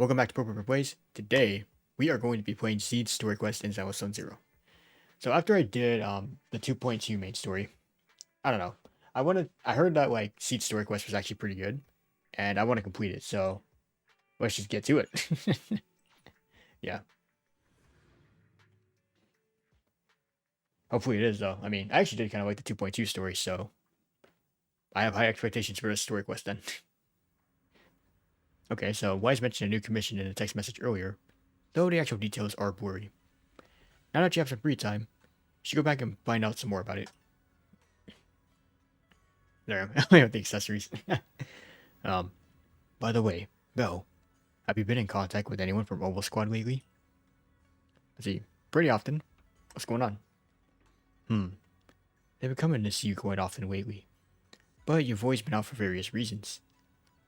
Welcome back to Purple Plays. Today, we are going to be playing Seed's story quest in Zenless Zone Zero. So after I did the 2.2 main story, I don't know. I heard that like Seed's story quest was actually pretty good, and I want to complete it. So let's just get to it. Yeah. Hopefully it is though. I mean, I actually did kind of like the 2.2 story, so I have high expectations for this story quest then. Okay, so Wise mentioned a new commission in a text message earlier, though the actual details are blurry. Now that you have some free time, you should go back and find out some more about it. There, I have the accessories. By the way, Belle, have you been in contact with anyone from Oval Squad lately? I see, pretty often. What's going on? They've been coming to see you quite often lately, but you've always been out for various reasons.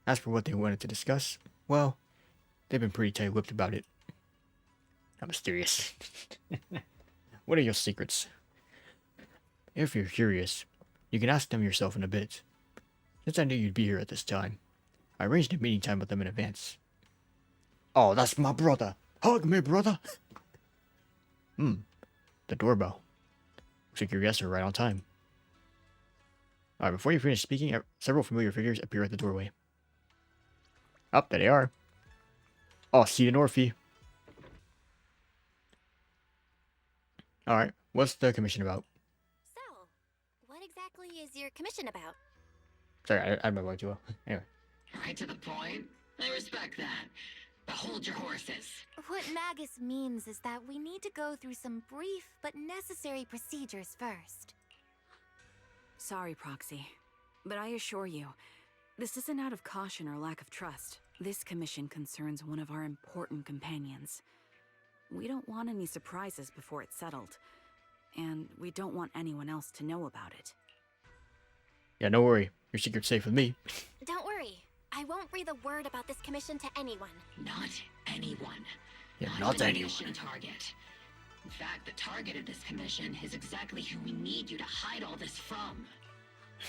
As for what they wanted to discuss, well, they've been pretty tight-lipped about it. How mysterious. What are your secrets? If you're curious, you can ask them yourself in a bit. Since I knew you'd be here at this time, I arranged a meeting time with them in advance. Oh, that's my brother. Hug me, brother. The doorbell. Looks like your guests are right on time. Alright, before you finish speaking, several familiar figures appear at the doorway. Oh, there they are. Oh, Seed and Orphe. Alright, what's the commission about? So, what exactly is your commission about? Sorry, I remember too well. Anyway. Right to the point. I respect that. But hold your horses. What Magus means is that we need to go through some brief but necessary procedures first. Sorry, Proxy, but I assure you, this isn't out of caution or lack of trust. This commission concerns one of our important companions. We don't want any surprises before it's settled, and we don't want anyone else to know about it. Yeah, no worry. Your secret's safe with me. Don't worry. I won't breathe a word about this commission to anyone. Not anyone. Yeah, Not not even the anyone. mission target. In fact, the target of this commission is exactly who we need you to hide all this from.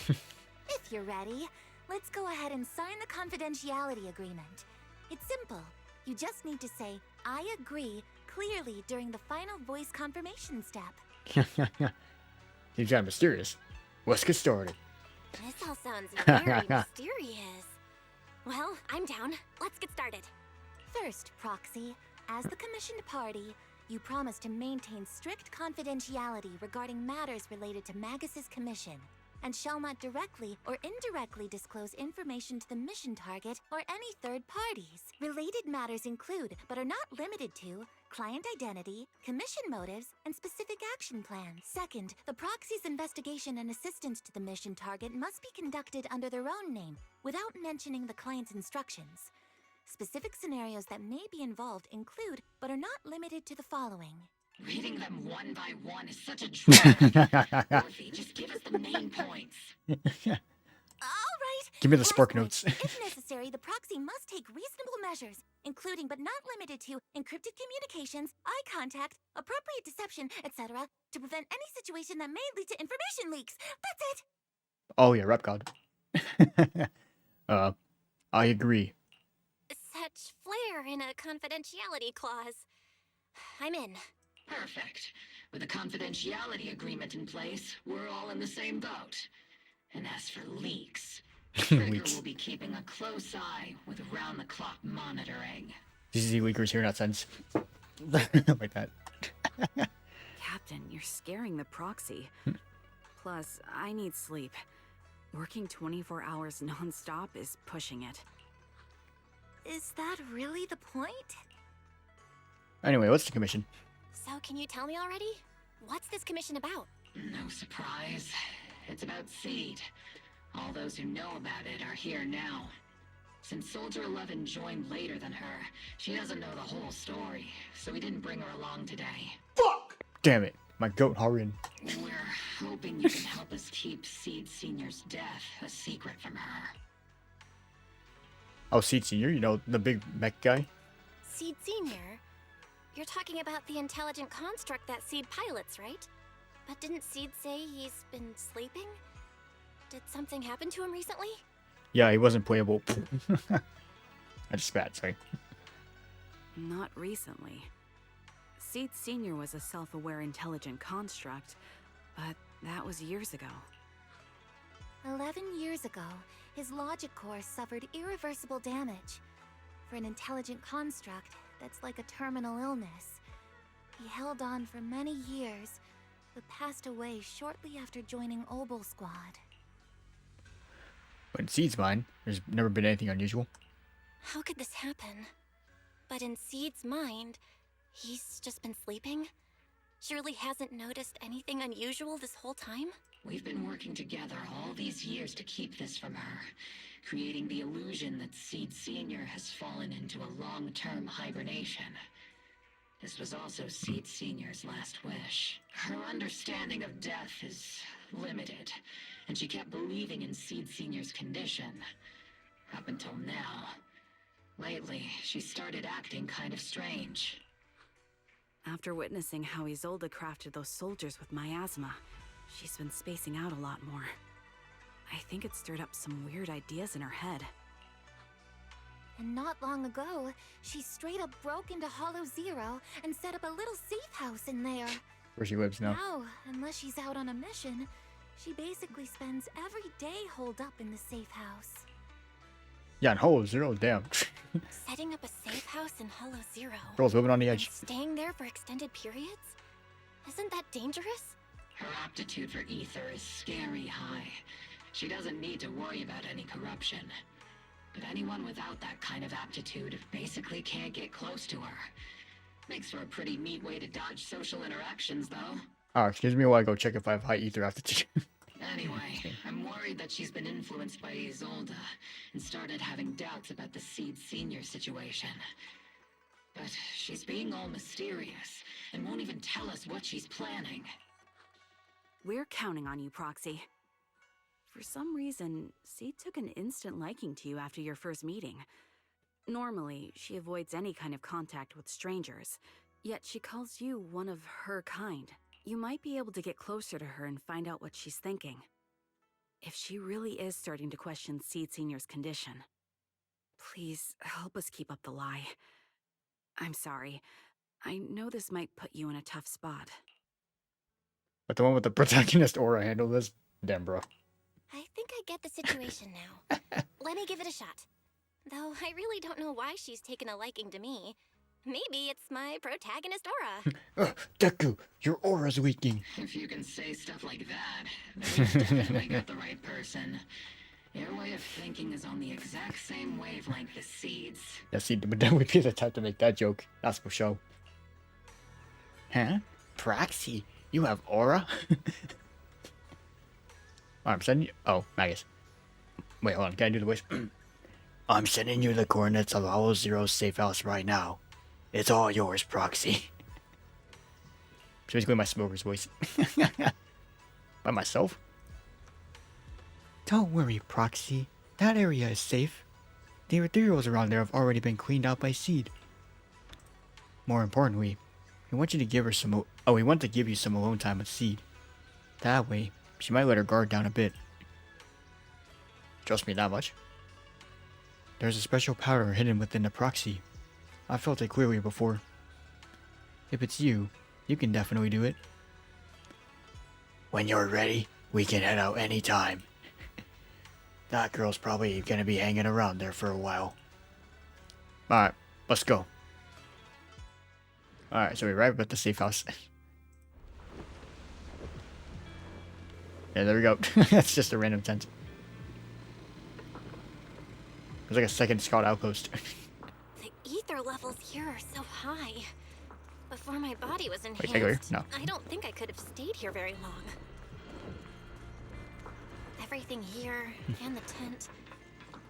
If you're ready, let's go ahead and sign the confidentiality agreement. It's simple. You just need to say, I agree, clearly during the final voice confirmation step. Seems kind of mysterious. Let's get started. This all sounds very mysterious. Well, I'm down. Let's get started. First, Proxy, as the commissioned party, you promise to maintain strict confidentiality regarding matters related to Magus's commission, and shall not directly or indirectly disclose information to the mission target or any third parties. Related matters include, but are not limited to, client identity, commission motives, and specific action plans. Second, the proxy's investigation and assistance to the mission target must be conducted under their own name, without mentioning the client's instructions. Specific scenarios that may be involved include, but are not limited to the following. Reading them one by one is such a drag. Orphe, just give us the main points. All right. Give me the Last spark point. notes. If necessary, the proxy must take reasonable measures, including but not limited to encrypted communications, eye contact, appropriate deception, etc., to prevent any situation that may lead to information leaks. That's it. Oh yeah, rep god. I agree. Such flair in a confidentiality clause. I'm in. Perfect. With a confidentiality agreement in place, we're all in the same boat. And as for leaks, Trigger Leaks. will be keeping a close eye with round-the-clock monitoring. CCC leakers here, not sense. Like that. Captain, you're scaring the Proxy. Plus, I need sleep. Working 24 hours non-stop is pushing it. Is that really the point? Anyway, what's the commission? So can you tell me already? What's this commission about? No surprise. It's about Seed. All those who know about it are here now. Since Soldier 11 joined later than her, she doesn't know the whole story, so we didn't bring her along today. Damn it, my goat Harin. We're hoping you can help us keep Seed Senior's death a secret from her. Oh, Seed Senior, you know, the big mech guy? Seed Senior? You're talking about the intelligent construct that Seed pilots, right? But didn't Seed say he's been sleeping? Did something happen to him recently? Yeah, he wasn't playable. I just spat, sorry. Not recently. Seed Senior was a self-aware, intelligent construct, but that was years ago. 11 years ago, his logic core suffered irreversible damage. For an intelligent construct, that's like a terminal illness. He held on for many years, but passed away shortly after joining Obel Squad. But in Seed's mind, there's never been anything unusual. How could this happen? But in Seed's mind, he's just been sleeping? Surely hasn't noticed anything unusual this whole time? We've been working together all these years to keep this from her, creating the illusion that Seed Senior has fallen into a long-term hibernation. This was also Seed Senior's last wish. Her understanding of death is limited, and she kept believing in Seed Senior's condition. Up until now. Lately, she started acting kind of strange. After witnessing how Isolde crafted those soldiers with miasma, she's been spacing out a lot more. I think it stirred up some weird ideas in her head. And not long ago, she straight up broke into Hollow Zero and set up a little safe house in there. Where she lives now. Now, unless she's out on a mission, she basically spends every day holed up in the safe house. Yeah, and Hollow Zero, damn. Setting up a safe house in Hollow Zero. Girl's living on the And edge. staying there for extended periods? Isn't that dangerous? Her aptitude for ether is scary high. She doesn't need to worry about any corruption. But anyone without that kind of aptitude basically can't get close to her. Makes for a pretty neat way to dodge social interactions, though. Oh, excuse me while I go check if I have high ether aptitude. Anyway, I'm worried that she's been influenced by Isolde and started having doubts about the Seed Senior situation. But she's being all mysterious and won't even tell us what she's planning. We're counting on you, Proxy. For some reason, Seed took an instant liking to you after your first meeting. Normally, she avoids any kind of contact with strangers, yet she calls you one of her kind. You might be able to get closer to her and find out what she's thinking. If she really is starting to question Seed Senior's condition, please help us keep up the lie. I'm sorry. I know this might put you in a tough spot. But the one with the protagonist aura handle this? Damn, bro. I think I get the situation now. Let me give it a shot. Though I really don't know why she's taken a liking to me. Maybe it's my protagonist aura. Deku, your aura's leaking. If you can say stuff like that, then you've definitely got the right person. Your way of thinking is on the exact same wavelength as Seed's. Yeah, see, but then we'd be the type to make that joke. That's for show. Huh? Proxy, you have aura? I'm sending you. Oh, Magus. Wait, hold on. Can I do the voice? I'm sending you the coordinates of Hollow Zero's safe house right now. It's all yours, Proxy. It's basically my smoker's voice. By myself? Don't worry, Proxy. That area is safe. The ethereals around there have already been cleaned out by Seed. More importantly, we want you to give her some. We want to give you some alone time with Seed. That way, she might let her guard down a bit. Trust me that much. There's a special power hidden within the Proxy. I felt it clearly before. If it's you, you can definitely do it. When you're ready, we can head out anytime. That girl's probably gonna be hanging around there for a while. Alright, let's go. Alright, so we arrived at the safe house. Yeah, there we go. That's just a random tent. There's like a second scout outpost. The ether levels here are so high. Before my body was enhanced, can I go here? No. I don't think I could have stayed here very long. Everything here, and the tent.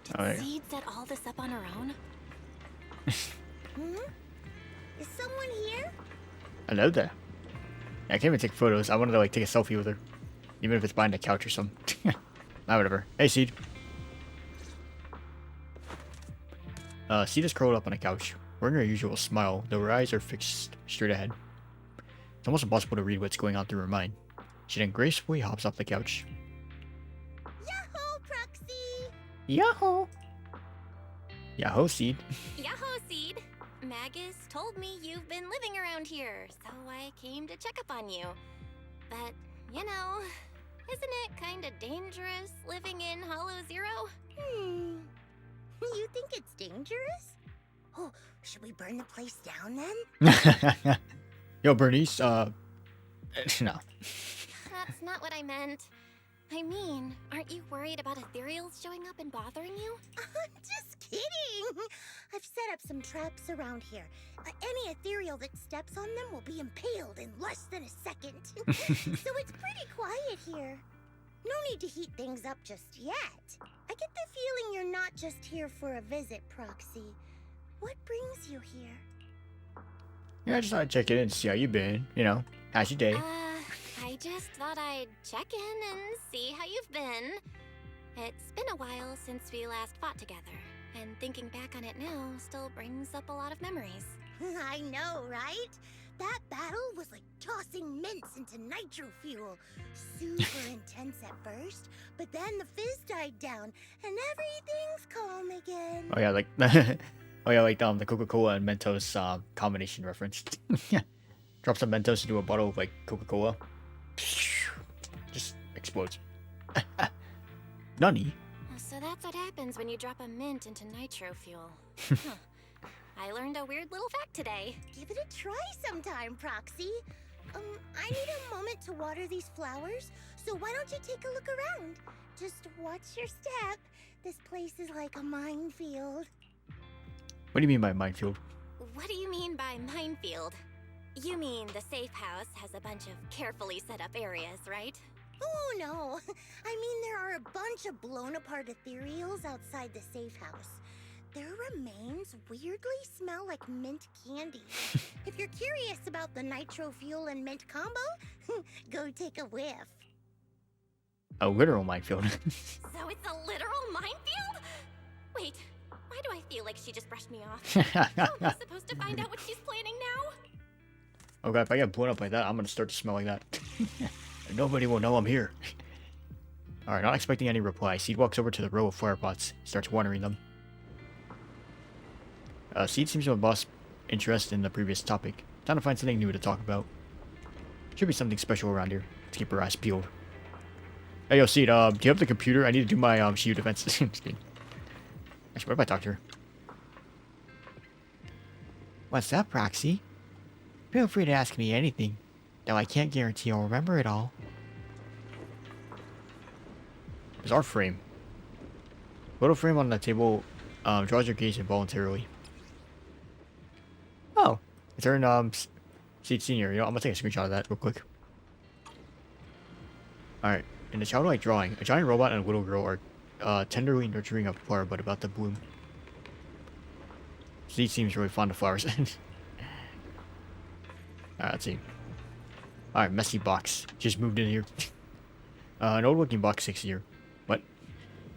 Did Oh, there you go. Seed set all this up on her own? Is someone here? Hello there. I can't even take photos. I wanted to like take a selfie with her. Even if it's behind a couch or something. Nah, whatever. Hey, Seed. Seed is curled up on a couch, wearing her usual smile, though her eyes are fixed straight ahead. It's almost impossible to read what's going on through her mind. She then gracefully hops off the couch. Yahoo, Proxy! Yahoo! Yahoo, Seed. Yahoo, Seed! Magus told me you've been living around here, so I came to check up on you. But, you know, isn't it kinda dangerous living in Hollow Zero? You think it's dangerous? Oh, should we burn the place down then? Yo, Bernice, no. That's not what I meant. I mean, aren't you worried about ethereals showing up and bothering you? Just kidding! I've set up some traps around here. Any ethereal that steps on them will be impaled in less than a second. So it's pretty quiet here. No need to heat things up just yet. I get the feeling you're not just here for a visit, Proxy. What brings you here? Yeah, I just thought I'd check in and see how you been. You know, how's your day? I just thought I'd check in and see how you've been. It's been a while since we last fought together, and thinking back on it now still brings up a lot of memories. I know, right? That battle was like tossing mints into nitro fuel. Super intense at first, but then the fizz died down, and everything's calm again. Oh yeah, like the Coca-Cola and Mentos combination reference. Drop some Mentos into a bottle of like Coca-Cola. Just explodes. Nani? So that's what happens when you drop a mint into nitro fuel. Huh. I learned a weird little fact today. Give it a try sometime, Proxy. I need a moment to water these flowers, so why don't you take a look around? Just watch your step. This place is like a minefield. What do you mean by minefield? What do you mean by minefield? You mean the safe house has a bunch of carefully set up areas, right? Oh no, I mean there are a bunch of blown apart ethereals outside the safe house. Their remains weirdly smell like mint candy. If you're curious about the nitro fuel and mint combo, go take a whiff. A literal minefield. So it's a literal minefield? Wait, why do I feel like she just brushed me off? How am I supposed to find out what she's planning now? Oh god, if I get blown up like that, I'm gonna start to smell like that. And nobody will know I'm here. Alright, not expecting any reply. Seed walks over to the row of flower pots, starts watering them. Seed seems to have lost interest in the previous topic. Time to find something new to talk about. Should be something special around here. Let's keep her eyes peeled. Hey, yo, Seed, do you have the computer? I need to do my Shiyu defense. Just kidding. Actually, what if I talk to her? What's up, Proxy? Feel free to ask me anything, though I can't guarantee I'll remember it all. There's our frame. Photo frame on the table draws your gaze involuntarily. Oh, it's her Seed Senior. You know, I'm gonna take a screenshot of that real quick. Alright, in the childlike drawing, a giant robot and a little girl are tenderly nurturing a flower bud about to bloom. Seed seems really fond of flowers. Alright, let's see. Alright, messy box. Just moved in here. An old looking box sits here. What?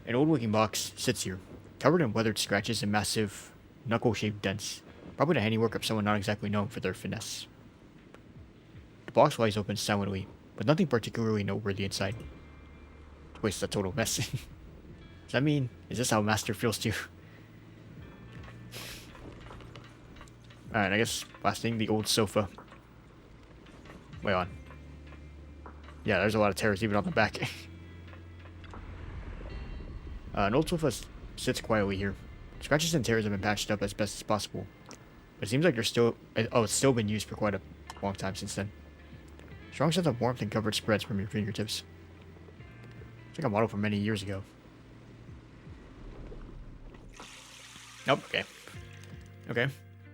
An old looking box sits here, covered in weathered scratches and massive knuckle-shaped dents. Probably the handiwork of someone not exactly known for their finesse. The box lies open silently, with nothing particularly noteworthy inside. The place is a total mess. Does that mean, is this how Master feels too? Alright, I guess last thing, the old sofa. Wait on. Yeah, there's a lot of tears even on the back. An old sofa sits quietly here. Scratches and tears have been patched up as best as possible. But it seems like they're still... Oh, it's still been used for quite a long time since then. Strong sense of warmth and comfort spreads from your fingertips. It's like a model from many years ago. Nope, okay. Okay.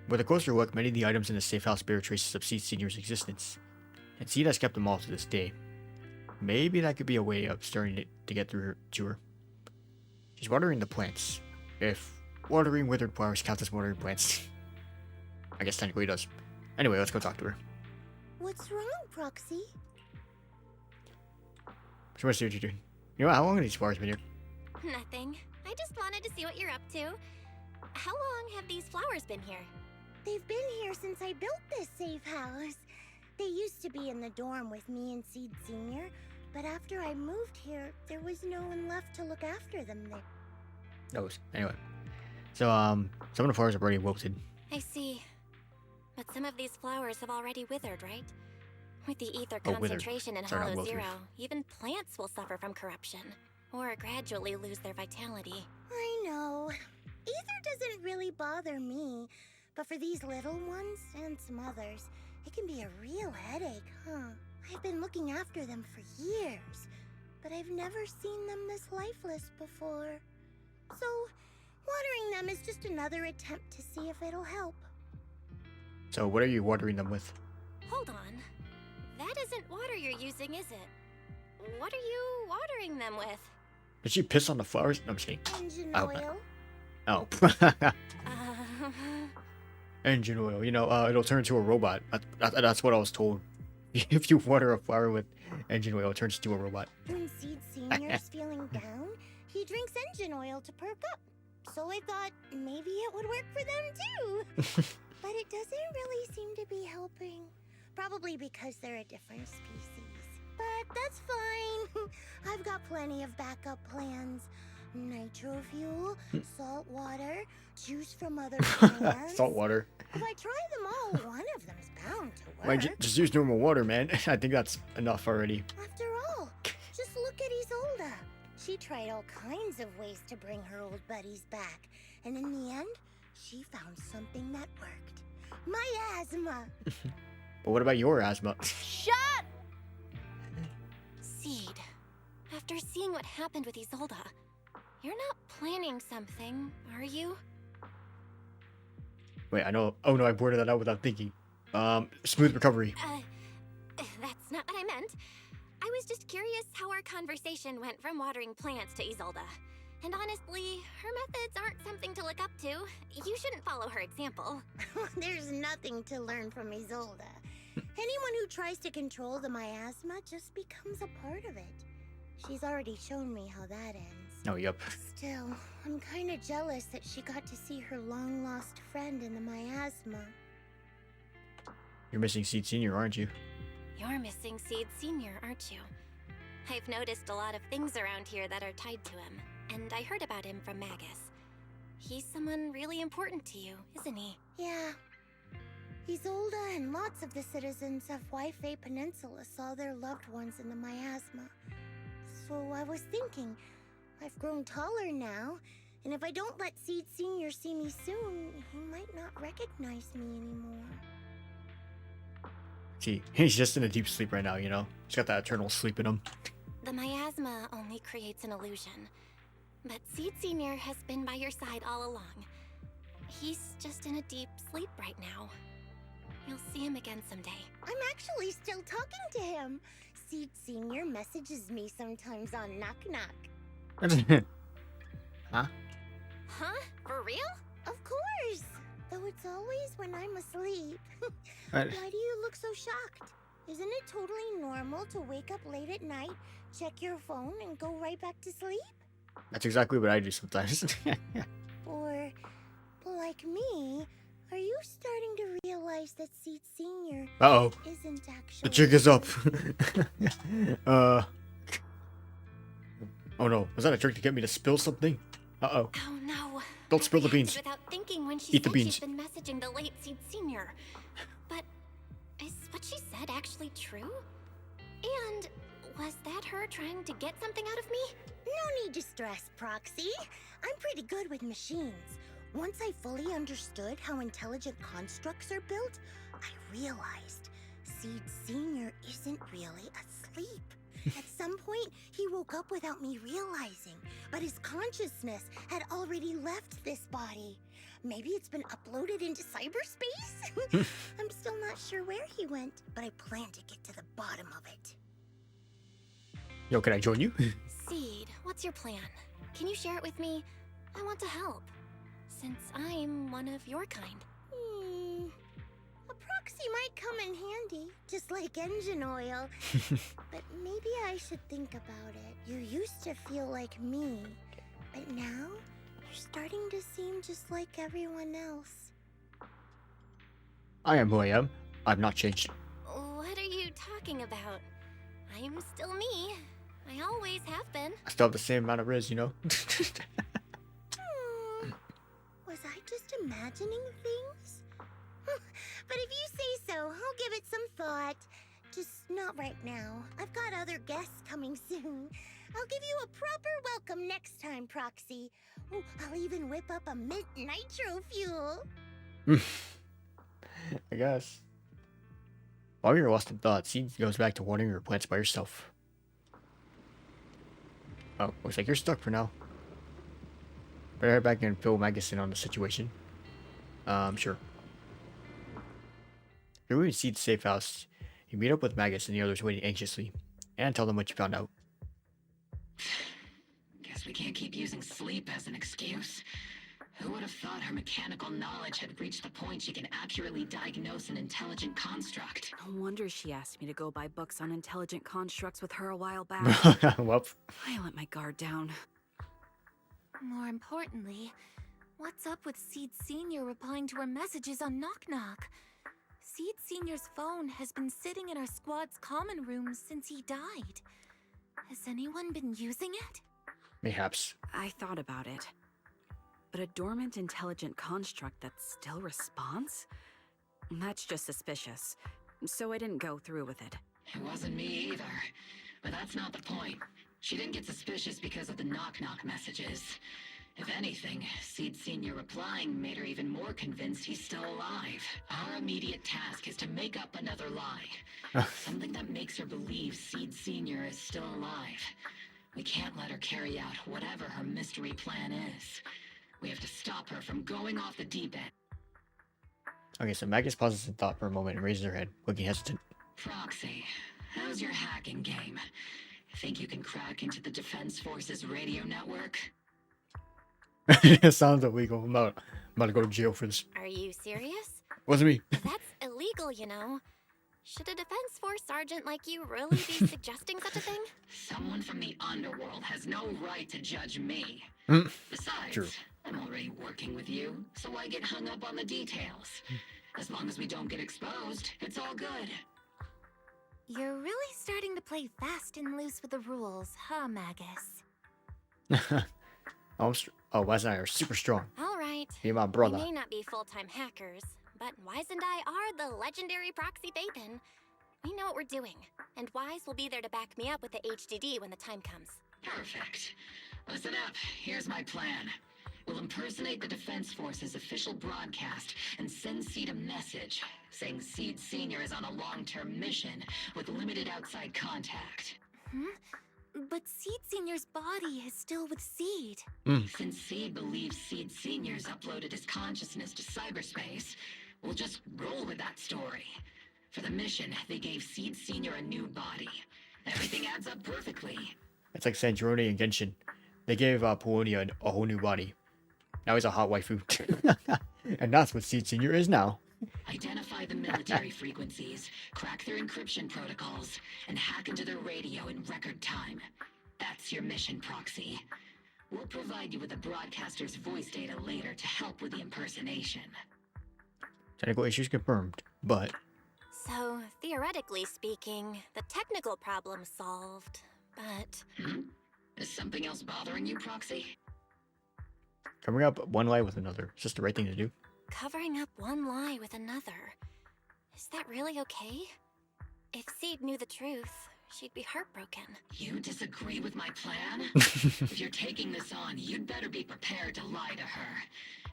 With a closer look, many of the items in the safe house bear traces of Seed Senior's existence. And Seed has kept them all to this day. Maybe that could be a way of starting to get through to her. She's watering the plants. If watering withered flowers counts as watering plants. I guess technically it does. Anyway, let's go talk to her. What's wrong, Proxy? So what's you doing? You know what, how long have these flowers been here? Nothing. I just wanted to see what you're up to. How long have these flowers been here? They've been here since I built this safe house. They used to be in the dorm with me and Seed Senior, but after I moved here, there was no one left to look after them there. Anyway. So, some of the flowers have already wilted. I see. But some of these flowers have already withered, right? With the ether Oh, withered. concentration in Sorry, not Hollow withered. Zero, even plants will suffer from corruption, or gradually lose their vitality. I know. Ether doesn't really bother me, but for these little ones and some others, it can be a real headache, huh? I've been looking after them for years, but I've never seen them this lifeless before. So, watering them is just another attempt to see if it'll help. So what are you watering them with? Hold on. That isn't water you're using, is it? What are you watering them with? Did she piss on the flowers? No, I'm just kidding. Engine Oh. oil. Oh. Uh, Engine oil. You know, it'll turn into a robot. That's what I was told. If you water a flower with engine oil, it turns into a robot. When Seed Senior's feeling down, he drinks engine oil to perk up. So I thought maybe it would work for them too. But it doesn't really seem to be helping. Probably because they're a different species. But that's fine. I've got plenty of backup plans. Nitro fuel, salt water, juice from other plants. Salt water. If I try them all, one of them's bound to work. Why just use normal water, man? I think that's enough already. After all, just look at Isolde. She tried all kinds of ways to bring her old buddies back, and in the end, she found something that worked. My asthma. But what about your asthma? Shut! Seed, after seeing what happened with Isolde, you're not planning something, are you? Wait, I know. Oh no, I blurted that out without thinking. Smooth recovery. That's not what I meant. I was just curious how our conversation went from watering plants to Isolde. And honestly, her methods aren't something to look up to. You shouldn't follow her example. There's nothing to learn from Isolde. Anyone who tries to control the miasma just becomes a part of it. She's already shown me how that ends. Oh, yep. Still, I'm kind of jealous that she got to see her long-lost friend in the miasma. You're missing Seed Senior, aren't you? You're missing Seed Senior, aren't you? I've noticed a lot of things around here that are tied to him, and I heard about him from Magus. He's someone really important to you, isn't he? Yeah. Isolde and lots of the citizens of Yuhei Peninsula saw their loved ones in the miasma. So I was thinking, I've grown taller now, and if I don't let Seed Senior see me soon, he might not recognize me anymore. See, he's just in a deep sleep right now, you know? He's got that eternal sleep in him. The miasma only creates an illusion, but Seed Senior has been by your side all along. He's just in a deep sleep right now. You'll see him again someday. I'm actually still talking to him. Seed Senior messages me sometimes on Knock Knock. Huh? Huh? For real? Of course! Though it's always when I'm asleep. What? Why do you look so shocked? Isn't it totally normal to wake up late at night, check your phone, and go right back to sleep? That's exactly what I do sometimes. Or, like me, are you starting to realize that Seed Senior Uh-oh. isn't actually... The jig is up. Oh no, was that a trick to get me to spill something? Uh-oh. Oh no. Don't I spill the reacted beans. Without thinking when she Eat the said beans. she's been messaging the late Seed Senior. But is what she said actually true? And was that her trying to get something out of me? No need to stress, Proxy. I'm pretty good with machines. Once I fully understood how intelligent constructs are built, I realized Seed Senior isn't really asleep. At some point, he woke up without me realizing, but his consciousness had already left this body. Maybe it's been uploaded into cyberspace? I'm still not sure where he went, but I plan to get to the bottom of it. Yo, can I join you? Seed, what's your plan? Can you share it with me? I want to help, since I'm one of your kind. A proxy might come in handy, just like engine oil. But maybe I should think about it. You used to feel like me, but now you're starting to seem just like everyone else. I am who I am. I've not changed. What are you talking about? I'm still me. I always have been. I still have the same amount of riz, you know? Was I just imagining things? But if you say so, I'll give it some thought. Just not right now. I've got other guests coming soon. I'll give you a proper welcome next time, Proxy. Oh, I'll even whip up a mint nitro fuel. I guess. While you're lost in thought, Seed goes back to watering your plants by yourself. Oh, looks like you're stuck for now. Better head back and fill Magus in on the situation. Sure. You're moving to Seed's safe house. You meet up with Magus and the others waiting anxiously, and tell them what you found out. Guess we can't keep using sleep as an excuse. Who would have thought her mechanical knowledge had reached the point she can accurately diagnose an intelligent construct? No wonder she asked me to go buy books on intelligent constructs with her a while back. Well, I let my guard down. More importantly, what's up with Seed Senior replying to our messages on Knock Knock? Seed Senior's phone has been sitting in our squad's common room since he died. Has anyone been using it? mayhaps. I thought about it. But a dormant intelligent construct that still responds? That's just suspicious. So I didn't go through with it. It wasn't me either. But that's not the point. She didn't get suspicious because of the knock-knock messages. If anything, Seed Senior replying made her even more convinced he's still alive. Our immediate task is to make up another lie. Something that makes her believe Seed Senior is still alive. We can't let her carry out whatever her mystery plan is. We have to stop her from going off the deep end. Okay, so Magus pauses in thought for a moment and raises her head, looking hesitant. Proxy, how's your hacking game? Think you can crack into the Defense Forces radio network? It sounds illegal. I'm about to go to jail for this. Are you serious? Wasn't me. That's illegal, you know. Should a Defense Force sergeant like you really be suggesting such a thing? Someone from the underworld has no right to judge me. Besides, True. I'm already working with you, so why get hung up on the details? As long as we don't get exposed, it's all good. You're really starting to play fast and loose with the rules, huh, Magus? Wise and I are super strong. All right. Me and my We brother. may not be full-time hackers, but Wise and I are the legendary Proxy Bathan. We know what we're doing, and Wise will be there to back me up with the HDD when the time comes. Perfect. Listen up, here's my plan. We'll impersonate the Defense Force's official broadcast and send Seed a message saying Seed Senior is on a long-term mission with limited outside contact. But Seed Senior's body is still with Seed. Since Seed believes Seed Senior's uploaded his consciousness to cyberspace, we'll just roll with that story. For the mission, they gave Seed Senior a new body. Everything adds up perfectly. It's like Sanjirone and Genshin. They gave Polonia a whole new body. Now he's a hot waifu. And that's what Seed Senior is now. Identify the military frequencies, crack their encryption protocols, and hack into their radio in record time. That's your mission, Proxy. We'll provide you with the broadcaster's voice data later to help with the impersonation. Technical issues confirmed, but So, theoretically speaking, the technical problem's solved, but... Is something else bothering you, Proxy? covering up one lie with another is just the right thing to do. Covering up one lie with another. Is that really okay? If Seed knew the truth, she'd be heartbroken. You disagree with my plan? If you're taking this on, you'd better be prepared to lie to her.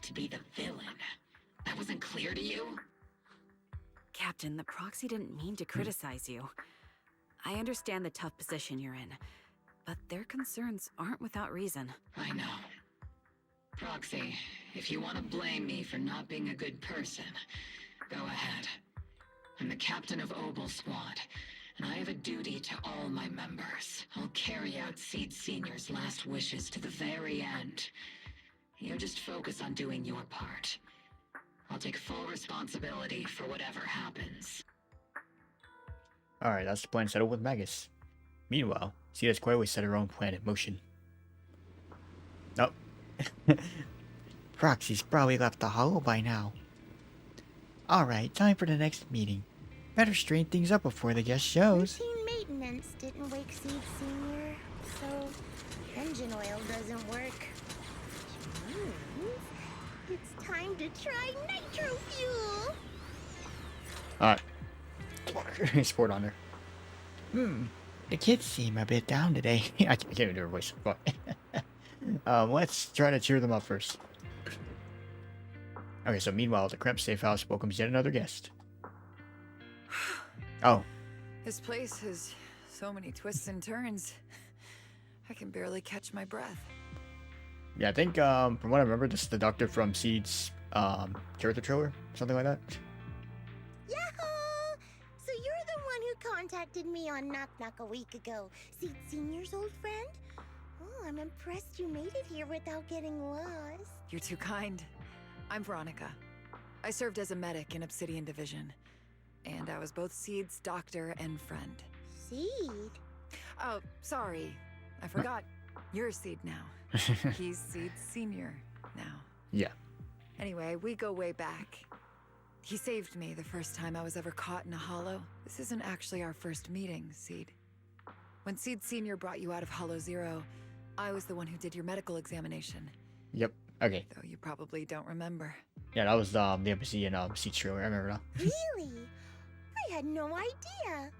To be the villain. That wasn't clear to you? Captain, the Proxy didn't mean to criticize you. I understand the tough position you're in, but their concerns aren't without reason. I know. Proxy, if you want to blame me for not being a good person, go ahead. I'm the captain of Obel Squad, and I have a duty to all my members. I'll carry out Seed Senior's last wishes to the very end. You just focus on doing your part. I'll take full responsibility for whatever happens. Alright, that's the plan settled with Magus. Meanwhile, Seed has quietly set her own plan in motion. Oh. Proxy's probably left the hollow by now. Alright, time for the next meeting. Better straighten things up before the guest shows. Routine maintenance didn't wake Seed Senior, so engine oil doesn't work. Which means it's time to try nitro fuel. Alright. Sport on her. The kids seem a bit down today. I can't even do her voice. Fuck. Let's try to cheer them up first. Okay, so meanwhile, the Kremp safe house welcomes yet another guest. Oh. This place has so many twists and turns. I can barely catch my breath. Yeah, I think, from what I remember, this is the doctor from Seed's, character trailer? Something like that? Yahoo! So you're the one who contacted me on Knock Knock a week ago. Seed Senior's old friend? Oh, I'm impressed you made it here without getting lost. You're too kind. I'm Veronica. I served as a medic in Obsidian Division. And I was both Seed's doctor and friend. Seed? Oh, sorry. I forgot. You're Seed now. He's Seed Senior now. Yeah. Anyway, we go way back. He saved me the first time I was ever caught in a hollow. This isn't actually our first meeting, Seed. When Seed Senior brought you out of Hollow Zero, I was the one who did your medical examination. Yep. Okay. Though you probably don't remember. Yeah, that was, the embassy in, Seed's trailer. I remember now. Really? I had no idea.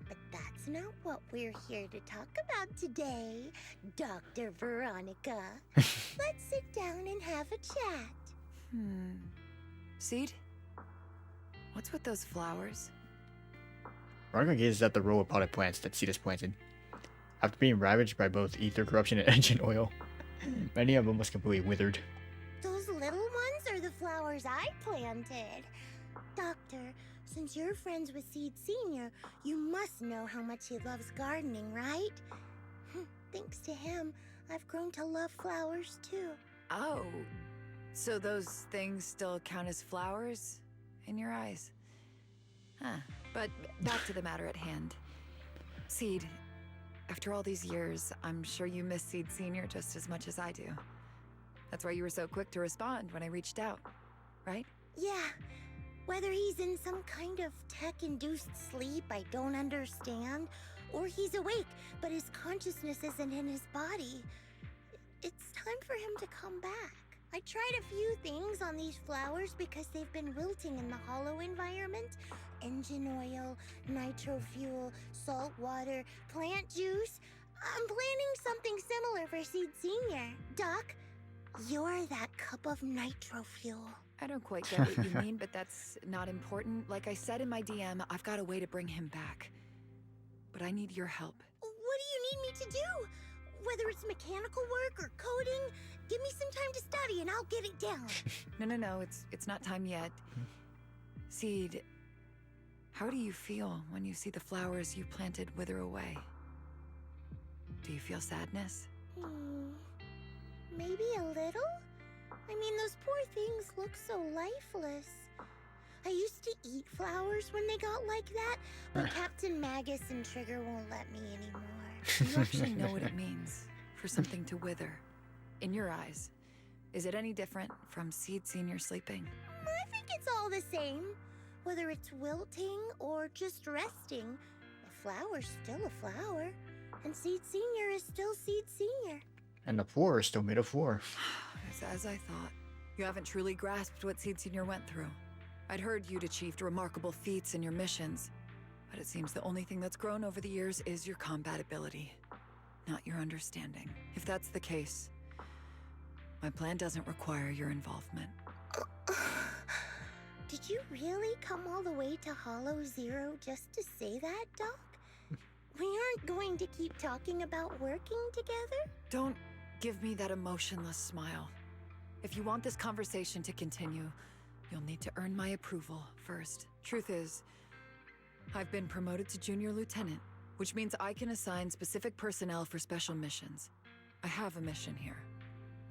But that's not what we're here to talk about today, Dr. Veronica. Let's sit down and have a chat. Seed? What's with those flowers? Veronica gazes at the row of potted plants that Seed has planted. After being ravaged by both ether corruption and engine oil, many of them was completely withered. Those little ones are the flowers I planted. Doctor, since you're friends with Seed Senior, you must know how much he loves gardening, right? Thanks to him, I've grown to love flowers too. Oh, so those things still count as flowers in your eyes? Huh. But back to the matter at hand. Seed, after all these years, I'm sure you miss Seed Senior just as much as I do. That's why you were so quick to respond when I reached out, right? Yeah. Whether he's in some kind of tech-induced sleep I don't understand, or he's awake, but his consciousness isn't in his body, it's time for him to come back. I tried a few things on these flowers because they've been wilting in the hollow environment. Engine oil, nitro fuel, salt water, plant juice. I'm planning something similar for Seed Senior. Doc, you're that cup of nitro fuel. I don't quite get what you mean, but that's not important. Like I said in my DM, I've got a way to bring him back. But I need your help. What do you need me to do? Whether it's mechanical work or coding, give me some time to study and I'll get it down. No, it's not time yet. Seed, how do you feel when you see the flowers you planted wither away? Do you feel sadness? Maybe a little? I mean, those poor things look so lifeless. I used to eat flowers when they got like that, but Captain Magus and Trigger won't let me anymore. You actually know what it means for something to wither. In your eyes, is it any different from Seed Senior sleeping? I think it's all the same. Whether it's wilting or just resting, a flower's still a flower, and Seed Senior is still Seed Senior. And the floor is still made of floor. It's as I thought. You haven't truly grasped what Seed Senior went through. I'd heard you'd achieved remarkable feats in your missions, but it seems the only thing that's grown over the years is your combat ability, not your understanding. If that's the case, my plan doesn't require your involvement. Did you really come all the way to Hollow Zero just to say that, Doc? We aren't going to keep talking about working together? Don't give me that emotionless smile. If you want this conversation to continue, you'll need to earn my approval first. Truth is, I've been promoted to Junior Lieutenant, which means I can assign specific personnel for special missions. I have a mission here,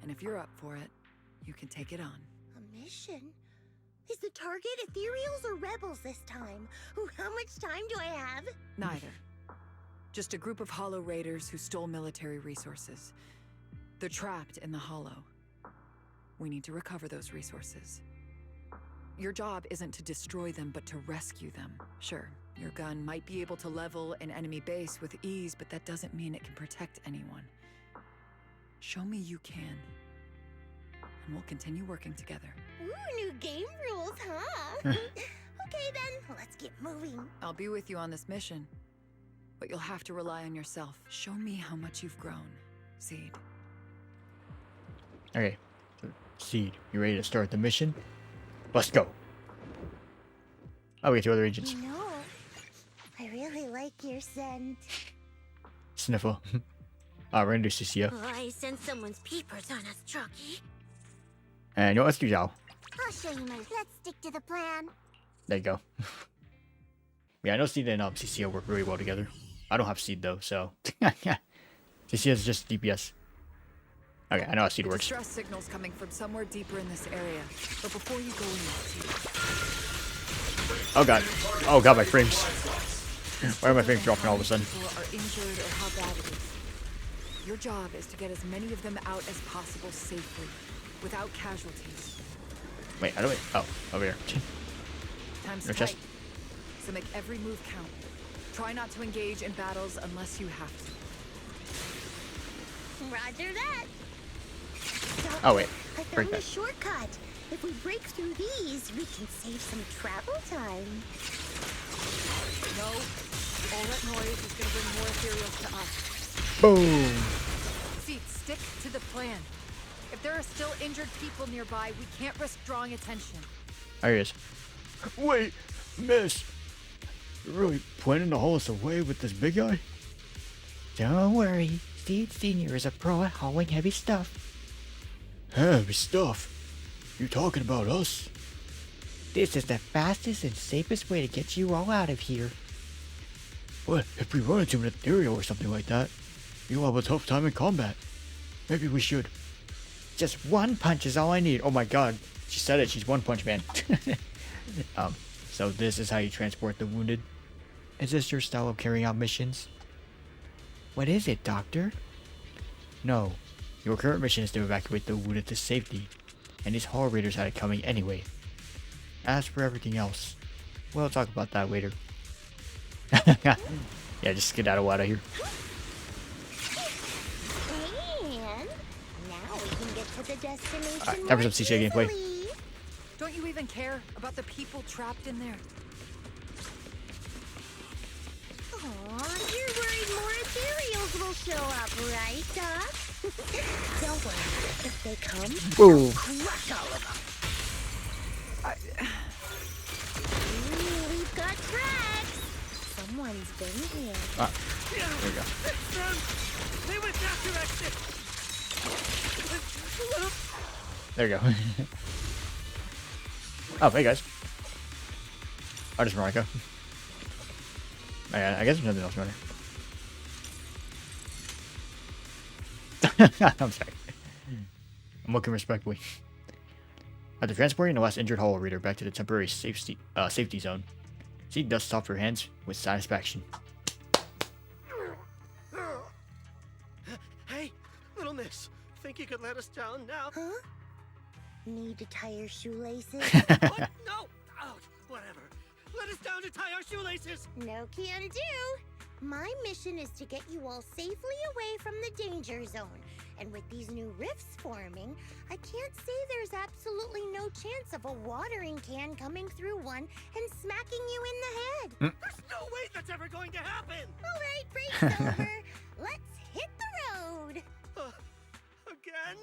and if you're up for it, you can take it on. A mission? Is the target Ethereals or Rebels this time? How much time do I have? Neither. Just a group of Hollow Raiders who stole military resources. They're trapped in the Hollow. We need to recover those resources. Your job isn't to destroy them, but to rescue them. Sure, your gun might be able to level an enemy base with ease, but that doesn't mean it can protect anyone. Show me you can, and we'll continue working together. Ooh, new game rules, huh? Okay then, let's get moving. I'll be with you on this mission, but you'll have to rely on yourself. Show me how much you've grown, Seed. Okay. Seed, you ready to start the mission? Let's go. Oh, we get two other agents. You know, I really like your scent. Sniffle. We're gonna do Cecilia. Oh, I sense someone's peepers on us, Trucky. And you know what? Let's do Zhao. I'll show you my. Let's stick to the plan. There you go. Yeah, I know Seed and Cecilia work really well together. I don't have Seed though, so. Cecilia's just DPS. Okay, I know how Seed works. Distress signals coming from somewhere deeper in this area. But before you go in, Seed. Oh god. Oh god, my frames. Why are my frames dropping all of a sudden? People are injured or how bad it is. Your job is to get as many of them out as possible safely, without casualties. Wait, how do I? Oh, over here. Time's No tight, chest? so make every move count. Try not to engage in battles unless you have to. Roger that. Oh wait, I break found a that. shortcut. If we break through these, we can save some travel time. No, all that noise is gonna bring more ethereals to us. Boom. See, stick to the plan. If there are still injured people nearby, we can't risk drawing attention. There he is. Wait, miss. You're really planning to haul us away with this big guy? Don't worry. Seed Senior is a pro at hauling heavy stuff. Heavy stuff? You talking about us? This is the fastest and safest way to get you all out of here. What if we run into an ethereal or something like that? You'll have a tough time in combat. Maybe we should. Just one punch is all I need. Oh my god. She said it. She's One Punch Man. So this is how you transport the wounded? Is this your style of carrying out missions? What is it, Doctor? No. Your current mission is to evacuate the wounded to safety. And these Hall Raiders had it coming anyway. As for everything else, we'll talk about that later. Yeah, just skedaddle out of here. And now we can get to the destination. Alright, time for some CCA gameplay. easily. Don't you even care about the people trapped in there? Aw, you're worried more ethereals will show up, right, Doc? Don't worry. If they come, Boom. crush all of them. Ooh, we've got tracks. Someone's been here. Ah, there we go. They went that direction. There you go. Oh, hey guys. Oh, just Veronica. I guess there's nothing else around here. I'm sorry. I'm looking respectfully. After transporting the last injured Hollow Reader back to the temporary safety zone, she dusts off her hands with satisfaction. Hey, little miss. Think you could let us down now? Huh? Need to tie your shoelaces? What? No! Oh, whatever. Let us down to tie our shoelaces! No can do. My mission is to get you all safely away from the danger zone. And with these new rifts forming, I can't say there's absolutely no chance of a watering can coming through one and smacking you in the head. There's no way that's ever going to happen! All right, break's over. Let's hit the road. Again?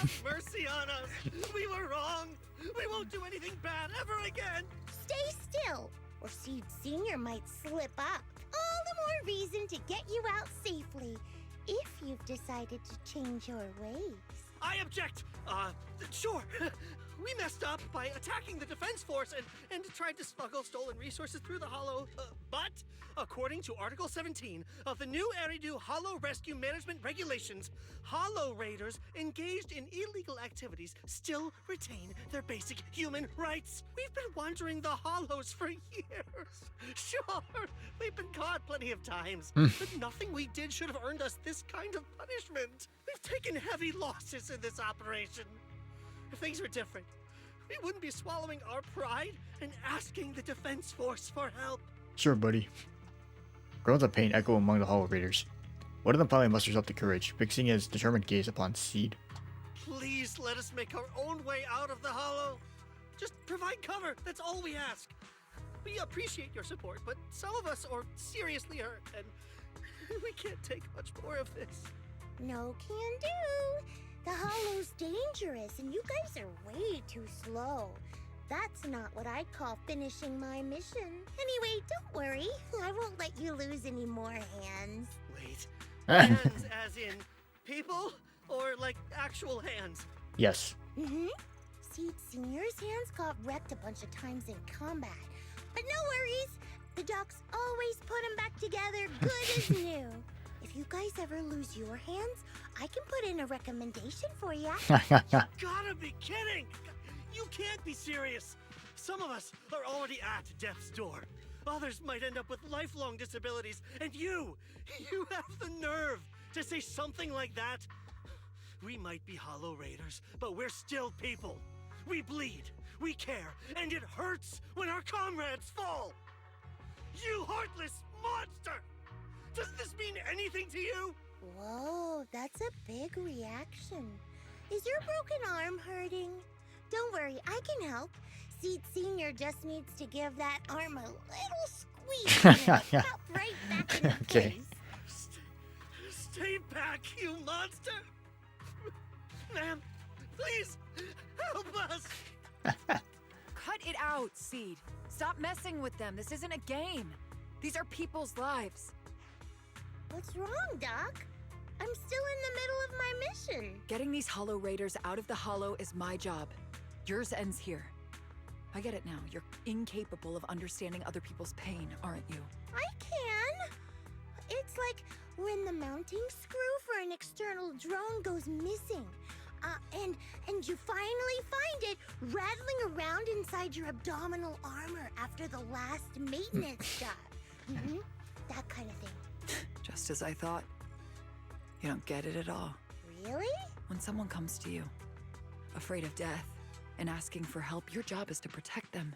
Have mercy on us! We were wrong! We won't do anything bad ever again! Stay still, or Seed Senior might slip up. All the more reason to get you out safely, if you've decided to change your ways. I object! Sure. We messed up by attacking the defense force and tried to smuggle stolen resources through the Hollow. But, according to Article 17 of the new Eridu Hollow Rescue Management Regulations, Hollow Raiders engaged in illegal activities still retain their basic human rights. We've been wandering the Hollows for years. Sure, we've been caught plenty of times, but nothing we did should have earned us this kind of punishment. We've taken heavy losses in this operation. If things were different, we wouldn't be swallowing our pride and asking the defense force for help. Sure, buddy. Groans of pain echo among the Hollow Raiders. One of them finally musters up the courage, fixing his determined gaze upon Seed. Please let us make our own way out of the Hollow. Just provide cover. That's all we ask. We appreciate your support, but some of us are seriously hurt, and we can't take much more of this. No can do. The hollow's dangerous, and you guys are way too slow. That's not what I'd call finishing my mission. Anyway, don't worry. I won't let you lose any more hands. Wait. Hands as in people? Or like actual hands? Yes. Mm-hmm. Seed Senior's hands got wrecked a bunch of times in combat. But no worries. The docs always put them back together good as new. If you guys ever lose your hands, I can put in a recommendation for you. Gotta be kidding! You can't be serious! Some of us are already at death's door. Others might end up with lifelong disabilities, and you have the nerve to say something like that? We might be Hollow Raiders, but we're still people. We bleed, we care, and it hurts when our comrades fall! You heartless monster! Does this mean anything to you? Whoa, that's a big reaction. Is your broken arm hurting? Don't worry, I can help. Seed Senior just needs to give that arm a little squeeze and it'll pop right back in Okay. place. Stay back, you monster! Ma'am, please, help us! Cut it out, Seed. Stop messing with them. This isn't a game. These are people's lives. What's wrong, Doc? I'm still in the middle of my mission. Getting these Hollow Raiders out of the Hollow is my job. Yours ends here. I get it now. You're incapable of understanding other people's pain, aren't you? I can. It's like when the mounting screw for an external drone goes missing. And you finally find it rattling around inside your abdominal armor after the last maintenance job. Mm-hmm. That kind of thing. Just as I thought. You don't get it at all. Really? When someone comes to you, afraid of death, and asking for help, your job is to protect them,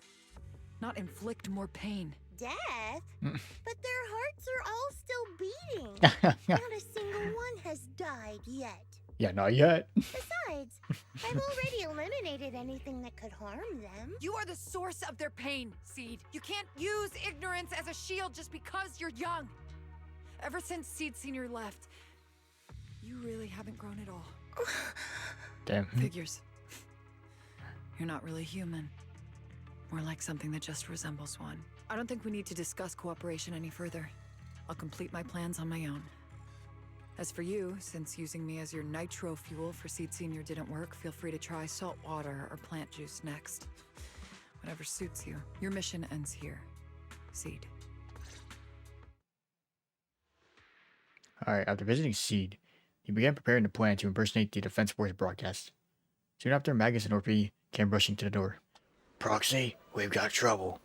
not inflict more pain. Death? But their hearts are all still beating. Not a single one has died yet. Yeah, not yet. Besides, I've already eliminated anything that could harm them. You are the source of their pain, Seed. You can't use ignorance as a shield just because you're young. Ever since Seed Senior left, you really haven't grown at all. Damn. Figures. You're not really human. More like something that just resembles one. I don't think we need to discuss cooperation any further. I'll complete my plans on my own. As for you, since using me as your nitro fuel for Seed Senior didn't work, feel free to try salt water or plant juice next. Whatever suits you. Your mission ends here. Seed. Alright, after visiting Seed, he began preparing the plan to impersonate the Defense Force broadcast. Soon after, Magus and Orphe came rushing to the door. Proxy, we've got trouble.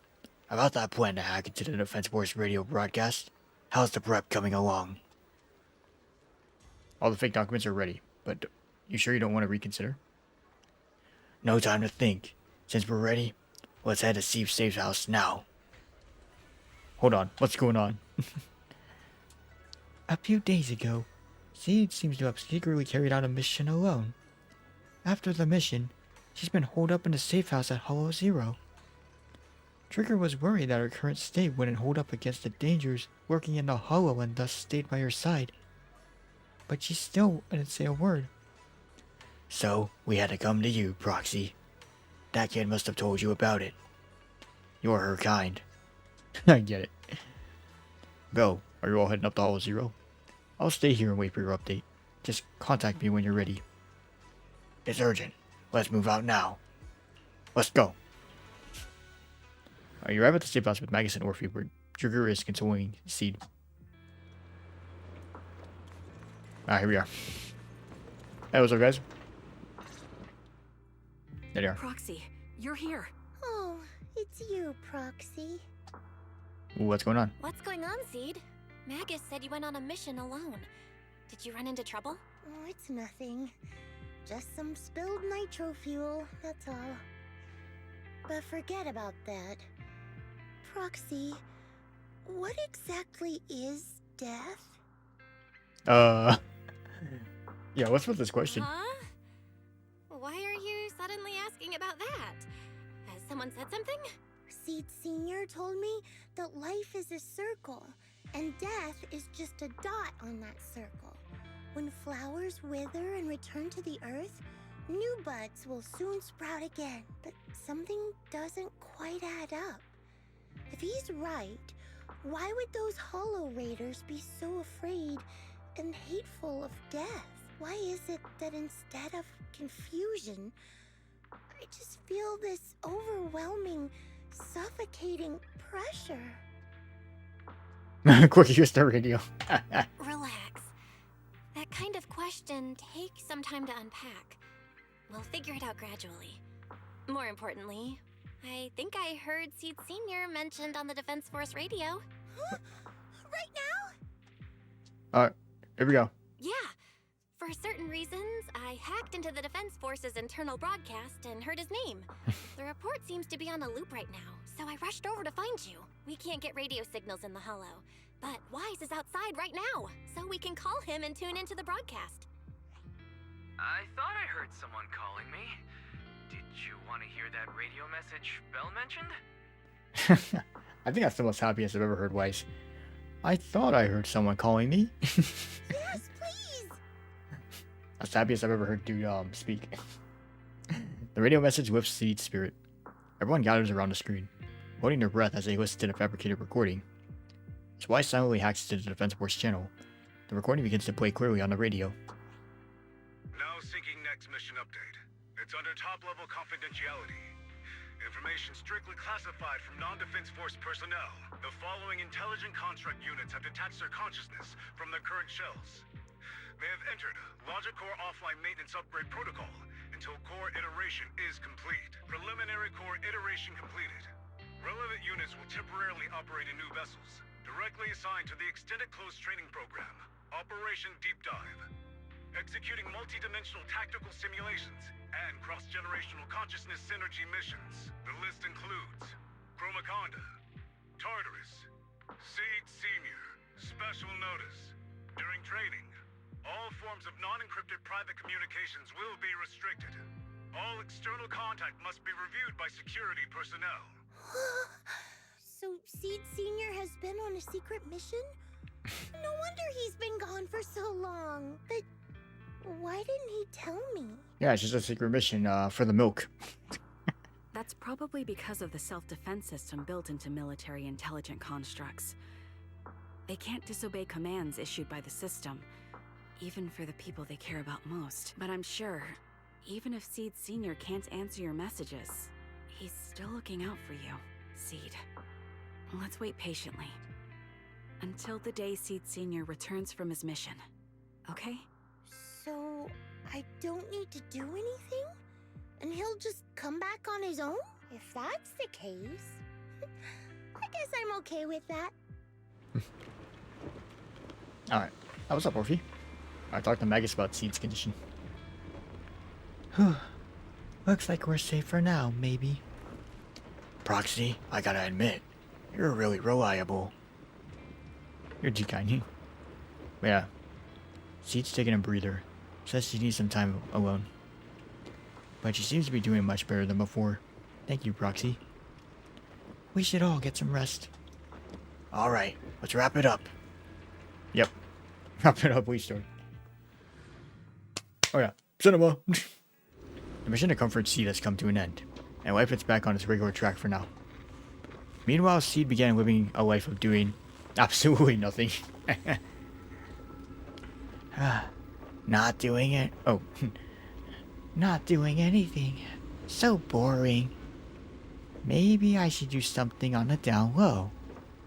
About that plan to hack into the Defense Force radio broadcast, how's the prep coming along? All the fake documents are ready, but you sure you don't want to reconsider? No time to think. Since we're ready, let's head to Steve's safe house now. Hold on, what's going on? A few days ago, Seed seems to have secretly carried out a mission alone. After the mission, she's been holed up in the safe house at Hollow Zero. Trigger was worried that her current state wouldn't hold up against the dangers lurking in the Hollow and thus stayed by her side. But she still didn't say a word. So, we had to come to you, Proxy. That kid must have told you about it. You're her kind. I get it. Go. Are you all heading up to Hollow Zero? I'll stay here and wait for your update. Just contact me when you're ready. It's urgent. Let's move out now. Let's go. You arrive at the safe house with Magus and Orphe, where Trigger is consoling Seed. Here we are. Hey, what's up, guys? There you are. Proxy, you're here. Oh, it's you, Proxy. Ooh, what's going on? What's going on, Seed? Magus said you went on a mission alone. Did you run into trouble? Oh, it's nothing. Just some spilled nitro fuel, that's all. But forget about that. Proxy, what exactly is death? Yeah, what's with this question? Huh? Why are you suddenly asking about that? Someone said something? Seed Senior told me that life is a circle, and death is just a dot on that circle. When flowers wither and return to the earth, new buds will soon sprout again. But something doesn't quite add up. If he's right, why would those Hollow Raiders be so afraid and hateful of death? Why is it that instead of confusion, I just feel this overwhelming, suffocating pressure? Quick, use the radio. Relax. That kind of question takes some time to unpack. We'll figure it out gradually. More importantly, I think I heard Seed Senior mentioned on the Defense Force radio. Huh? Right now? Alright, here we go. Yeah. For certain reasons, I hacked into the Defense Force's internal broadcast and heard his name. The report seems to be on a loop right now, so I rushed over to find you. We can't get radio signals in the Hollow, but Wise is outside right now, so we can call him and tune into the broadcast. I thought I heard someone calling me. Did you want to hear that radio message Belle mentioned? I think that's the most happiest I've ever heard Wise. I thought I heard someone calling me. Yes, please! That's the happiest I've ever heard dude speak. The radio message lifts Seed's spirit. Everyone gathers around the screen, holding their breath as they listen to the fabricated recording. As Wise silently hacks to the Defense Force channel, the recording begins to play clearly on the radio. Now syncing next mission update. It's under top-level confidentiality. Information strictly classified from non-Defense Force personnel. The following intelligent construct units have detached their consciousness from their current shells. They have entered Logic Core offline maintenance upgrade protocol until core iteration is complete. Preliminary core iteration completed. Relevant units will temporarily operate in new vessels, directly assigned to the Extended Close Training Program, Operation Deep Dive. Executing multi-dimensional tactical simulations and cross-generational consciousness synergy missions. The list includes Chromaconda, Tartarus, Seed Senior. Special notice. During training, all forms of non-encrypted private communications will be restricted. All external contact must be reviewed by security personnel. So Seed Senior has been on a secret mission? No wonder he's been gone for so long. But why didn't he tell me? Yeah, it's just a secret mission for the milk. That's probably because of the self-defense system built into military intelligent constructs. They can't disobey commands issued by the system, even for the people they care about most. But I'm sure, even if Seed Senior can't answer your messages, he's still looking out for you, Seed. Let's wait patiently. Until the day Seed Senior returns from his mission, okay? So I don't need to do anything? And he'll just come back on his own? If that's the case, I guess I'm okay with that. Alright. What's up, Orphe? I talked to Magus about Seed's condition. Whew. Looks like we're safe for now, maybe. Proxy, I gotta admit, you're really reliable. You're too kind. Yeah. Seed's taking a breather. Says she needs some time alone. But she seems to be doing much better than before. Thank you, Proxy. We should all get some rest. Alright, let's wrap it up. Yep. Wrap it up, we start. Oh yeah, cinema! The mission to comfort Seed has come to an end, and life is back on its regular track for now. Meanwhile, Seed began living a life of doing absolutely nothing. Not doing it. Oh. Not doing anything. So boring. Maybe I should do something on the down low.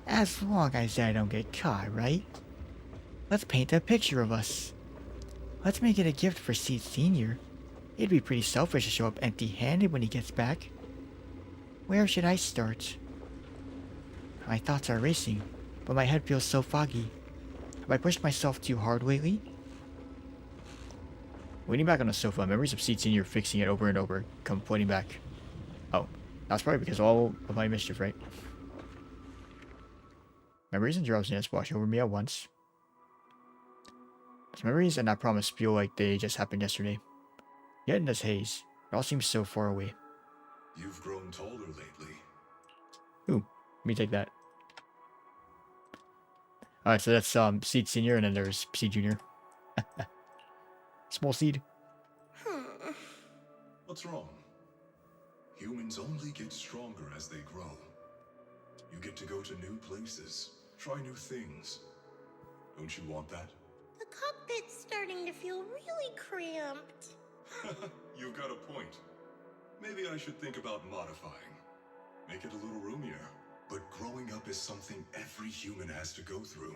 As long as I don't get caught, right? Let's paint a picture of us. Let's make it a gift for Seed Senior. It'd be pretty selfish to show up empty-handed when he gets back. Where should I start? My thoughts are racing, but my head feels so foggy. Have I pushed myself too hard lately? Leaning back on the sofa, memories of Seed Senior fixing it over and over come flooding back. Oh, that's probably because of all of my mischief, right? Memories and drowsiness wash over me at once. Those memories and that promise feel like they just happened yesterday. Yet in this haze, it all seems so far away. You've grown taller lately. Ooh, let me take that. Alright, so that's Seed Senior, and then there's Seed Junior. Small Seed. What's wrong? Humans only get stronger as they grow. You get to go to new places, try new things. Don't you want that? The cockpit's starting to feel really cramped. You've got a point. Maybe I should think about modifying. Make it a little roomier. But growing up is something every human has to go through.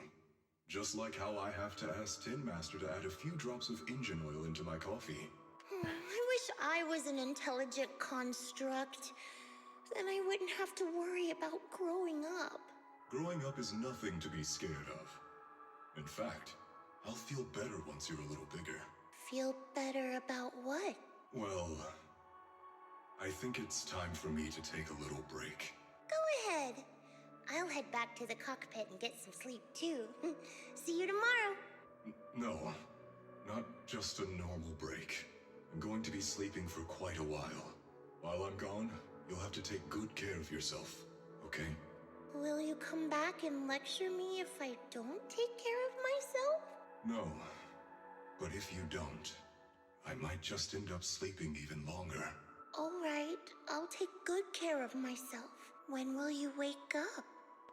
Just like how I have to ask Tin Master to add a few drops of engine oil into my coffee. I wish I was an intelligent construct. Then I wouldn't have to worry about growing up. Growing up is nothing to be scared of. In fact, I'll feel better once you're a little bigger. Feel better about what? Well, I think it's time for me to take a little break. Go ahead. I'll head back to the cockpit and get some sleep too. See you tomorrow. No, not just a normal break. I'm going to be sleeping for quite a while. While I'm gone, you'll have to take good care of yourself, okay? Will you come back and lecture me if I don't take care of myself? No, but if you don't, I might just end up sleeping even longer. All right, I'll take good care of myself. When will you wake up?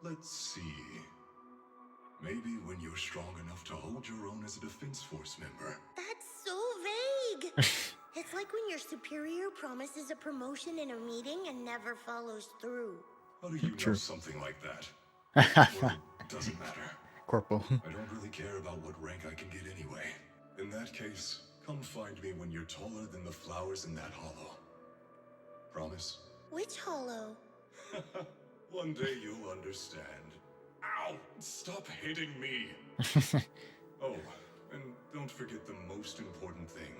Let's see. Maybe when you're strong enough to hold your own as a Defense Force member. That's so vague. It's like when your superior promises a promotion in a meeting and never follows through. How do you True. know something like that? Well, it doesn't matter. Corporal. I don't really care about what rank I can get anyway. In that case, come find me when you're taller than the flowers in that hollow. Promise? Which hollow? One day you'll understand. Ow! Stop hitting me! Oh, and don't forget the most important thing.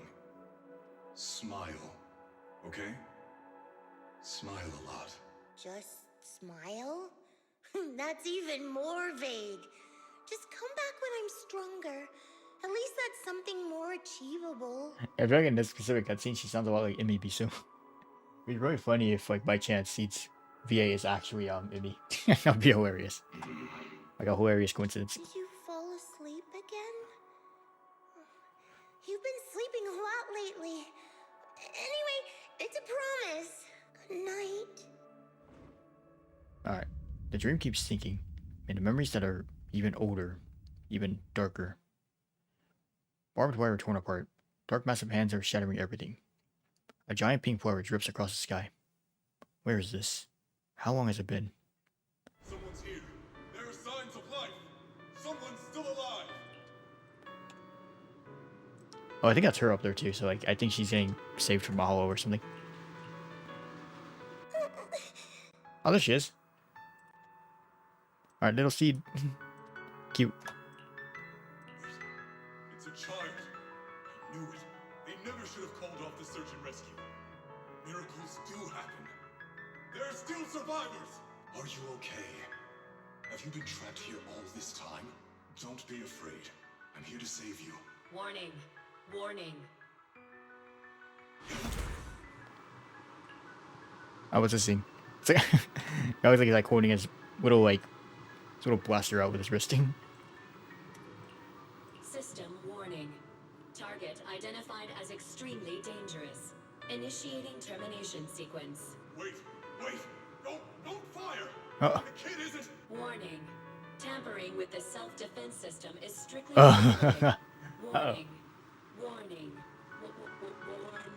Smile. Okay? Smile a lot. Just smile? That's even more vague. Just come back when I'm stronger. At least that's something more achievable. I feel like in this specific cutscene, she sounds a lot like Emmy Bisu. It'd be really funny if, like, by chance, Seed's VA is actually Emmy. That'd be hilarious. Like a hilarious coincidence. Did you fall asleep again? You've been sleeping a lot lately. Anyway, it's a promise. Good night. Alright. The dream keeps sinking, and the memories that are even older, even darker. Barbed wire torn apart. Dark massive hands are shattering everything. A giant pink flower drips across the sky. Where is this? How long has it been? Someone's here. There are signs of life. Someone's still alive. Oh, I think that's her up there too, so like I think she's getting saved from a hollow or something. Oh, there she is. Alright, little Seed. Cute. It's a child. I knew it. They never should have called off the search and rescue. Miracles do happen. There are still survivors. Are you okay? Have you been trapped here all this time? Don't be afraid. I'm here to save you. Warning. Warning. Oh, what's this scene? It's like, I was like he's like holding his little like blaster out with his wristing. System warning. Target identified as extremely dangerous. Initiating termination sequence. Wait. Don't fire. Oh. The kid isn't. Warning. Tampering with the self-defense system is strictly Oh. prohibited. Uh-oh. Warning. Warning. Warning.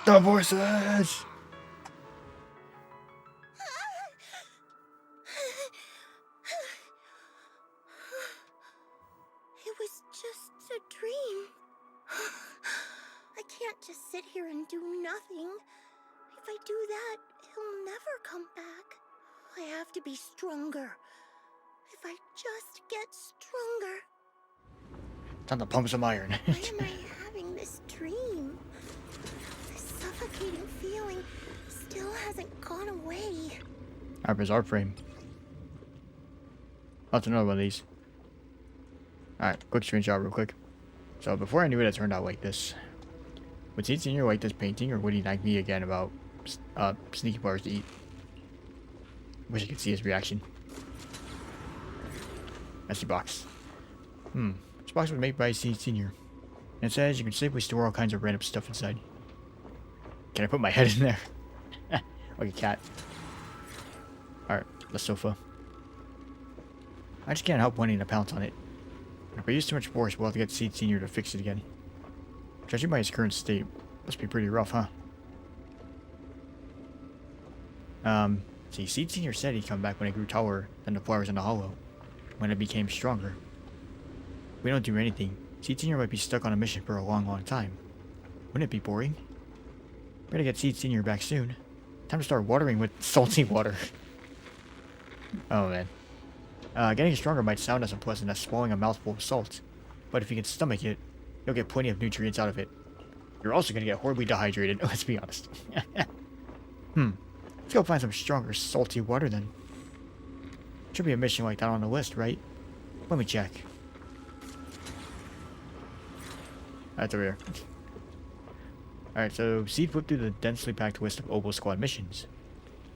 The voices. It was just a dream. I can't just sit here and do nothing. If I do that, he'll never come back. I have to be stronger. If I just get stronger. Time to pump some iron. Why am I having this dream? This suffocating feeling still hasn't gone away. Our bizarre frame. Oh, it's another one of these. Alright, quick screenshot real quick. So before I knew it turned out like this. Would Seed Senior like this painting, or would he nag me again about sneaky bars to eat? Wish I could see his reaction. Messy box. This box was made by Seed Senior. And it says you can safely store all kinds of random stuff inside. Can I put my head in there? Like a cat. Alright, the sofa. I just can't help wanting to pounce on it. If I use too much force, we'll have to get Seed Senior to fix it again. Judging by his current state, must be pretty rough, huh? See, Seed Senior said he'd come back when it grew taller than the flowers in the hollow, when it became stronger. If we don't do anything, Seed Senior might be stuck on a mission for a long, long time. Wouldn't it be boring? Better get Seed Senior back soon. Time to start watering with salty water. Oh man. Getting stronger might sound as unpleasant as swallowing a mouthful of salt, but if you can stomach it, you'll get plenty of nutrients out of it. You're also gonna get horribly dehydrated, let's be honest. Let's go find some stronger salty water then. Should be a mission like that on the list, right? Let me check. That's over here. Alright, so Seed flipped through the densely packed list of Oboe Squad missions.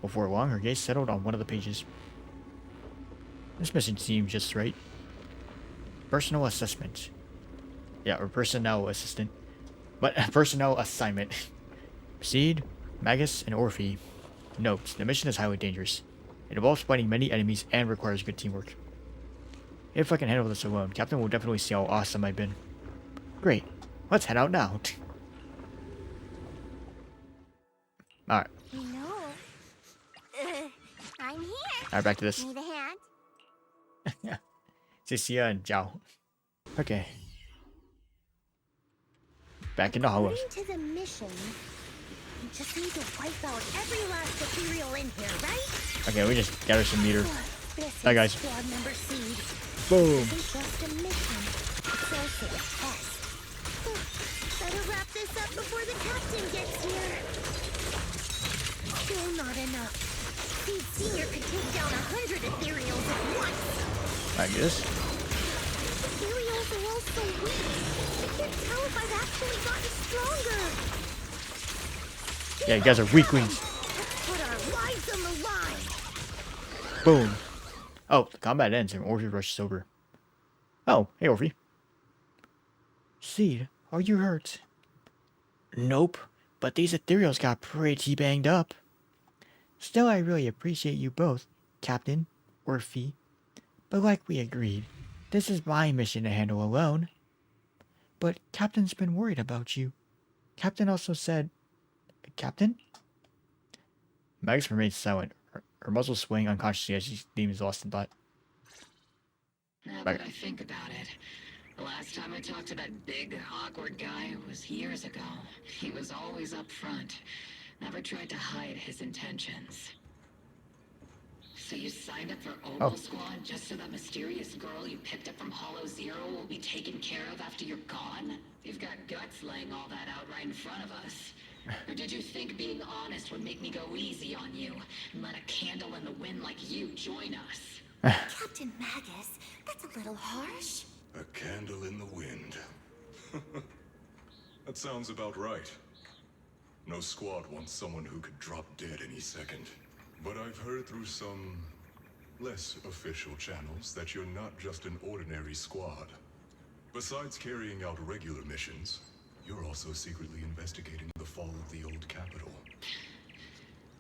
Before long, her gaze settled on one of the pages. This mission seems just right. Personal assessment. Yeah, or personnel assistant. But personnel assignment. Seed, Magus, and Orphe. Note, the mission is highly dangerous. It involves fighting many enemies and requires good teamwork. If I can handle this alone, Captain will definitely see how awesome I've been. Great. Let's head out now. Alright. No. I'm here. Alright, back to this. Need a hand? Cecilia and Zhao. Okay. Back in the hollows. According to the mission, you just need to wipe out every last ethereal in here, right? Okay, we just gather some meter. This Hi, guys. Squad member Seed. Boom. This isn't just a mission. It's also a test. Better wrap this up before the captain gets here. Still not enough. Seed Senior could take down 100 ethereals at once. I guess. Ethereals are all so weak. I can't tell if I've actually gotten stronger. Yeah, you guys are weaklings. Let's put our lives on the line. Boom. Oh, the combat ends and Orphe rushes over. Oh, hey Orphe. Seed, are you hurt? Nope, but these ethereals got pretty banged up. Still, I really appreciate you both, Captain, Orphe. But like we agreed, this is my mission to handle alone. But Captain's been worried about you. Captain also said... Captain? Magus remains silent, her muzzle swaying unconsciously as she seems lost in thought. Now that I think about it, the last time I talked to that big, awkward guy was years ago. He was always up front, never tried to hide his intentions. So you signed up for Oboe Squad just so that mysterious girl you picked up from Hollow Zero will be taken care of after you're gone? You've got guts laying all that out right in front of us. Or did you think being honest would make me go easy on you and let a candle in the wind like you join us? Captain Magus, that's a little harsh. A candle in the wind. That sounds about right. No squad wants someone who could drop dead any second. But I've heard through some less official channels that you're not just an ordinary squad. Besides carrying out regular missions, you're also secretly investigating the fall of the old capital.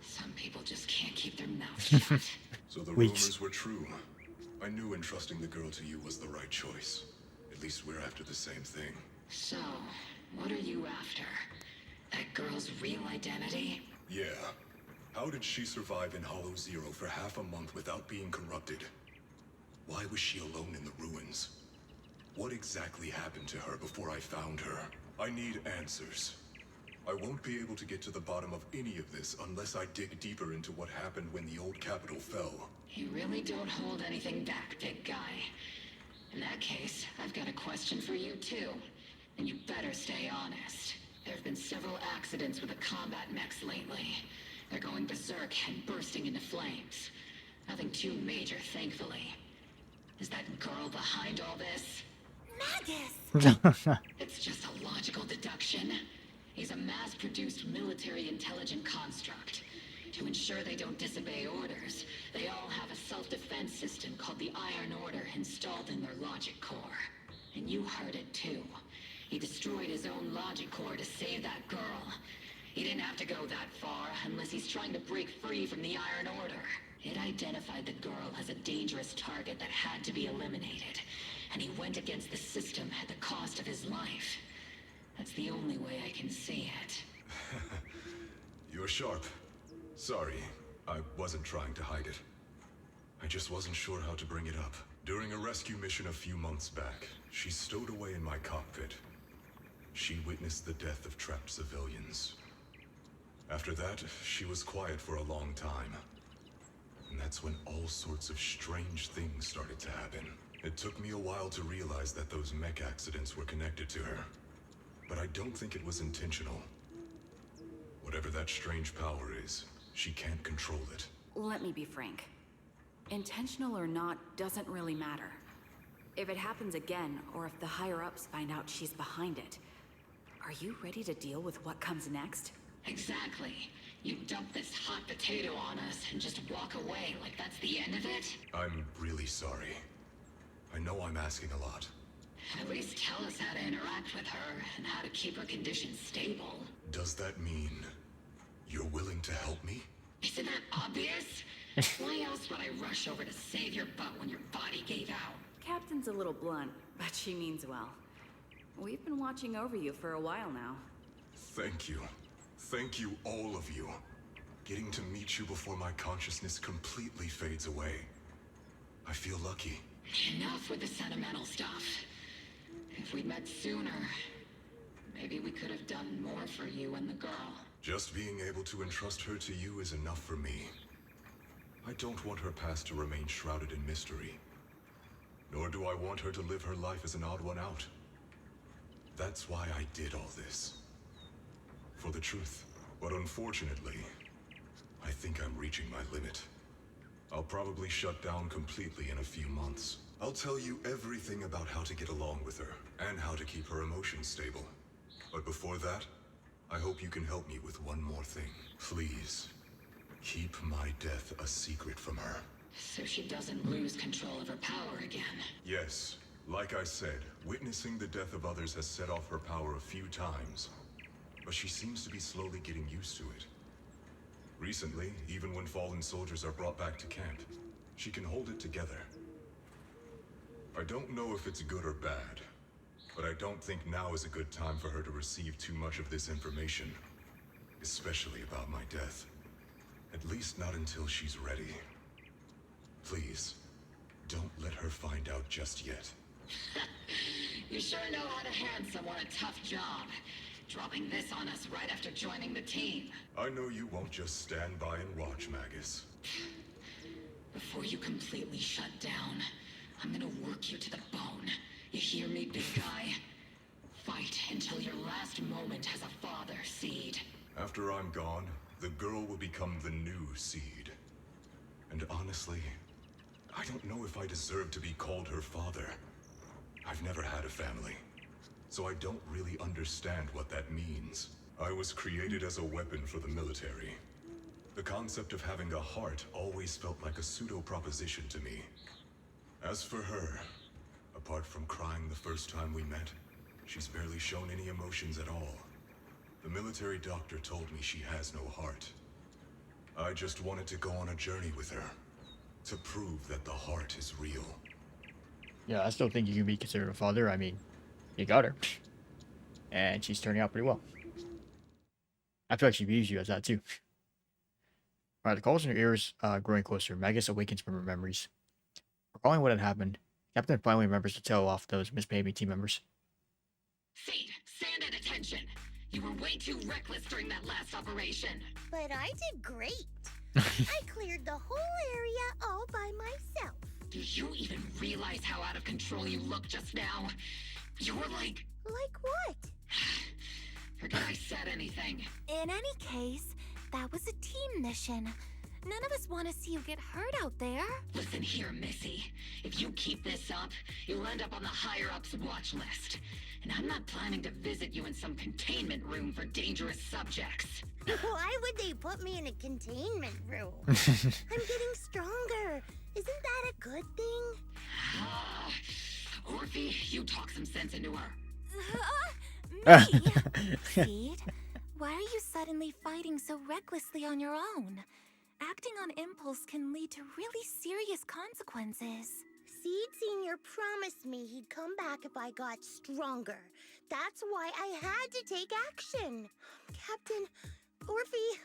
Some people just can't keep their mouths shut. So the rumors were true. I knew entrusting the girl to you was the right choice. At least we're after the same thing. So, what are you after? That girl's real identity? Yeah. How did she survive in Hollow Zero for half a month without being corrupted? Why was she alone in the ruins? What exactly happened to her before I found her? I need answers. I won't be able to get to the bottom of any of this unless I dig deeper into what happened when the old capital fell. You really don't hold anything back, big guy. In that case, I've got a question for you too. And you better stay honest. There have been several accidents with the combat mechs lately. They're going berserk and bursting into flames. Nothing too major, thankfully. Is that girl behind all this? Magus! It's just a logical deduction. He's a mass-produced military intelligent construct. To ensure they don't disobey orders, they all have a self-defense system called the Iron Order installed in their logic core. And you heard it too. He destroyed his own logic core to save that girl. He didn't have to go that far unless he's trying to break free from the Iron Order. It identified the girl as a dangerous target that had to be eliminated. And he went against the system at the cost of his life. That's the only way I can see it. You're sharp. Sorry, I wasn't trying to hide it. I just wasn't sure how to bring it up. During a rescue mission a few months back, she stowed away in my cockpit. She witnessed the death of trapped civilians. After that, she was quiet for a long time. And that's when all sorts of strange things started to happen. It took me a while to realize that those mech accidents were connected to her. But I don't think it was intentional. Whatever that strange power is, she can't control it. Let me be frank. Intentional or not doesn't really matter. If it happens again, or if the higher-ups find out she's behind it, are you ready to deal with what comes next? Exactly. You dump this hot potato on us and just walk away like that's the end of it? I'm really sorry. I know I'm asking a lot. At least tell us how to interact with her and how to keep her condition stable. Does that mean you're willing to help me? Isn't that obvious? Why else would I rush over to save your butt when your body gave out? Captain's a little blunt, but she means well. We've been watching over you for a while now. Thank you. Thank you, all of you. Getting to meet you before my consciousness completely fades away. I feel lucky. Enough with the sentimental stuff. If we'd met sooner, maybe we could have done more for you and the girl. Just being able to entrust her to you is enough for me. I don't want her past to remain shrouded in mystery. Nor do I want her to live her life as an odd one out. That's why I did all this. For the truth. But unfortunately, I think I'm reaching my limit. I'll probably shut down completely in a few months. I'll tell you everything about how to get along with her, and how to keep her emotions stable. But before that, I hope you can help me with one more thing. Please, keep my death a secret from her. So she doesn't lose control of her power again. Yes, like I said, witnessing the death of others has set off her power a few times. But she seems to be slowly getting used to it. Recently, even when fallen soldiers are brought back to camp, she can hold it together. I don't know if it's good or bad, but I don't think now is a good time for her to receive too much of this information, especially about my death. At least not until she's ready. Please, don't let her find out just yet. You sure know how to hand someone a tough job. Dropping this on us right after joining the team. I know you won't just stand by and watch, Magus. Before you completely shut down, I'm gonna work you to the bone. You hear me, big guy? Fight until your last moment has a father, Seed. After I'm gone, the girl will become the new Seed. And honestly, I don't know if I deserve to be called her father. I've never had a family, so I don't really understand what that means. I was created as a weapon for the military. The concept of having a heart always felt like a pseudo-proposition to me. As for her, apart from crying the first time we met, she's barely shown any emotions at all. The military doctor told me she has no heart. I just wanted to go on a journey with her, to prove that the heart is real. Yeah, I still think you can be considered a father. I mean, you got her. And she's turning out pretty well. I feel like she views you as that too. Alright, the calls in her ears growing closer. Magus awakens from her memories. Recalling what had happened, Captain finally remembers to tell off those misbehaving team members. Seed, stand at attention. You were way too reckless during that last operation. But I did great. I cleared the whole area all by myself. Do you even realize how out of control you looked just now? You were like... Like what? Forget I said anything. In any case, that was a team mission. None of us want to see you get hurt out there. Listen here, Missy. If you keep this up, you'll end up on the higher-ups watch list. and I'm not planning to visit you in some containment room for dangerous subjects. Why would they put me in a containment room? I'm getting stronger. Isn't that a good thing? Ah, Orphe, you talk some sense into her. Me? Seed, why are you suddenly fighting so recklessly on your own? Acting on impulse can lead to really serious consequences. Seed Senior promised me he'd come back if I got stronger. That's why I had to take action. Captain, Orphe,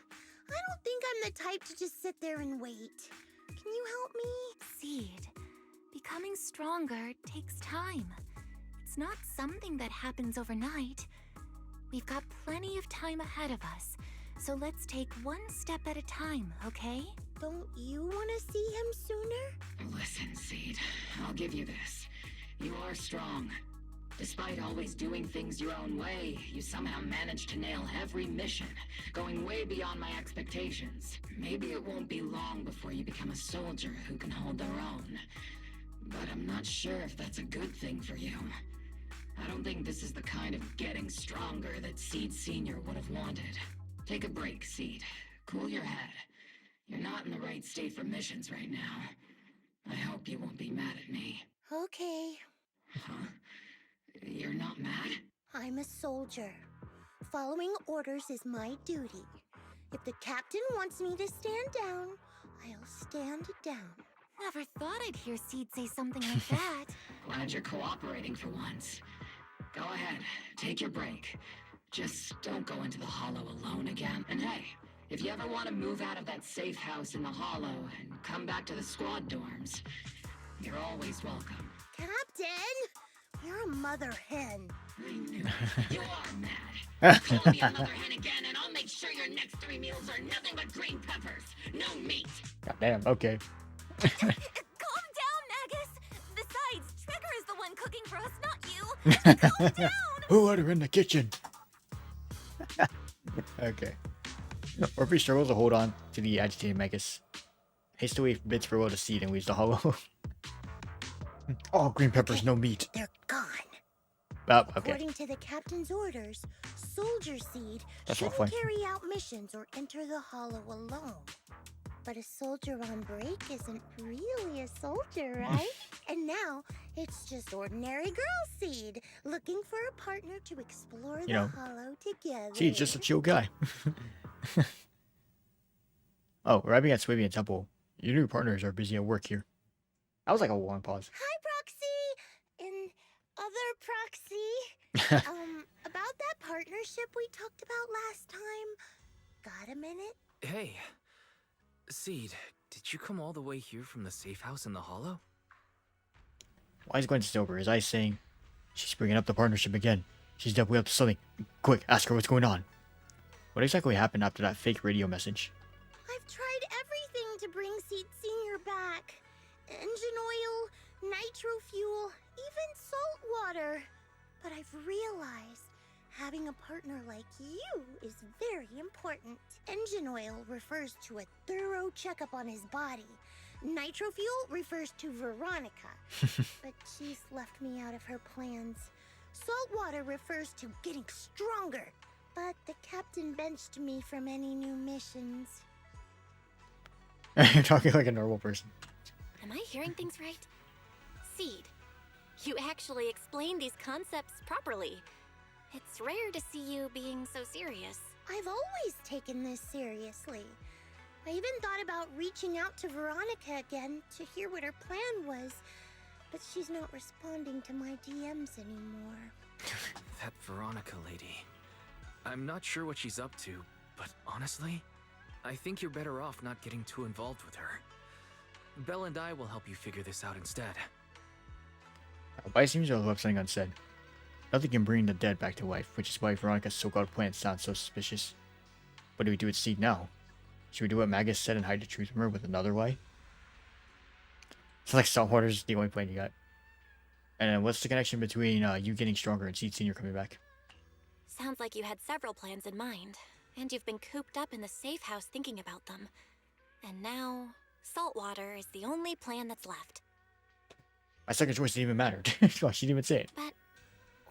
I don't think I'm the type to just sit there and wait. Can you help me? Seed, becoming stronger takes time. It's not something that happens overnight. We've got plenty of time ahead of us, so let's take one step at a time, okay? Don't you want to see him sooner? Listen, Seed, I'll give you this. You are strong. Despite always doing things your own way, you somehow managed to nail every mission, going way beyond my expectations. Maybe it won't be long before you become a soldier who can hold their own. But I'm not sure if that's a good thing for you. I don't think this is the kind of getting stronger that Seed Senior would have wanted. Take a break, Seed. Cool your head. You're not in the right state for missions right now. I hope you won't be mad at me. Okay. Huh? You're not mad? I'm a soldier. Following orders is my duty. If the captain wants me to stand down, I'll stand down. Never thought I'd hear Seed say something like that. Glad you're cooperating for once. Go ahead, take your break. Just don't go into the hollow alone again. And hey, if you ever want to move out of that safe house in the hollow and come back to the squad dorms, you're always welcome. Captain! You're a mother hen. I knew it. You are mad. Call me a mother hen again, and I'll make sure your next 3 meals are nothing but green peppers. No meat. Goddamn, okay. Calm down, Nagus! Besides, Trigger is the one cooking for us, not you! Calm down! Who let her in the kitchen? Okay. Orphe struggles to hold on to the agitated Magus. Hastily bids farewell to Seed and leaves the hollow. All green peppers, no meat. They're gone. Oh, okay. According to the captain's orders, Soldier Seed That's not shouldn't fun. carry out missions or enter the hollow alone. But a soldier on break isn't really a soldier, right? And now, it's just ordinary girl Seed, looking for a partner to explore the hollow together. Seed's just a chill guy. Oh, arriving at Swabian Temple. Your new partners are busy at work here. That was like a long pause. Hi, Proxy! And other Proxy. About that partnership we talked about last time. Got a minute? Hey, Seed, did you come all the way here from the safe house in the hollow? Why is Gwen sober? His eyes saying, she's bringing up the partnership again. She's definitely up to something. Quick, ask her what's going on. What exactly happened after that fake radio message? I've tried everything to bring Seed Senior back. Engine oil, nitro fuel, even salt water. But I've realized having a partner like you is very important. Engine oil refers to a thorough checkup on his body. Nitro fuel refers to Veronica, but she's left me out of her plans. Salt water refers to getting stronger, but the captain benched me from any new missions. You're talking like a normal person. Am I hearing things right? Seed, you actually explained these concepts properly. It's rare to see you being so serious. I've always taken this seriously. I even thought about reaching out to Veronica again to hear what her plan was, but she's not responding to my DMs anymore. That Veronica lady. I'm not sure what she's up to, but honestly, I think you're better off not getting too involved with her. Belle and I will help you figure this out instead. Why seems to have left something unsaid. Nothing can bring the dead back to life, which is why Veronica's so-called plan sounds so suspicious. What do we do with Seed now? Should we do what Magus said and hide the truth from her with another lie? It's like saltwater's the only plan you got. And then what's the connection between you getting stronger and Seed Senior coming back? Sounds like you had several plans in mind, and you've been cooped up in the safe house thinking about them. And now, saltwater is the only plan that's left. My second choice didn't even matter. She didn't even say it. But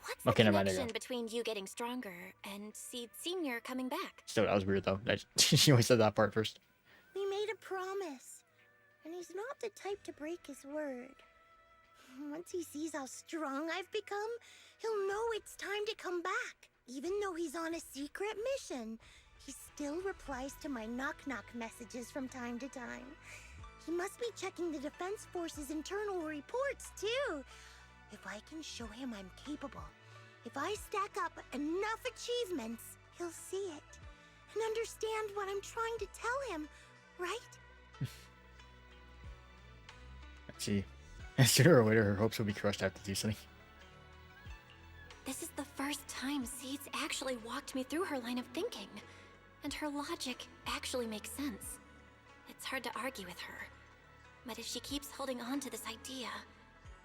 What's the Okay, never mind, there you connection go. between you getting stronger and Seed Senior coming back? Still, that was weird though. She always said that part first. We made a promise, and he's not the type to break his word. Once he sees how strong I've become, he'll know it's time to come back. Even though he's on a secret mission, he still replies to my knock-knock messages from time to time. He must be checking the Defense Force's internal reports, too. If I can show him I'm capable, if I stack up enough achievements, he'll see it and understand what I'm trying to tell him, right? Let's see. Sooner or later, her hopes will be crushed after do something. This is the first time Seed's actually walked me through her line of thinking, and her logic actually makes sense. It's hard to argue with her, but if she keeps holding on to this idea,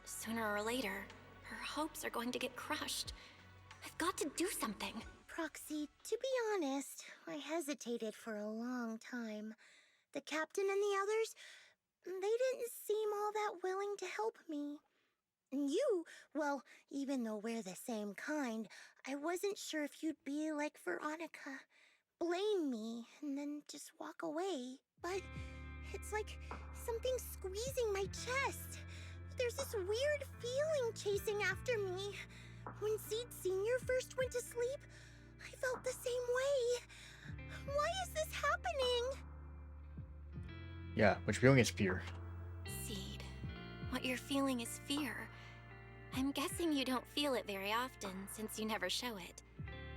sooner or later, her hopes are going to get crushed. I've got to do something. Proxy, to be honest, I hesitated for a long time. The captain and the others, they didn't seem all that willing to help me. And you, well, even though we're the same kind, I wasn't sure if you'd be like Veronica. Blame me and then just walk away. But it's like something squeezing my chest. There's this weird feeling chasing after me. When Seed Senior first went to sleep, I felt the same way. Why is this happening? Yeah, which feeling is fear. Seed, what you're feeling is fear. I'm guessing you don't feel it very often since you never show it.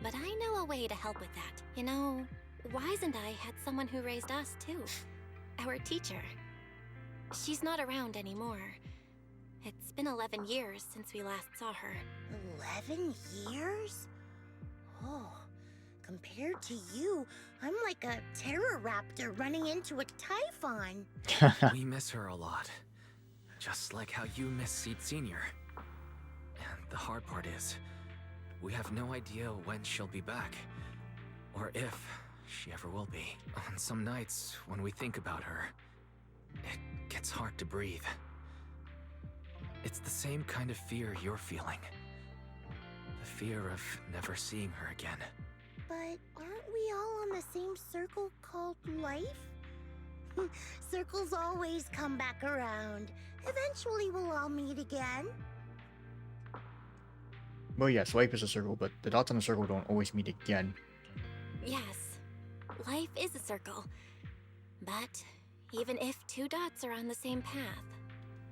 But I know a way to help with that. You know, Wise and I had someone who raised us too. Our teacher. She's not around anymore. It's been 11 years since we last saw her. 11 years? Oh, compared to you, I'm like a terror raptor running into a typhon. We miss her a lot. Just like how you miss Seed Senior. And the hard part is, we have no idea when she'll be back. Or if she ever will be. On some nights, when we think about her, it gets hard to breathe. It's the same kind of fear you're feeling. The fear of never seeing her again. But aren't we all on the same circle called life? Circles always come back around. Eventually we'll all meet again. Well, yes, life is a circle, but the dots on the circle don't always meet again. Yes, life is a circle. But even if two dots are on the same path,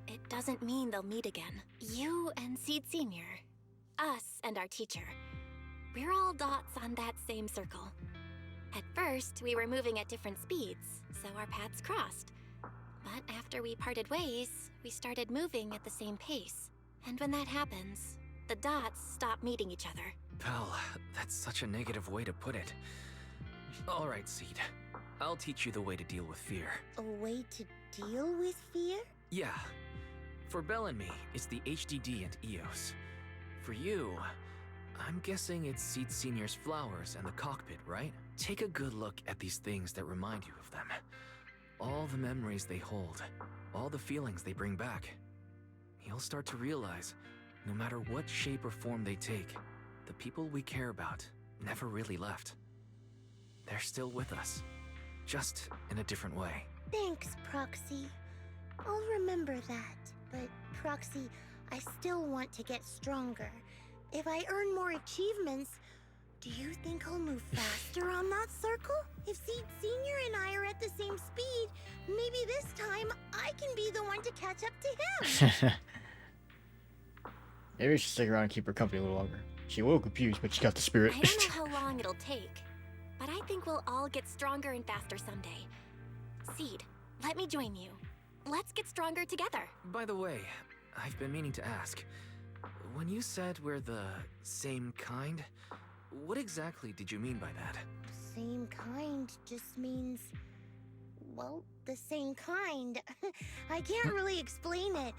it doesn't mean they'll meet again. You and Seed Senior, us and our teacher, we're all dots on that same circle. At first, we were moving at different speeds, so our paths crossed. But after we parted ways, we started moving at the same pace. And when that happens, the dots stop meeting each other. Pal, that's such a negative way to put it. Alright, Seed. I'll teach you the way to deal with fear. A way to deal with fear? Yeah. For Belle and me, it's the HDD and EOS. For you, I'm guessing it's Seed Senior's flowers and the cockpit, right? Take a good look at these things that remind you of them. All the memories they hold, all the feelings they bring back. You'll start to realize, no matter what shape or form they take, the people we care about never really left. They're still with us, just in a different way. Thanks, Proxy. I'll remember that. But, Proxy, I still want to get stronger. If I earn more achievements, do you think I'll move faster on that circle? If Seed Senior and I are at the same speed, maybe this time I can be the one to catch up to him. Maybe we should stick around and keep her company a little longer. She's a little confused, but she got the spirit. I don't know how long it'll take, but I think we'll all get stronger and faster someday. Seed, let me join you. Let's get stronger together. By the way, I've been meaning to ask. When you said we're the same kind, what exactly did you mean by that? Same kind just means, well, the same kind. I can't really explain it.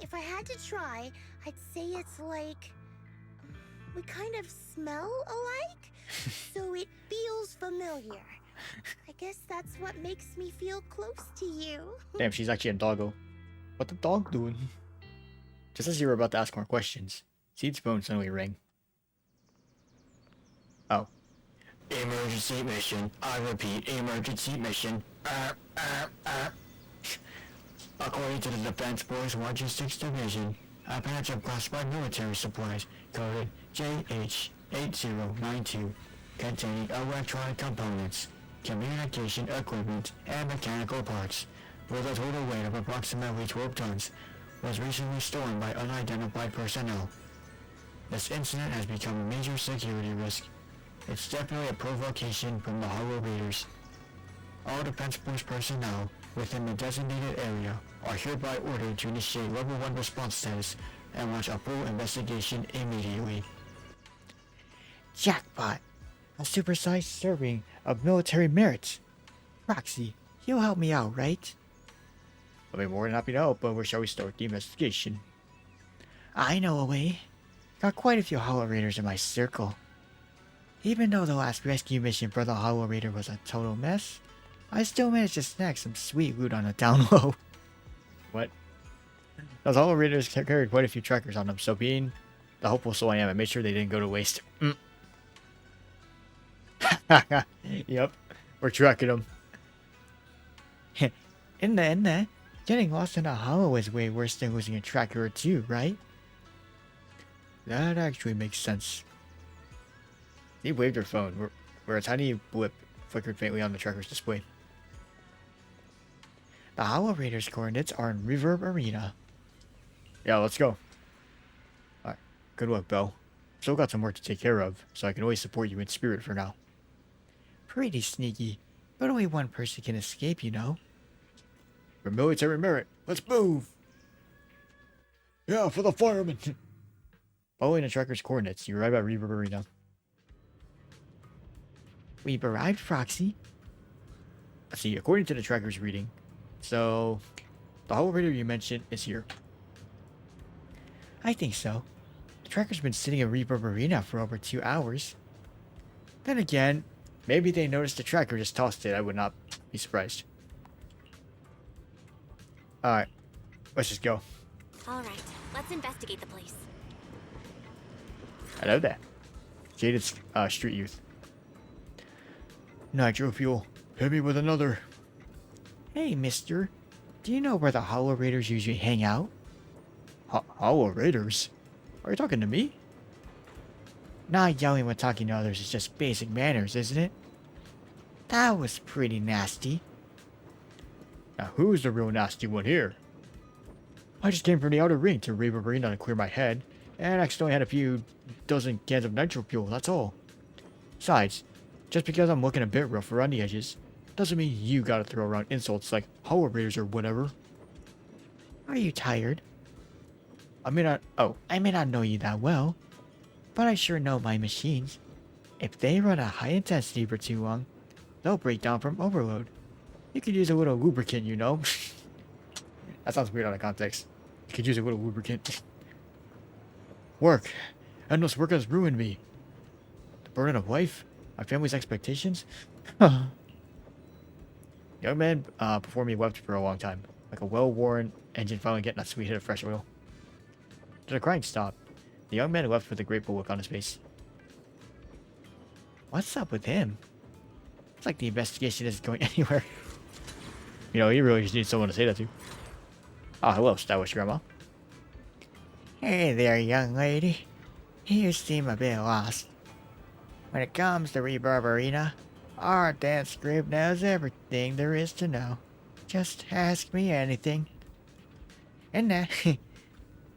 If I had to try, I'd say it's like we kind of smell alike, so it feels familiar. I guess that's what makes me feel close to you. Damn, she's actually a doggo. What the dog doing? Just as you were about to ask more questions, Seed's phone suddenly rang. Oh. Emergency mission. I repeat, emergency mission. According to the Defense Force Logistics Division, a batch of classified military supplies coded JH8092 containing electronic components, communication equipment, and mechanical parts, with a total weight of approximately 12 tons, was recently stolen by unidentified personnel. This incident has become a major security risk. It's definitely a provocation from the Hollow Raiders. All Defense Force personnel within the designated area are hereby ordered to initiate Level 1 response status and launch a full investigation immediately. Jackpot! A supersized serving of military merits. Proxy, you'll help me out, right? I'll be more than happy to help, but where shall we start the investigation? I know a way. Got quite a few Hollow Raiders in my circle. Even though the last rescue mission for the Hollow Raider was a total mess, I still managed to snag some sweet loot on the down low. What? Those Hollow Raiders carried quite a few trackers on them, so being the hopeful soul I am, I made sure they didn't go to waste. Yep, we're tracking them. in the end, getting lost in a hollow is way worse than losing a tracker or two, right? That actually makes sense. He waved her phone, where a tiny blip flickered faintly on the tracker's display. The Hollow Raiders' coordinates are in Reverb Arena. Yeah, let's go. Alright, good luck, Belle. Still got some work to take care of, so I can always support you in spirit for now. Pretty sneaky, but only one person can escape, you know. For military merit, let's move! Yeah, for the firemen! Following the tracker's coordinates, you arrive at Reverb Arena. We've arrived, Proxy. Let's see, according to the tracker's reading, so the Hollow Raider you mentioned is here. I think so. The tracker's been sitting in Reverb Arena for over 2 hours. Then again, maybe they noticed the tracker just tossed it. I would not be surprised. Alright, let's just go. Alright, let's investigate the place. Hello there. Jaded street youth. Nitro fuel. Hit me with another. Hey, mister. Do you know where the Hollow Raiders usually hang out? Hollow Raiders? Are you talking to me? Not yelling when talking to others is just basic manners, isn't it? That was pretty nasty. Now who's the real nasty one here? I just came from the outer ring to Reverb Arena to clear my head, and accidentally had a few dozen cans of nitro fuel, that's all. Besides, just because I'm looking a bit rough around the edges, doesn't mean you gotta throw around insults like Hollow Raiders or whatever. Are you tired? I may not know you that well, but I sure know my machines. If they run at high intensity for too long, they'll break down from overload. You could use a little lubricant, you know. That sounds weird out of context. You could use a little lubricant. Work. Endless work has ruined me. The burden of life? My family's expectations? Young man before me wept for a long time, like a well-worn engine finally getting a sweet hit of fresh oil. Did the crying stop? The young man left with a grateful look on his face. What's up with him? It's like the investigation isn't going anywhere. You know, he really just needs someone to say that to. Ah, hello, stylish grandma. Hey there, young lady. You seem a bit lost. When it comes to Reverb Arena, our dance group knows everything there is to know. Just ask me anything. And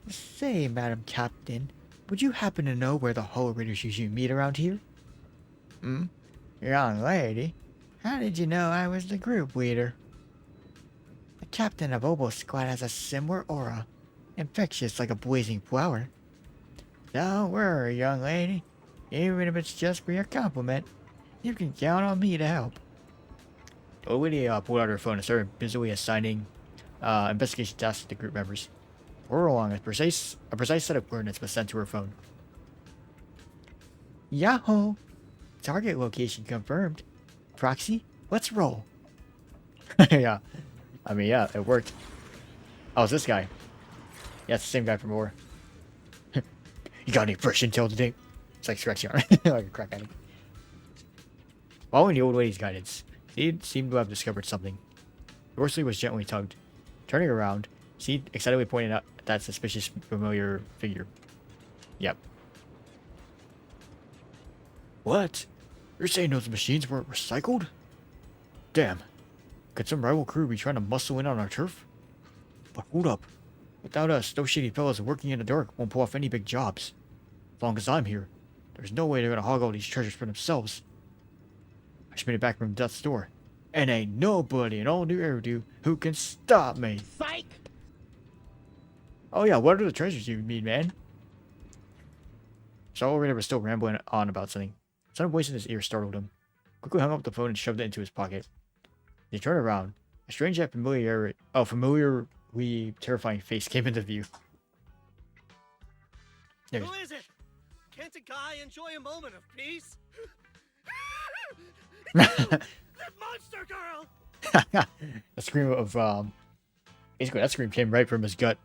say, Madam Captain, would you happen to know where the Hollow Raiders usually meet around here? Young lady, how did you know I was the group leader? The captain of Obo Squad has a similar aura, infectious like a blazing flower. Don't worry, young lady. Even if it's just for your compliment, you can count on me to help. The old lady pulled out her phone and started busily assigning investigation tasks to the group members. For along, a precise set of coordinates was sent to her phone. Yahoo! Target location confirmed. Proxy, let's roll. Yeah. I mean, yeah, it worked. Oh, it's this guy. Yeah, it's the same guy from before. You got any fresh intel today? It's like scratching on like a crack addict. Following the old lady's guidance, Seed seemed to have discovered something. The horse was gently tugged. Turning around, Seed excitedly pointed out that suspicious familiar figure. Yep. What? You're saying those machines weren't recycled? Damn. Could some rival crew be trying to muscle in on our turf? But hold up. Without us, those shady fellas working in the dark won't pull off any big jobs. As long as I'm here, there's no way they're gonna hog all these treasures for themselves. I just made it back from death's door. And ain't nobody in all New Eridu who can stop me. Psych! Oh yeah, what are the treasures you mean, man? Saul Rainer was still rambling on about something. Some voice in his ear startled him. Quickly hung up the phone and shoved it into his pocket. He turned around. A strange yet familiarly terrifying face came into view. Who is it? Can't a guy enjoy a moment of peace? That monster girl! A scream of basically that scream came right from his gut.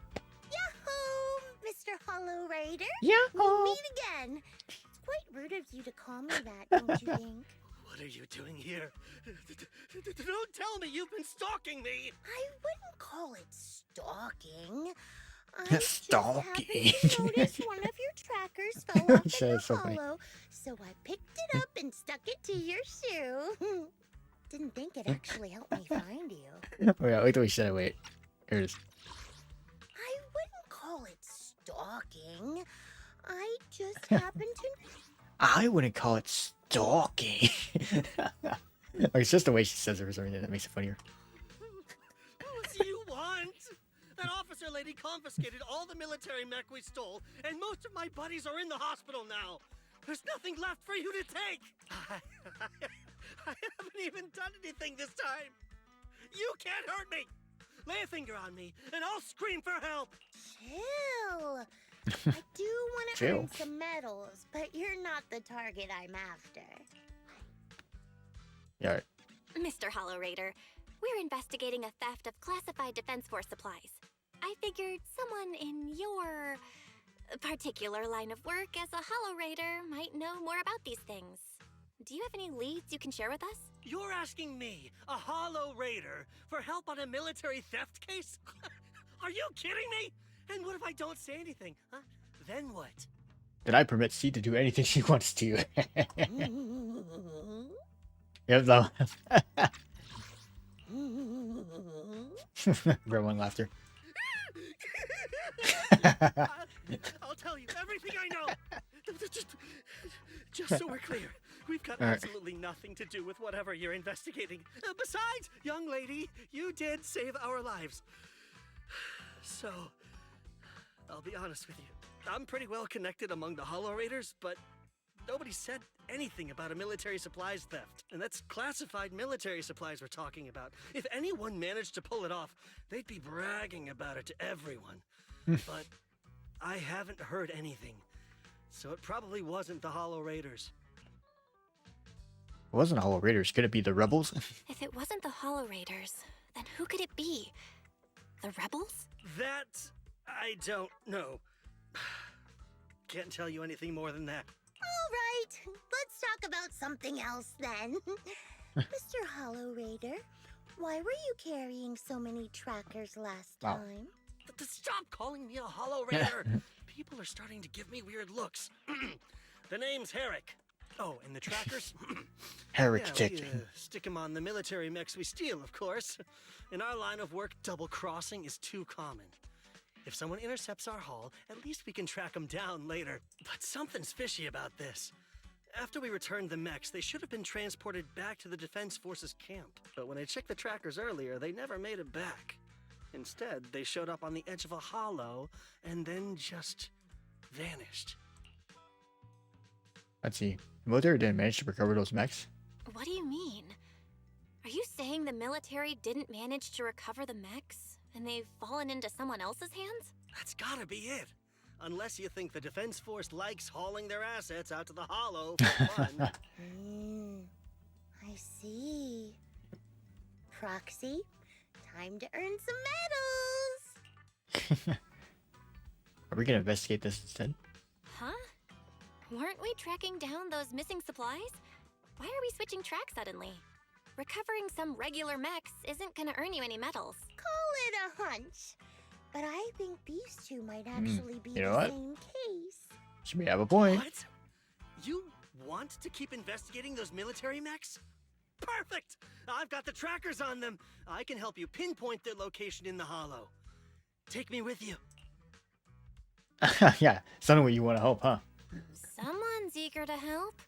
Yahoo, Mr. Hollow Raider. Yahoo! We meet again. It's quite rude of you to call me that, don't you think? What are you doing here? Don't tell me you've been stalking me! I wouldn't call it stalking. I Stalking. just happened to notice one of your trackers fell off Shit, in the it's so funny. hollow, so I picked it up and stuck it to your shoe. Didn't think it actually helped me find you. Oh yeah, wait till we said it. Wait. Here it is. I wouldn't call it stalking. I just happened to... I wouldn't call it stalking. Like, it's just the way she says it or something that makes it funnier. What do you want? That officer lady confiscated all the military mech we stole, and most of my buddies are in the hospital now. There's nothing left for you to take. I haven't even done anything this time. You can't hurt me. Lay a finger on me, and I'll scream for help. Chill. I do want to Chill. earn some medals, but you're not the target I'm after. Yeah. Right. Mr. Hollow Raider, we're investigating a theft of classified Defense Force supplies. I figured someone in your particular line of work as a Hollow Raider might know more about these things. Do you have any leads you can share with us? You're asking me, a Hollow Raider, for help on a military theft case? Are you kidding me? And what if I don't say anything? Huh? Then what? Did I permit C to do anything she wants to? Yep, though. Gremlin laughter. I'll tell you everything I know. Just so we're clear, we've got All right. absolutely nothing to do with whatever you're investigating. Besides, young lady, you did save our lives. So, I'll be honest with you. I'm pretty well connected among the Hollow Raiders, but nobody said anything about a military supplies theft. And that's classified military supplies we're talking about. If anyone managed to pull it off, they'd be bragging about it to everyone. But I haven't heard anything. So it probably wasn't the Hollow Raiders. It wasn't Hollow Raiders. Could it be the Rebels? If it wasn't the Hollow Raiders, then who could it be? The Rebels? That, I don't know. Can't tell you anything more than that. All right, let's talk about something else then. Mr. Hollow Raider, why were you carrying so many trackers last Wow. time? Stop calling me a Hollow Raider! People are starting to give me weird looks. The name's Herrick. Oh, and the trackers? Herrick yeah, Tick. we stick them on the military mechs we steal, of course. In our line of work, double-crossing is too common. If someone intercepts our haul, at least we can track them down later. But something's fishy about this. After we returned the mechs, they should have been transported back to the Defense Forces camp. But when I checked the trackers earlier, they never made it back. Instead, they showed up on the edge of a hollow and then just vanished. Let's see. The military didn't manage to recover those mechs. What do you mean? Are you saying the military didn't manage to recover the mechs, and they've fallen into someone else's hands? That's gotta be it. Unless you think the Defense Force likes hauling their assets out to the hollow for fun. I see. Proxy, time to earn some medals. Are we gonna investigate this instead? Huh? weren't we tracking down those missing supplies? Why are we switching tracks suddenly? Recovering some regular mechs isn't gonna earn you any medals. Call it a hunch. But I think these two might actually be You know the what? same case. Should we have a point? What? You want to keep investigating those military mechs? Perfect! I've got the trackers on them. I can help you pinpoint their location in the hollow. Take me with you. Yeah, suddenly you want to help, huh? Someone's eager to help.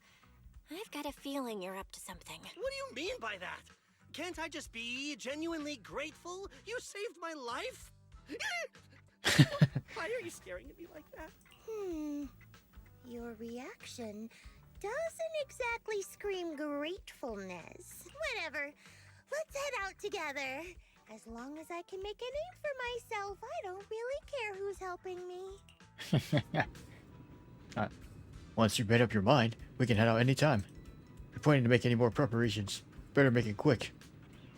I've got a feeling you're up to something. What do you mean by that? Can't I just be genuinely grateful? You saved my life? Why are you staring at me like that? Your reaction doesn't exactly scream gratefulness. Whatever. Let's head out together. As long as I can make a name for myself, I don't really care who's helping me. Once you've made up your mind, we can head out anytime. If you're planning to make any more preparations, better make it quick.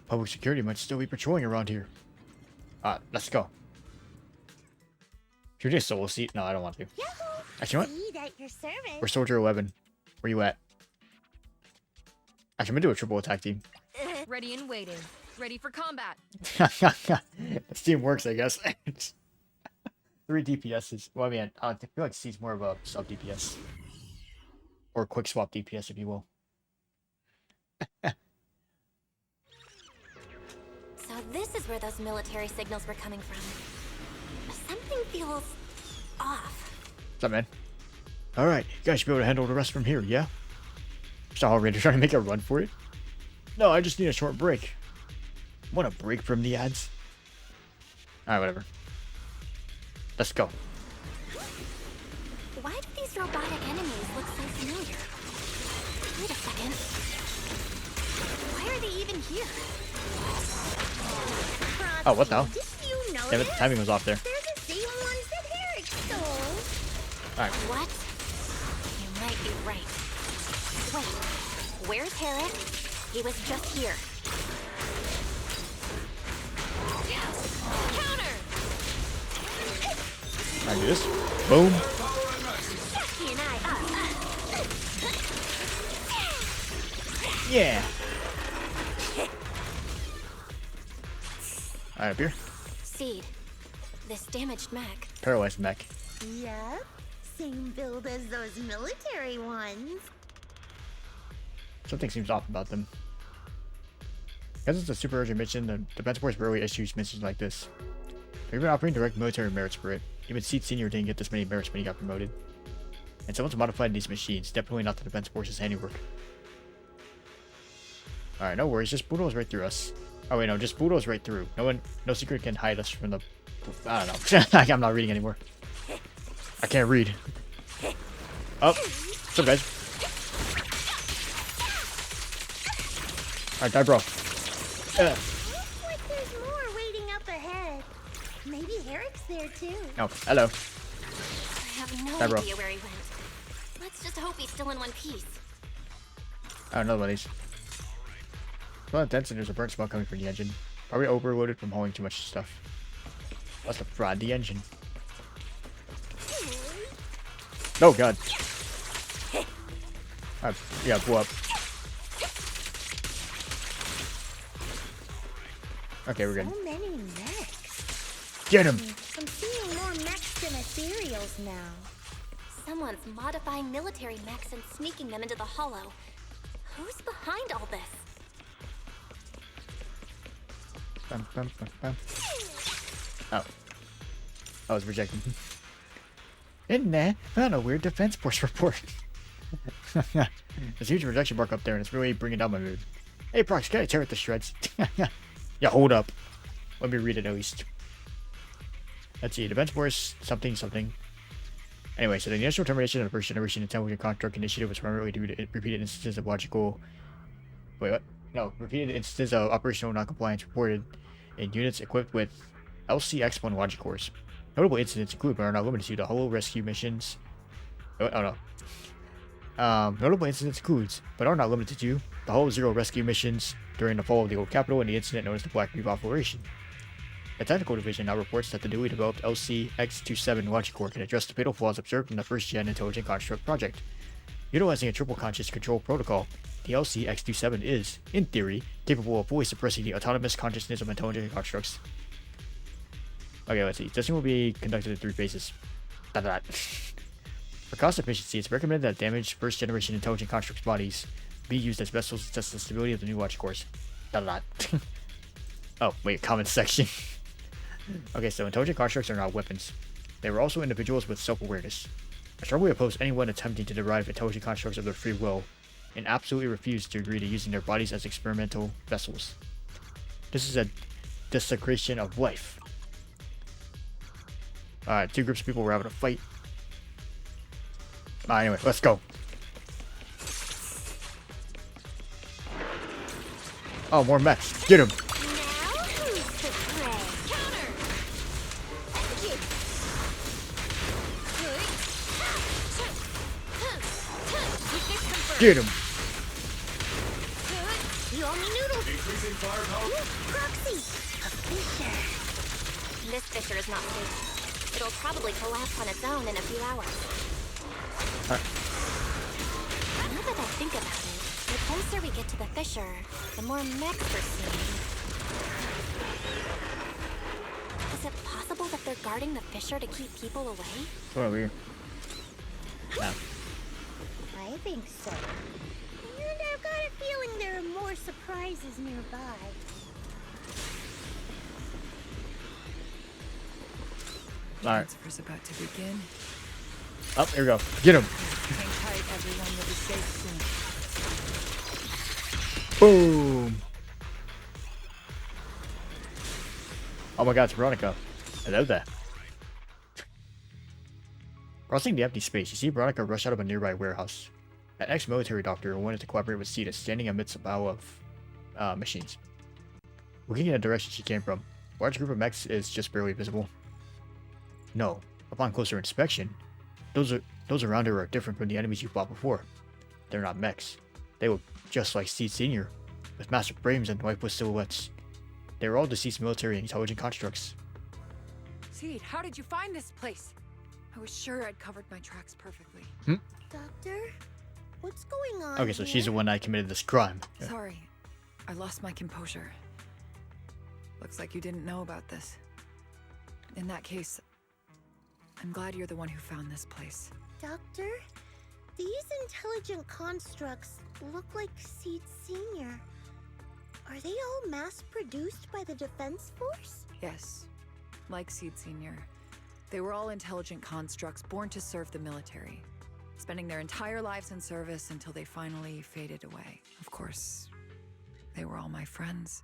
Public security might still be patrolling around here. Let's go. Should we do a solo seat? No, I don't want to. Yahoo! Actually, what? Speed at your service. We're Soldier 11. Where you at? Actually, I'm gonna do a triple attack team. Ready and waiting. Ready for combat. This team works, I guess. 3 DPSs. Well, I mean, I feel like C's more of a sub DPS. Or quick swap DPS, if you will. So this is where those military signals were coming from. Something feels off. What's up, man? Alright, you guys should be able to handle the rest from here, yeah? So already trying to make a run for it? No, I just need a short break. Want a break from the ads? Alright, whatever. Let's go. Why do these robotic enemies look so familiar? Wait a second. Why are they even here? Oh, what the hell? Did you Damn it, the notice? timing was off there. They're the same ones that Herrick stole. Alright. What? You might be right. Wait, where's Herrick? He was just here. Counter! Alright, do this. Boom. He and I up. Yeah. Alright, up here. Seed. This damaged mech. Paralyzed mech. Yep. Same build as those military ones. Something seems off about them. Because it's a super urgent mission, the Defense Force rarely issues missions like this. They're even offering direct military merits for it. Even Seed Senior didn't get this many merits when he got promoted. And someone's modified these machines, definitely not the Defense Force's handiwork. Alright, no worries, just bulldoze right through us. Oh wait, no, just bulldoze right through. No secret can hide us from the... I don't know. I'm not reading anymore. I can't read. Oh, what's up, guys? Alright, die, bro. Looks like there's more waiting up ahead. Maybe Herrick's there too. Oh, hello. I have no Hi, bro. idea where he went. Let's just hope he's still in one piece. Oh, another one of these. Well, intense and there's a burnt smell coming from the engine. Probably overloaded from hauling too much stuff. Must have fried the engine. Oh god. Yeah, blow up. Okay, we're good. So many mechs. Get him! I'm seeing more mechs than ethereals now. Someone's modifying military mechs and sneaking them into the hollow. Who's behind all this? Bum, bum, bum, bum. Oh. I was rejected. Isn't there? Found a weird Defense Force report. There's a huge rejection mark up there and it's really bringing down my mood. Hey Prox, can I tear it to shreds? Yeah, hold up. Let me read it at least. Let's see, Defense Force something something. Anyway, so the initial termination of the first generation intelligent construct initiative was primarily due to repeated instances of logical... Wait, what? No, repeated instances of operational non-compliance reported in units equipped with LCX-1 logic cores. Notable incidents include, but are not limited to, the Holo rescue missions... Oh no. Notable incidents includes, but are not limited to, the Holo Zero rescue missions during the fall of the old capital and the incident known as the Black Reef Operation. The technical division now reports that the newly developed LC-X27 logic core can address the fatal flaws observed in the first-gen intelligent construct project. Utilizing a triple conscious control protocol, the LC-X27 is, in theory, capable of fully suppressing the autonomous consciousness of intelligent constructs. Okay, let's see. Testing will be conducted in 3 phases. For cost efficiency, it's recommended that damaged first-generation intelligent constructs bodies be used as vessels to test the stability of the new logic cores. Oh, wait, comment section. Okay, so intelligent constructs are not weapons. They were also individuals with self-awareness. I strongly oppose anyone attempting to derive intelligent constructs of their free will, and absolutely refuse to agree to using their bodies as experimental vessels. This is a desecration of life. Alright, 2 groups of people were having a fight. Anyway, let's go. Oh, more mechs. Get him! Now who's the prey? Counter! Execute! Weakness confirmed. Get him! You owe me noodles. Increasing firepower. Proxy. A fissure. This fissure is not stable. It'll probably collapse on its own in a few hours. Now that I think about it, the closer we get to the fissure, the more mechs we're seeing. Is it possible that they're guarding the fissure to keep people away? What over here? No. I think so. And I've got a feeling there are more surprises nearby. Alright. Transfer's about to begin. Oh, here we go. Get him! Hang tight, everyone will be safe soon. Boom! Oh my god, it's Veronica. Hello there. Crossing the empty space, you see Veronica rush out of a nearby warehouse. An ex-military doctor who wanted to cooperate with Sita standing amidst a pile of machines. Looking in the direction she came from, a large group of mechs is just barely visible. No, upon closer inspection, those around her are different from the enemies you fought before. They're not mechs. They look just like Seed Senior, with massive frames and lifeless silhouettes. They are all deceased military intelligent constructs. Seed, how did you find this place? I was sure I'd covered my tracks perfectly. Doctor, what's going on Okay, so she's the here? one that committed this crime. Yeah. Sorry, I lost my composure. Looks like you didn't know about this. In that case, I'm glad you're the one who found this place. Doctor, these intelligent constructs look like Seed Senior. Are they all mass-produced by the Defense Force? Yes, like Seed Senior. They were all intelligent constructs born to serve the military, spending their entire lives in service until they finally faded away. Of course, they were all my friends.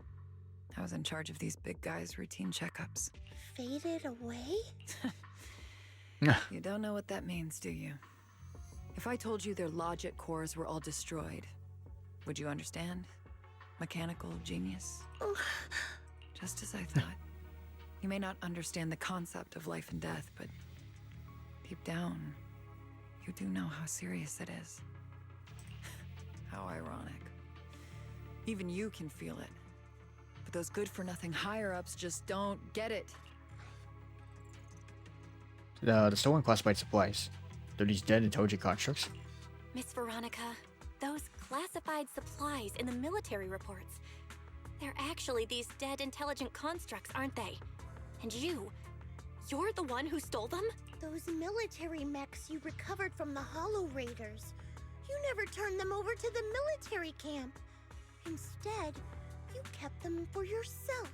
I was in charge of these big guys' routine checkups. Faded away? You don't know what that means, do you? If I told you their logic cores were all destroyed, would you understand? Mechanical genius? Just as I thought. You may not understand the concept of life and death, but deep down, you do know how serious it is. How ironic. Even you can feel it. But those good-for-nothing higher-ups just don't get it. The stolen classified supplies. They're these dead intelligent constructs. Miss Veronica, those classified supplies in the military reports, they're actually these dead intelligent constructs, aren't they? And you're the one who stole them? Those military mechs you recovered from the Hollow Raiders. You never turned them over to the military camp. Instead, you kept them for yourself,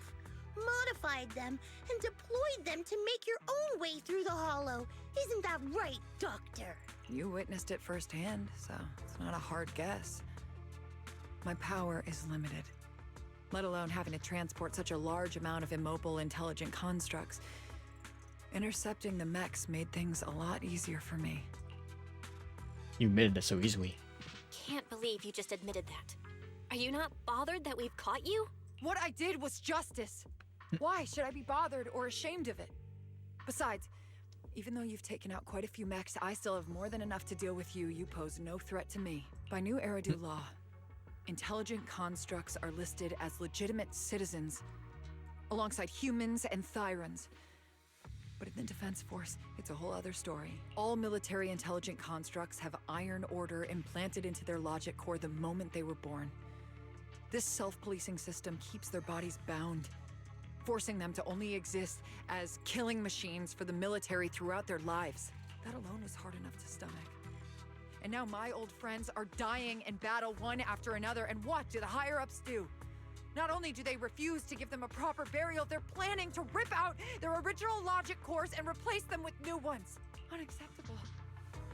modified them, and deployed them to make your own way through the Hollow. Isn't that right, Doctor? You witnessed it firsthand, so it's not a hard guess. My power is limited, let alone having to transport such a large amount of immobile, intelligent constructs. Intercepting the mechs made things a lot easier for me. You admitted it so easily. Can't believe you just admitted that. Are you not bothered that we've caught you? What I did was justice. Why should I be bothered or ashamed of it? Besides, even though you've taken out quite a few mechs, I still have more than enough to deal with you. You pose no threat to me. By new Eridu law, intelligent constructs are listed as legitimate citizens. alongside humans and Thyrans. But in the Defense Force, it's a whole other story. All military intelligent constructs have iron order implanted into their logic core the moment they were born. This self-policing system keeps their bodies bound, forcing them to only exist as killing machines for the military throughout their lives. That alone is hard enough to stomach. And now my old friends are dying in battle one after another, and what do the higher-ups do? Not only do they refuse to give them a proper burial, they're planning to rip out their original logic cores and replace them with new ones. Unacceptable.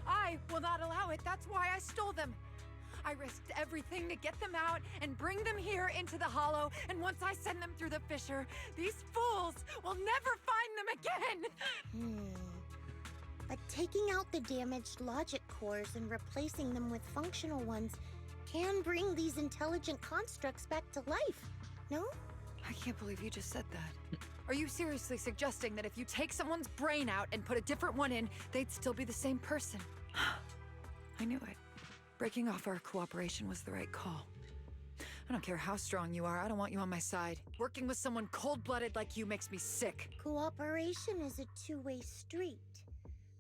I will not allow it. That's why I stole them. I risked everything to get them out and bring them here into the Hollow, and once I send them through the fissure, these fools will never find them again! But taking out the damaged logic cores and replacing them with functional ones can bring these intelligent constructs back to life, no? I can't believe you just said that. Are you seriously suggesting that if you take someone's brain out and put a different one in, they'd still be the same person? I knew it. Breaking off our cooperation was the right call. I don't care how strong you are, I don't want you on my side. Working with someone cold-blooded like you makes me sick. Cooperation is a two-way street.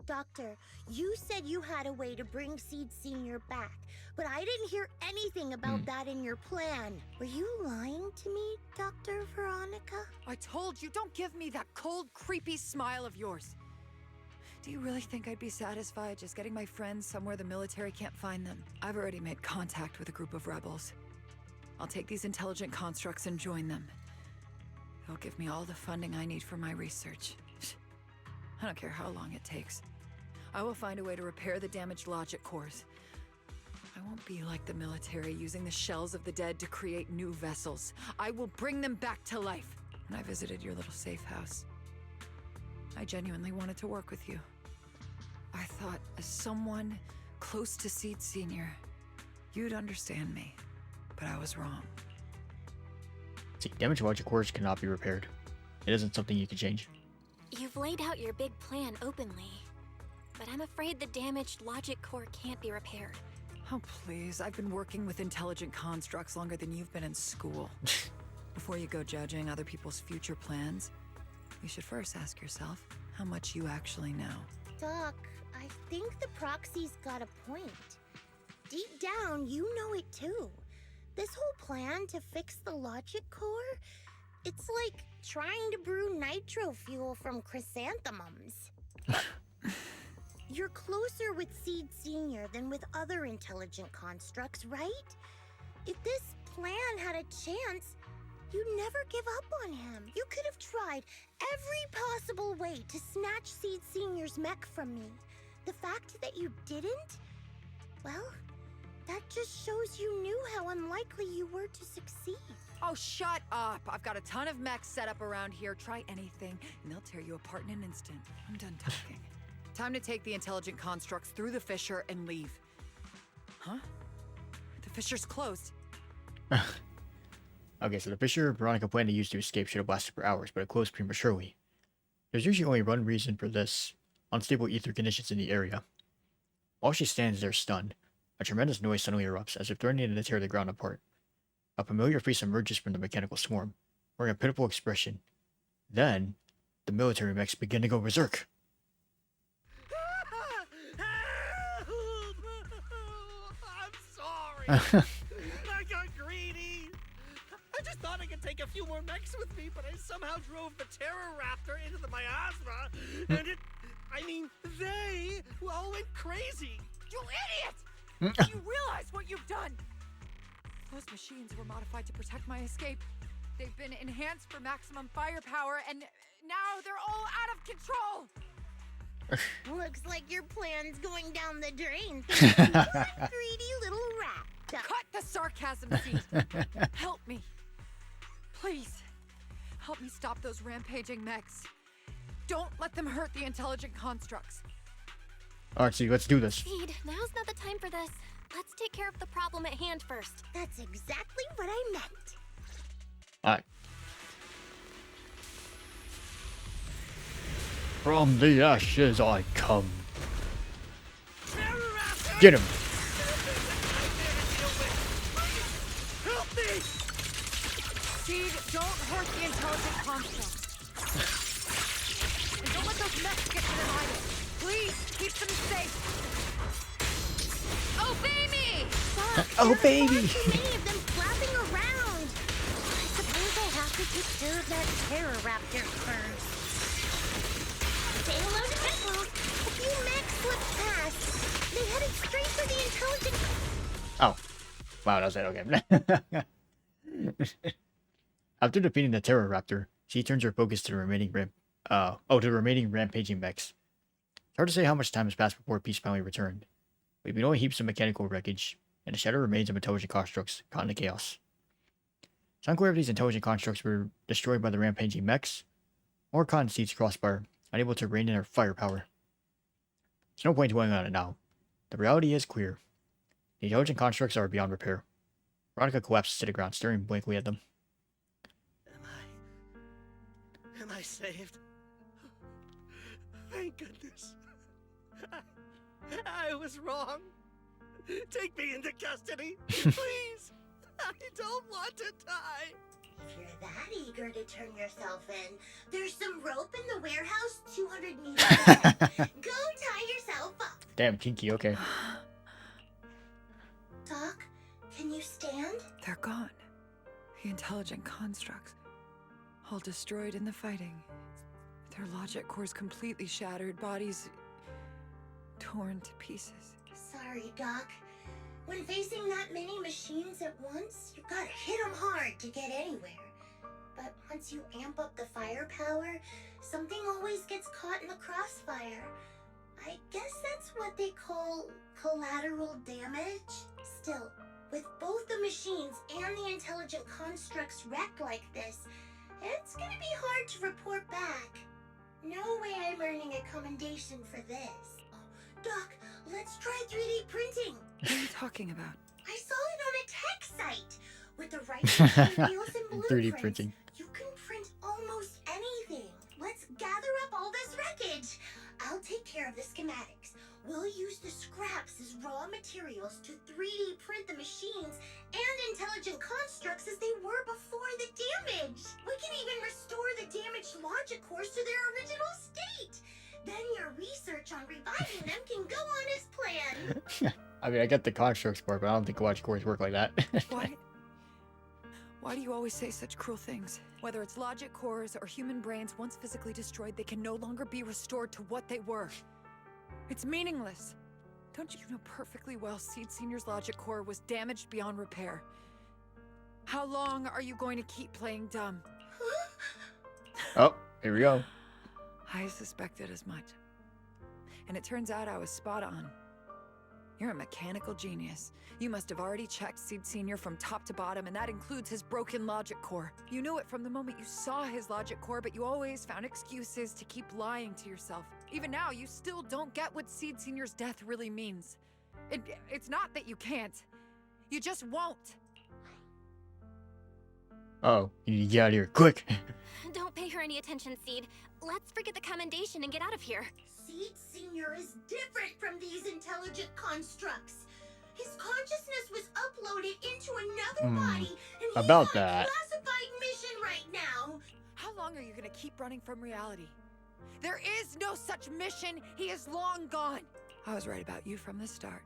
Doctor, you said you had a way to bring Seed Senior back, but I didn't hear anything about that in your plan. Were you lying to me, Dr. Veronica? I told you, don't give me that cold, creepy smile of yours. Do you really think I'd be satisfied just getting my friends somewhere the military can't find them? I've already made contact with a group of rebels. I'll take these intelligent constructs and join them. They'll give me all the funding I need for my research. I don't care how long it takes. I will find a way to repair the damaged logic cores. I won't be like the military, using the shells of the dead to create new vessels. I will bring them back to life. When I visited your little safe house, I genuinely wanted to work with you. I thought, as someone close to Seed Senior, you'd understand me. But I was wrong. See, damaged logic cores cannot be repaired. It isn't something you can change. You've laid out your big plan openly, but I'm afraid the damaged logic core can't be repaired. Oh, please. I've been working with intelligent constructs longer than you've been in school. Before you go judging other people's future plans, you should first ask yourself how much you actually know. Doc, I think the proxy's got a point. Deep down, you know it too. This whole plan to fix the logic core, it's like trying to brew nitro fuel from chrysanthemums. You're closer with Seed Senior than with other intelligent constructs, right? If this plan had a chance, you'd never give up on him. You could have tried every possible way to snatch Seed Senior's mech from me. The fact that you didn't, well, that just shows you knew how unlikely you were to succeed. Oh, shut up. I've got a ton of mechs set up around here. Try anything, and they'll tear you apart in an instant. I'm done talking. Time to take the intelligent constructs through the fissure and leave. Huh? The fissure's closed. Okay, so the fissure Veronica planned to use to escape should have lasted for hours, but it closed prematurely. There's usually only one reason for this: unstable ether conditions in the area. While she stands there stunned, a tremendous noise suddenly erupts, as if threatening to tear the ground apart. A familiar face emerges from the mechanical swarm, wearing a pitiful expression. Then, the military mechs begin to go berserk. I'm sorry. I got greedy. I just thought I could take a few more mechs with me, but I somehow drove the Terror Raptor into the miasma, and they all went crazy. You idiot! Do you realize what you've done? Those machines were modified to protect my escape. They've been enhanced for maximum firepower, and now they're all out of control! Looks like your plan's going down the drain. Greedy little rat. Cut the sarcasm, Seed. Help me. Please. Help me stop those rampaging mechs. Don't let them hurt the intelligent constructs. Alright, so let's do this. Seed, now's not the time for this. Let's take care of the problem at hand first. That's exactly what I meant. Alright. From the ashes I come. Get him! Help me! Seed, don't hurt the intelligent construct. And don't let those mechs get to them either. Please, keep them safe. Obey me! Oh, baby! Far too many of them flapping around. I suppose I'll have to take care of that terror raptor first. Say hello to Pickles. A few mechs slipped past. They headed straight for the intelligent... Oh. Wow, that was it. Okay. After defeating the Terror Raptor, she turns her focus to the remaining rampaging mechs. It's hard to say how much time has passed before peace finally returned. We've been only heaps of mechanical wreckage, and the shattered remains of intelligent constructs caught in the chaos. It's unclear if these intelligent constructs were destroyed by the rampaging mechs, or caught in Seed's crossfire, unable to rein in their firepower. There's no point dwelling on it now. The reality is clear. The intelligent constructs are beyond repair. Veronica collapses to the ground, staring blankly at them. Am I saved? Thank goodness. I was wrong. Take me into custody, please. I don't want to die. If you're that eager to turn yourself in, there's some rope in the warehouse 200 meters ahead. Go tie yourself up. Damn, kinky, okay. Doc, can you stand? They're gone. The intelligent constructs. All destroyed in the fighting. Their logic cores completely shattered, bodies torn to pieces. Sorry, Doc. When facing that many machines at once, you gotta hit them hard to get anywhere. But once you amp up the firepower, something always gets caught in the crossfire. I guess that's what they call collateral damage. Still, with both the machines and the intelligent constructs wrecked like this, it's gonna be hard to report back. No way I'm earning a commendation for this. Oh, Doc, let's try 3D printing. What are you talking about? I saw it on a tech site. With the right materials and 3D blueprints, printing. you can print almost anything. Let's gather up all this wreckage. I'll take care of the schematics. We'll use the scraps as raw materials to 3D print the machines and intelligent constructs as they were before the damage. We can even restore the damaged logic cores to their original state. Then your research on reviving them can go on as planned. I mean, I get the constructs part, but I don't think logic cores work like that. Why do you always say such cruel things? Whether it's logic cores or human brains once physically destroyed, they can no longer be restored to what they were. It's meaningless. Don't you know perfectly well Seed Senior's logic core was damaged beyond repair? How long are you going to keep playing dumb? Oh, here we go. I suspected as much. And it turns out I was spot on. You're a mechanical genius. You must have already checked Seed Senior from top to bottom, and that includes his broken logic core. You knew it from the moment you saw his logic core, but you always found excuses to keep lying to yourself. Even now, you still don't get what Seed Senior's death really means. It's not that you can't. You just won't. Oh, you need to get out of here, quick. Don't pay her any attention, Seed. Let's forget the commendation and get out of here. Seed Senior is different from these intelligent constructs. His consciousness was uploaded into another body, and he's about on that. a classified mission right now. How long are you gonna keep running from reality? There is no such mission. He is long gone. I was right about you from the start.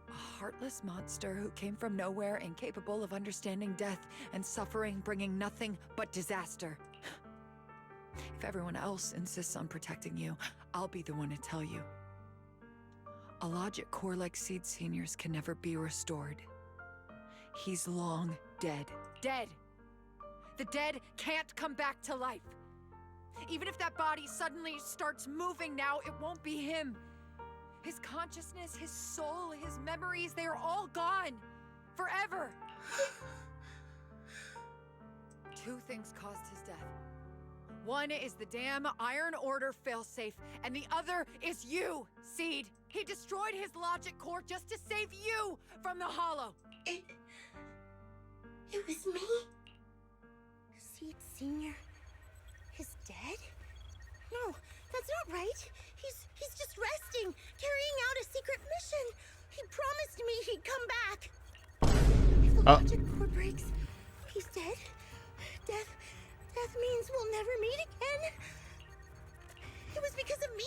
A heartless monster who came from nowhere, incapable of understanding death and suffering, bringing nothing but disaster. If everyone else insists on protecting you, I'll be the one to tell you. A logic core like Seed Senior's can never be restored. He's long dead. Dead! The dead can't come back to life. Even if that body suddenly starts moving now, it won't be him. His consciousness, his soul, his memories, they are all gone. Forever. Two things caused his death. One is the damn Iron Order failsafe, and the other is you, Seed. He destroyed his logic core just to save you from the Hollow. It was me? Seed Senior is dead? No, that's not right. He's just resting, carrying out a secret mission. He promised me he'd come back. If the logic core breaks, he's dead? Death means we'll never meet again? It was because of me?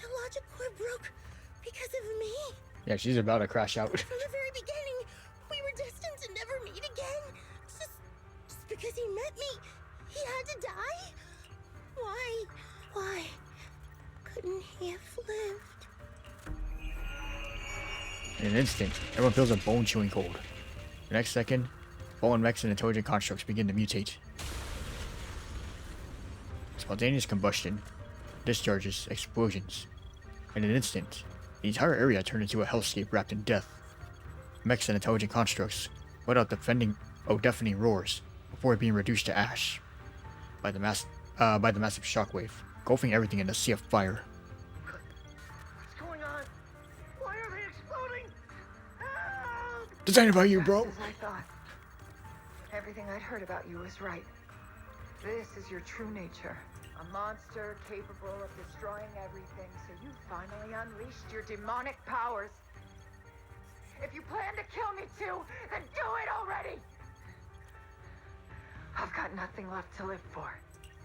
The logic core broke because of me? Yeah, she's about to crash out. From the very beginning, we were destined to never meet again? Just because he met me, he had to die? Why couldn't he have lived? In an instant, everyone feels a bone-chewing cold. The next second, fallen mechs and intelligent constructs begin to mutate. Spontaneous combustion, discharges, explosions. In an instant, the entire area turned into a hellscape wrapped in death. Mechs and intelligent constructs let out deafening roars before being reduced to ash by the massive shockwave, engulfing everything in a sea of fire. What's going on? Why are they exploding? Help! Designed by you, bro. Just as I thought. Everything I'd heard about you was right. This is your true nature. A monster capable of destroying everything, so you finally unleashed your demonic powers. If you plan to kill me too, then do it already! I've got nothing left to live for.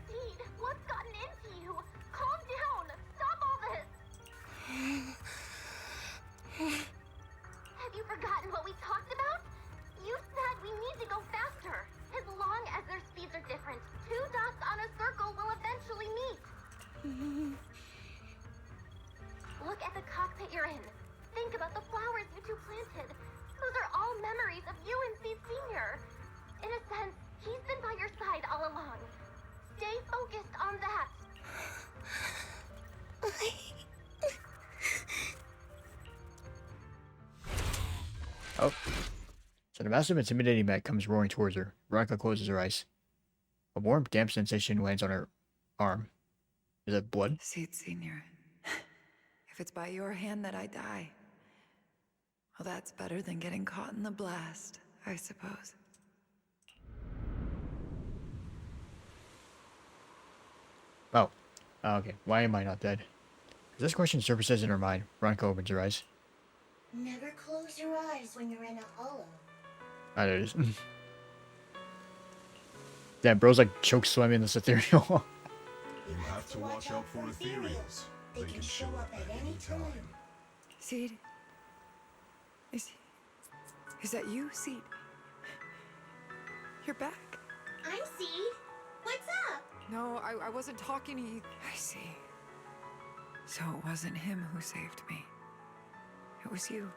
Seed, what's gotten into you? Calm down. Stop all this. Have you forgotten what we talked about? You said we need to go faster. As long as their speeds are different, two dots on a circle will eventually meet. Look at the cockpit you're in. Think about the flowers you two planted. Those are all memories of you and Seed Senior. In a sense, he's been by your side all along. Stay focused on that. Oh. So the massive intimidating mech comes roaring towards her. Veronica closes her eyes. A warm, damp sensation lands on her arm. Is that blood? Seed Senior. If it's by your hand that I die, well, that's better than getting caught in the blast, I suppose. Oh. Okay. Why am I not dead? As this question surfaces in her mind, Veronica opens her eyes. Never close your eyes when you're in a hollow. Ah, there it is. Damn, bro's like choke slamming this ethereal. You have to watch out for ethereals. They can show up at any time. Seed? Is that you, Seed? You're back. I'm Seed. What's up? No, I wasn't talking to you. I see. So it wasn't him who saved me. It was you.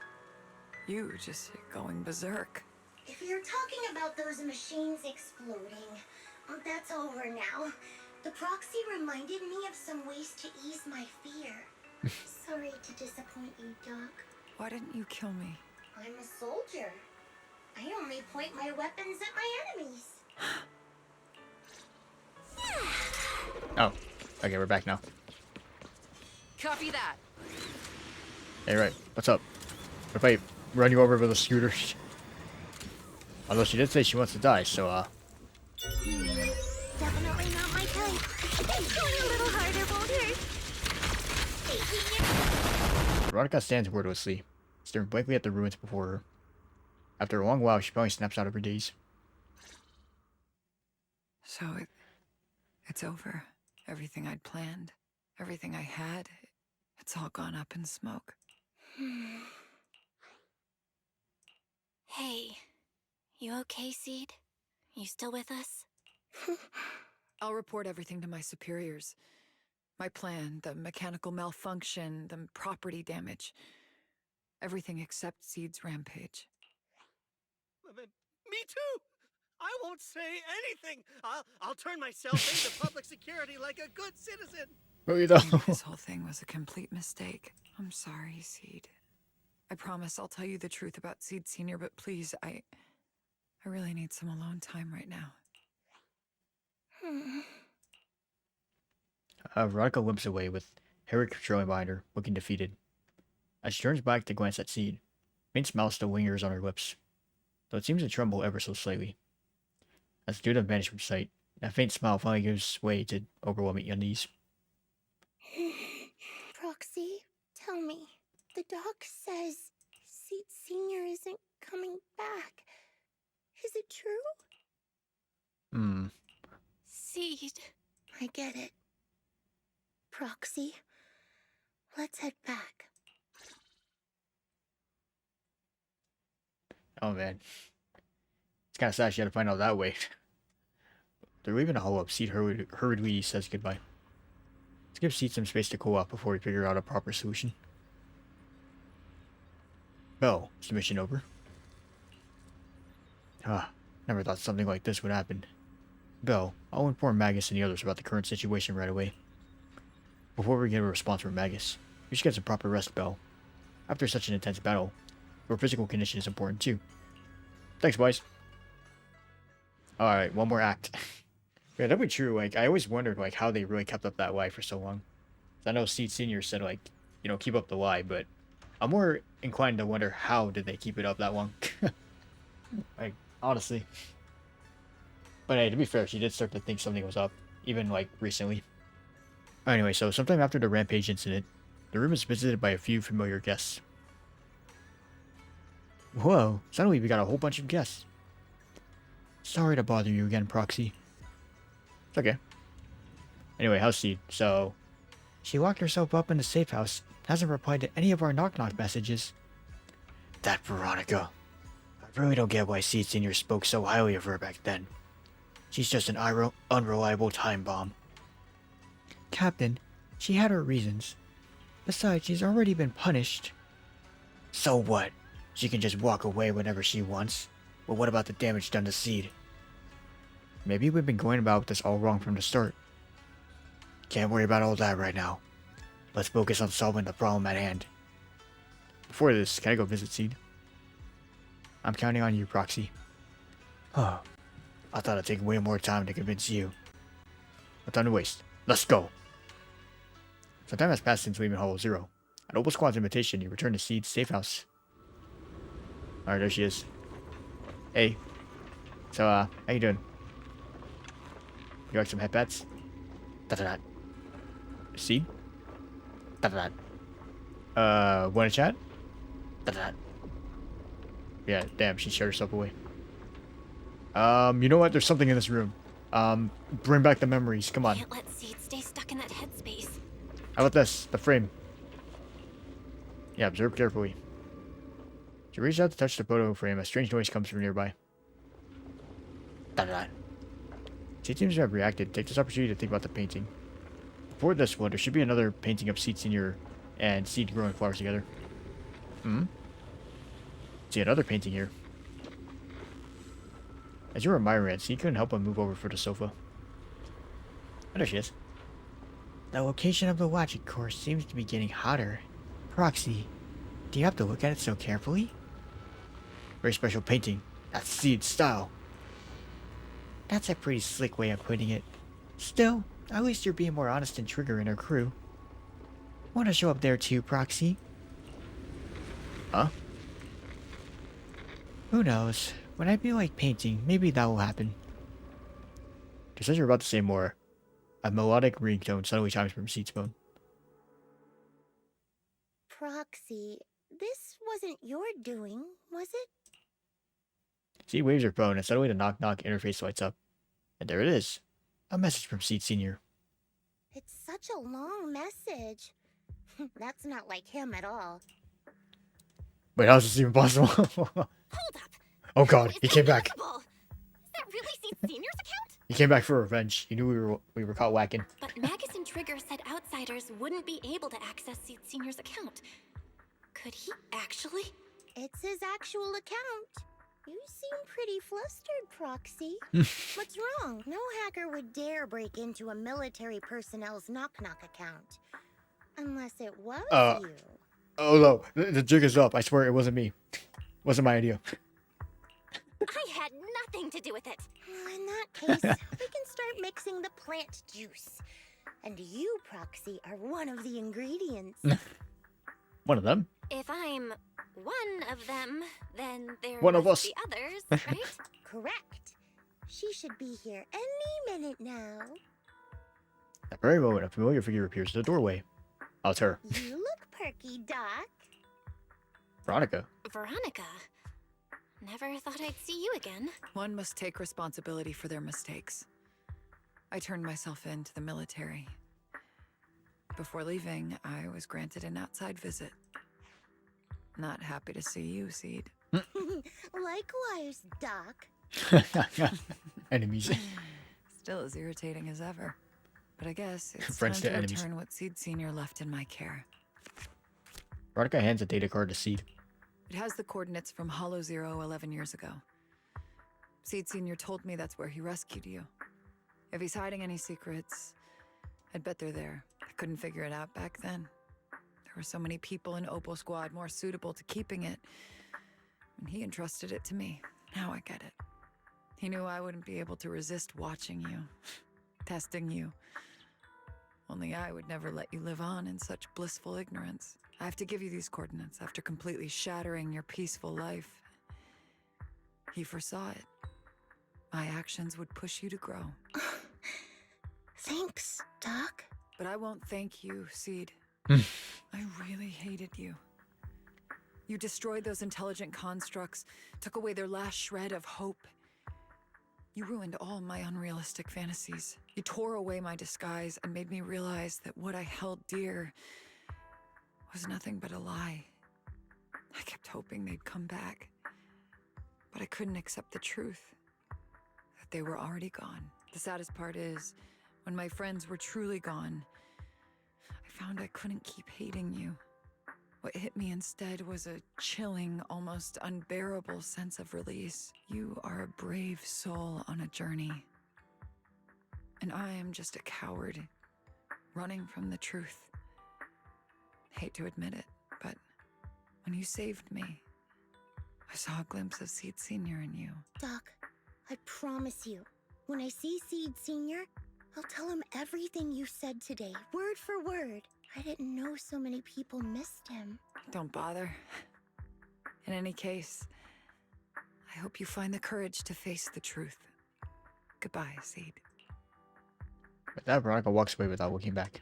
You just going berserk. If you're talking about those machines exploding, that's over now. The proxy reminded me of some ways to ease my fear. Sorry to disappoint you, Doc. Why didn't you kill me? I'm a soldier. I only point my weapons at my enemies. Oh. Okay, we're back now. Copy that. Hey, right. What's up? What if I run you over with a scooter? Although she did say she wants to die, so, Definitely not my type. Going a little harder won't hurt. Veronica stands wordlessly, staring blankly at the ruins before her. After a long while, she finally snaps out of her daze. So it's over. Everything I'd planned, everything I had, it's all gone up in smoke. Hey, you okay, Seed? You still with us? I'll report everything to my superiors. My plan, the mechanical malfunction, the property damage. Everything except Seed's rampage. Me too! I won't say anything! I'll turn myself into public security like a good citizen! Maybe This whole thing was a complete mistake. I'm sorry, Seed. I promise I'll tell you the truth about Seed Senior, but please, I really need some alone time right now. Veronica limps away with Herrick trailing behind her, looking defeated. As she turns back to glance at Seed, a faint smile still lingers on her lips, though it seems to tremble ever so slightly. As the two of them vanish from sight, that faint smile finally gives way to overwhelming unease. Proxy, tell me. The doc says Seed Senior isn't coming back. Is it true? Seed. I get it. Proxy, let's head back. Oh man. It's kind of sad she had to find out that way. They're leaving a hole up. Seed hurriedly says goodbye. Let's give Seed some space to cool off before we figure out a proper solution. Belle, is the mission over? Never thought something like this would happen. Belle, I'll inform Magus and the others about the current situation right away. Before we get a response from Magus, you should get some proper rest, Belle. After such an intense battle, your physical condition is important too. Thanks, boys. Alright, one more act. Yeah, that'd be true. Like, I always wondered, like, how they really kept up that lie for so long. I know Seed Senior said, like, you know, keep up the lie, but I'm more inclined to wonder how did they keep it up that long. Like, honestly. But hey, to be fair, she did start to think something was up, even, like, recently. Anyway, so sometime after the Rampage incident, the room is visited by a few familiar guests. Whoa, suddenly we got a whole bunch of guests. Sorry to bother you again, Proxy. It's okay. Anyway, how's Seed? So, she locked herself up in the safe house, hasn't replied to any of our knock-knock messages. That Veronica. I really don't get why Seed Senior spoke so highly of her back then. She's just an unreliable time bomb. Captain, she had her reasons. Besides, she's already been punished. So what? She can just walk away whenever she wants. But what about the damage done to Seed? Maybe we've been going about this all wrong from the start. Can't worry about all that right now. Let's focus on solving the problem at hand. Before this, can I go visit Seed? I'm counting on you, Proxy. Huh. I thought it'd take way more time to convince you. No time to waste. Let's go! Some time has passed since leaving Hollow Zero. At Opal Squad's invitation, you return to Seed's safe house. Alright, there she is. Hey. So, how you doing? You like some headbats? Da-da-da. Seed? Da-da-da. Wanna chat? Da-da-da. Yeah, damn, she shut herself away. You know what? There's something in this room. Bring back the memories. Come on. Can't let Seed stay stuck in that headspace. How about this? The frame. Yeah, observe carefully. She reaches out to touch the photo frame. A strange noise comes from nearby. Da-da-da. She seems to have reacted. Take this opportunity to think about the painting. Before this one, there should be another painting of Seed Senior and Seed growing flowers together. See another painting here. As you were admiring it, Seed couldn't help but move over for the sofa. Oh, there she is. The location of the logic core seems to be getting hotter. Proxy, do you have to look at it so carefully? Very special painting. That's Seed's style. That's a pretty slick way of putting it. Still, at least you're being more honest than Trigger and her crew. Want to show up there too, Proxy? Huh? Who knows? When I feel like painting, maybe that will happen. Just as you're about to say more, a melodic ringtone suddenly chimes from Seed's phone. Proxy, this wasn't your doing, was it? Seed waves her phone and suddenly the knock-knock interface lights up. And there it is. A message from Seed Senior. It's such a long message. That's not like him at all. Wait, how is this even possible? Hold up! Oh god, he came back. Possible? Is that really Seed Senior's account? He came back for revenge. He knew we were caught whacking. But Magus and Trigger said outsiders wouldn't be able to access Seed Senior's account. Could he actually? It's his actual account. You seem pretty flustered, Proxy. What's wrong? No hacker would dare break into a military personnel's knock-knock account. Unless it was you. Oh no, the jig is up. I swear it wasn't me. Wasn't my idea. I had nothing to do with it. In that case, we can start mixing the plant juice. And you, Proxy, are one of the ingredients. One of them? If I'm one of them, then there One of must us. be others, right? Correct. She should be here any minute now. At that very moment, a familiar figure appears in the doorway. Oh, it's her. You look perky, Doc. Veronica. Veronica. Never thought I'd see you again. One must take responsibility for their mistakes. I turned myself in to the military. Before leaving, I was granted an outside visit. Not happy to see you, Seed. Likewise, Doc. Enemies. Still as irritating as ever. But I guess it's Friends time to to enemies. return what Seed Senior left in my care. Veronica hands a data card to Seed. It has the coordinates from Hollow Zero 11 years ago. Seed Senior told me that's where he rescued you. If he's hiding any secrets, I'd bet they're there. I couldn't figure it out back then. There were so many people in Opal Squad more suitable to keeping it. And he entrusted it to me. Now I get it. He knew I wouldn't be able to resist watching you, testing you. Only I would never let you live on in such blissful ignorance. I have to give you these coordinates after completely shattering your peaceful life. He foresaw it. My actions would push you to grow. Thanks, Doc. But I won't thank you, Seed. Hmm. I really hated you. You destroyed those intelligent constructs, took away their last shred of hope. You ruined all my unrealistic fantasies. You tore away my disguise and made me realize that what I held dear was nothing but a lie. I kept hoping they'd come back, but I couldn't accept the truth that they were already gone. The saddest part is, when my friends were truly gone, I found I couldn't keep hating you. What hit me instead was a chilling, almost unbearable sense of release. You are a brave soul on a journey. And I am just a coward, running from the truth. Hate to admit it, but when you saved me, I saw a glimpse of Seed Senior in you. Doc, I promise you, when I see Seed Senior, I'll tell him everything you said today, word for word. I didn't know so many people missed him. Don't bother. In any case, I hope you find the courage to face the truth. Goodbye, Seed. With that, Veronica walks away without looking back.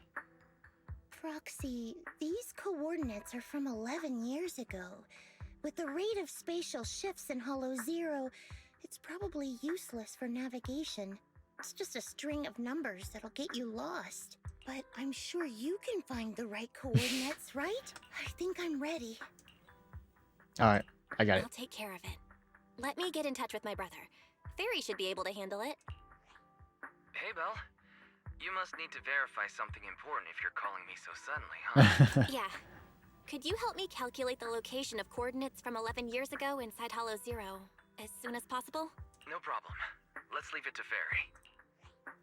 Proxy, these coordinates are from 11 years ago. With the rate of spatial shifts in Hollow Zero, it's probably useless for navigation. It's just a string of numbers that'll get you lost. But I'm sure you can find the right coordinates, right? I think I'm ready. Alright, I got it. I'll take care of it. Let me get in touch with my brother. Fairy should be able to handle it. Hey, Belle. You must need to verify something important if you're calling me so suddenly, huh? Yeah. Could you help me calculate the location of coordinates from 11 years ago inside Hollow Zero as soon as possible? No problem. Let's leave it to Fairy.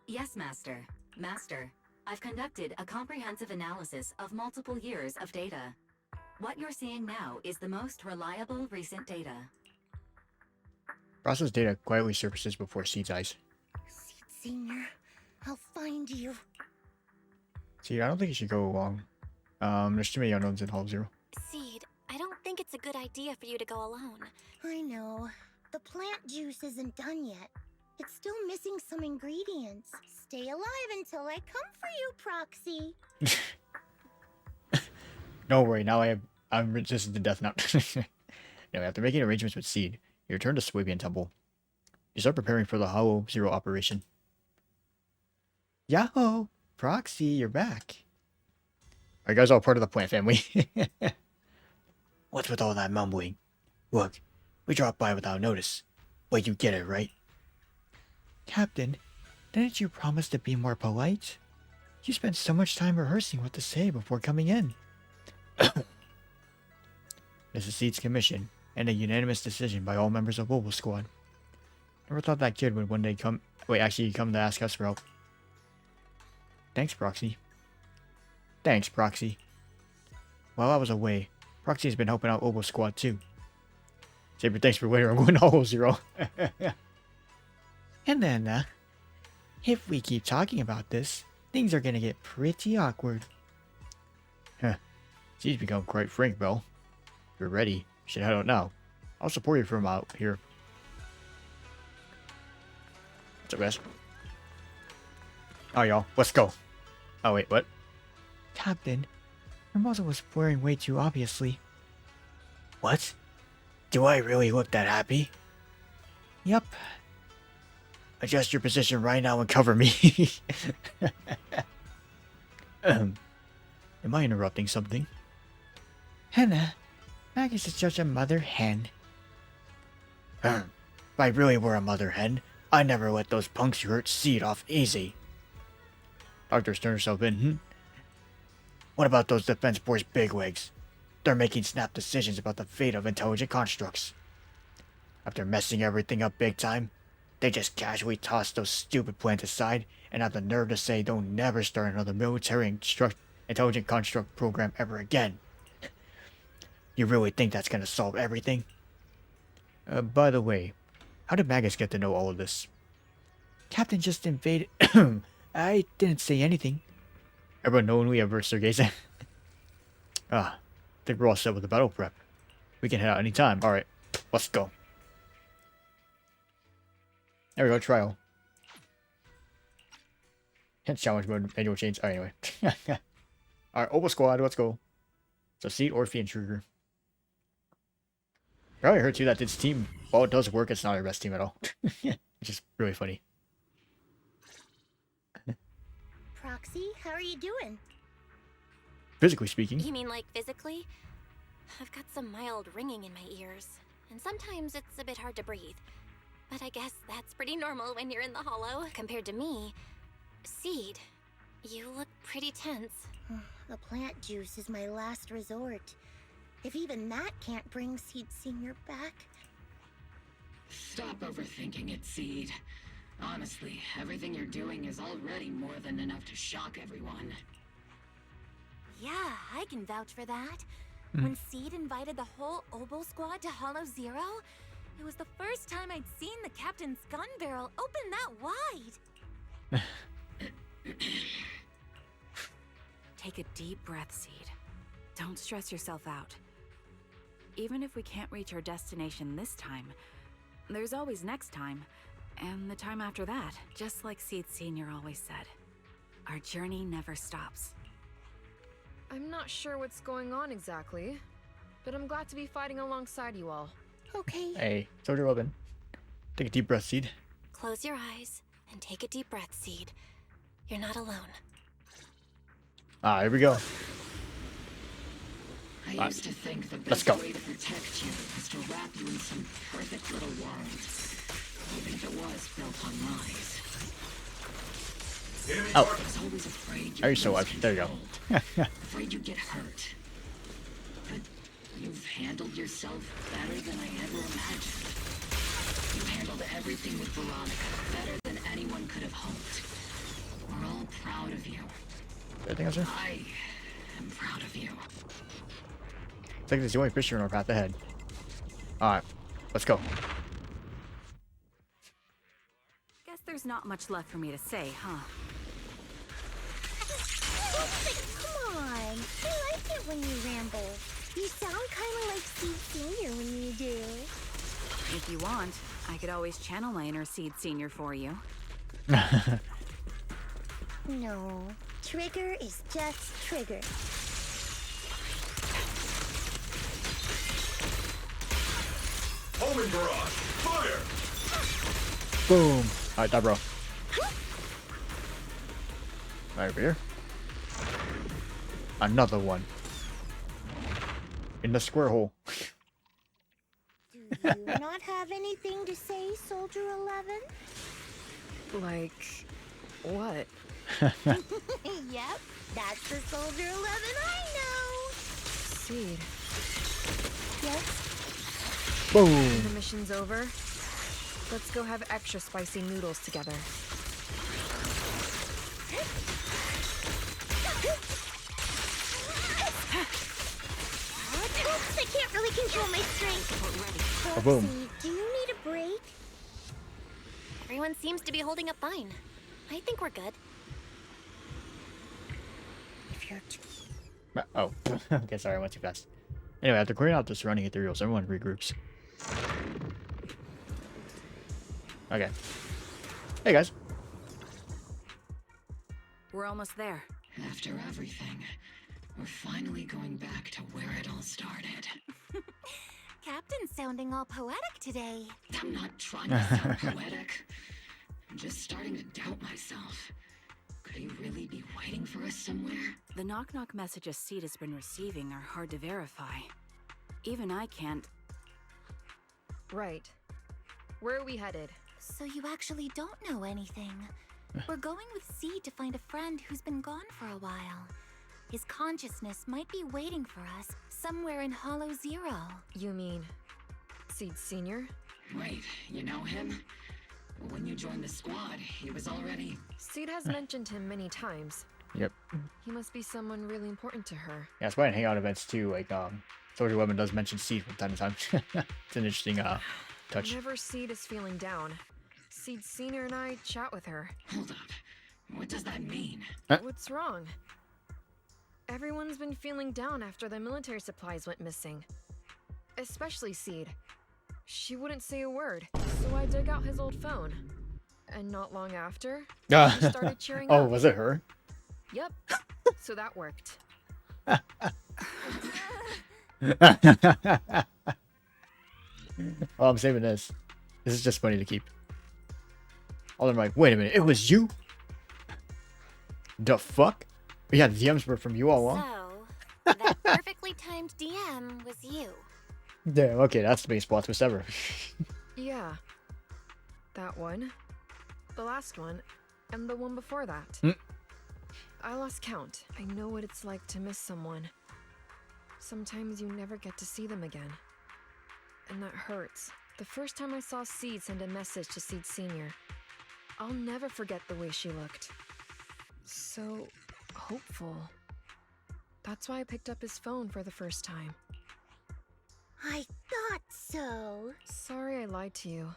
Yes, Master. Master, I've conducted a comprehensive analysis of multiple years of data. What you're seeing now is the most reliable recent data. Process data quietly surfaces before Seed's eyes. Seed Senior, I'll find you. Seed, I don't think you should go along. There's too many unknowns in Hall Zero. Seed, I don't think it's a good idea for you to go alone. I know. The plant juice isn't done yet. It's still missing some ingredients. Stay alive until I come for you, Proxy. Don't worry, now I'm resistant to death now. Now, after making arrangements with Seed, you return to Swabian Temple. You start preparing for the Hollow Zero operation. Yahoo! Proxy, you're back. Are you guys all part of the plant family? What's with all that mumbling? Look, we dropped by without notice, but you get it, right? Captain, didn't you promise to be more polite? You spent so much time rehearsing what to say before coming in. This is Seed's commission, and a unanimous decision by all members of Opal Squad. Never thought that kid would one day come to ask us for help. Thanks, Proxy. Thanks, Proxy. While I was away, Proxy has been helping out Opal Squad too. Save your thanks for later. I'm going to Hollow Zero. And then, if we keep talking about this, things are gonna get pretty awkward. Huh. She's become quite frank, Belle. If you're ready, you should head out now. I'll support you from out here. What's up, guys? Oh, y'all, let's go. Oh, wait, what? Captain, your muzzle was flaring way too obviously. What? Do I really look that happy? Yup. Adjust your position right now and cover me. Am I interrupting something? Hannah, Magus is just a mother hen. If I really were a mother hen, I'd never let those punks you hurt see it off easy. Doctor's turned herself in. What about those Defense Force bigwigs? They're making snap decisions about the fate of intelligent constructs. After messing everything up big time, they just casually toss those stupid plans aside and have the nerve to say they'll never start another military intelligent construct program ever again. You really think that's gonna solve everything? By the way, how did Magus get to know all of this? Captain just invaded. I didn't say anything. Everyone knowing we have versed their gaze. I think we're all set with the battle prep. We can head out anytime. Alright, let's go. There we go, trial. Challenge mode, manual change. Alright, anyway. Alright, Opal Squad, let's go. So, Seed, Orphe, and Trigger. Probably heard too that this team, while it does work, it's not our best team at all. Which is really funny. Proxy, how are you doing? Physically speaking. You mean like physically? I've got some mild ringing in my ears, and sometimes it's a bit hard to breathe. But I guess that's pretty normal when you're in the hollow. Compared to me, Seed, you look pretty tense. The plant juice is my last resort. If even that can't bring Seed Senior back. Stop overthinking it, Seed. Honestly, everything you're doing is already more than enough to shock everyone. Yeah, I can vouch for that. When Seed invited the whole Obel squad to Hollow Zero, it was the first time I'd seen the captain's gun barrel open that wide. Take a deep breath, Seed. Don't stress yourself out. Even if we can't reach our destination this time, there's always next time, and the time after that. Just like Seed Senior always said, our journey never stops. I'm not sure what's going on exactly, but I'm glad to be fighting alongside you all. Okay. Hey, Soldier Robin. Take a deep breath, Seed. Close your eyes and take a deep breath, Seed. You're not alone. Here we go. I used to think the Let's best go. way to protect you is to wrap you in some perfect little world. Even if it was built on lies. Oh. I was always afraid Are you so up? There you go. afraid you'd get hurt. But you've handled yourself better than I ever imagined. You handled everything with Veronica better than anyone could have hoped. We're all proud of you. Anything else, sir? I am proud of you. It's like this is the only picture in our path ahead. Alright, let's go. Guess there's not much left for me to say, huh? Come on. I like it when you ramble. You sound kind of like Seed Senior when you do. If you want, I could always channel my inner Seed Senior for you. No. Trigger is just Trigger. Homing barrage! Fire! Boom! Alright, die, bro. Right over here. Another one. In the square hole. Do you not have anything to say, Soldier 11? Like, what? Yep, that's the Soldier 11 I know. Seed, Yes? Boom! the mission's over. Let's go have extra spicy noodles together. Oops, I can't really control my strength. Oh, boom. Proxy, do you need a break? Everyone seems to be holding up fine. I think we're good. If you're Oh, okay, sorry, I went too fast. Anyway, after clearing out the surrounding ethereals, everyone regroups. Okay. Hey, guys. We're almost there. After everything, we're finally going back to where it all started. Captain's sounding all poetic today. I'm not trying to sound poetic. I'm just starting to doubt myself. Could he really be waiting for us somewhere? The knock-knock messages Seed has been receiving are hard to verify. Even I can't. Right. Where are we headed? So you actually don't know anything. We're going with Seed to find a friend who's been gone for a while. His consciousness might be waiting for us somewhere in Hollow Zero. You mean Seed Sr.? Wait, you know him? When you joined the squad, he was already... Seed has mentioned him many times. Yep. He must be someone really important to her. Yeah, that's why in hangout events too, like Soldier Woman does mention Seed from time to time. It's an interesting touch. Whenever Seed is feeling down, Seed Sr. and I chat with her. Hold up. What does that mean? What's wrong? Everyone's been feeling down after the military supplies went missing. Especially Seed. She wouldn't say a word, so I dug out his old phone. And not long after, she started cheering up. Oh, was it her? Yep. So that worked. Oh, I'm saving this. This is just funny to keep. Oh, I'm like, wait a minute, it was you? The fuck? Yeah, the DMs were from you all along. So, that perfectly timed DM was you. Damn, okay, that's the biggest plot twist ever. Yeah. That one. The last one. And the one before that. I lost count. I know what it's like to miss someone. Sometimes you never get to see them again. And that hurts. The first time I saw Seed send a message to Seed Sr., I'll never forget the way she looked. So hopeful. That's why I picked up his phone for the first time. I thought so. Sorry I lied to you.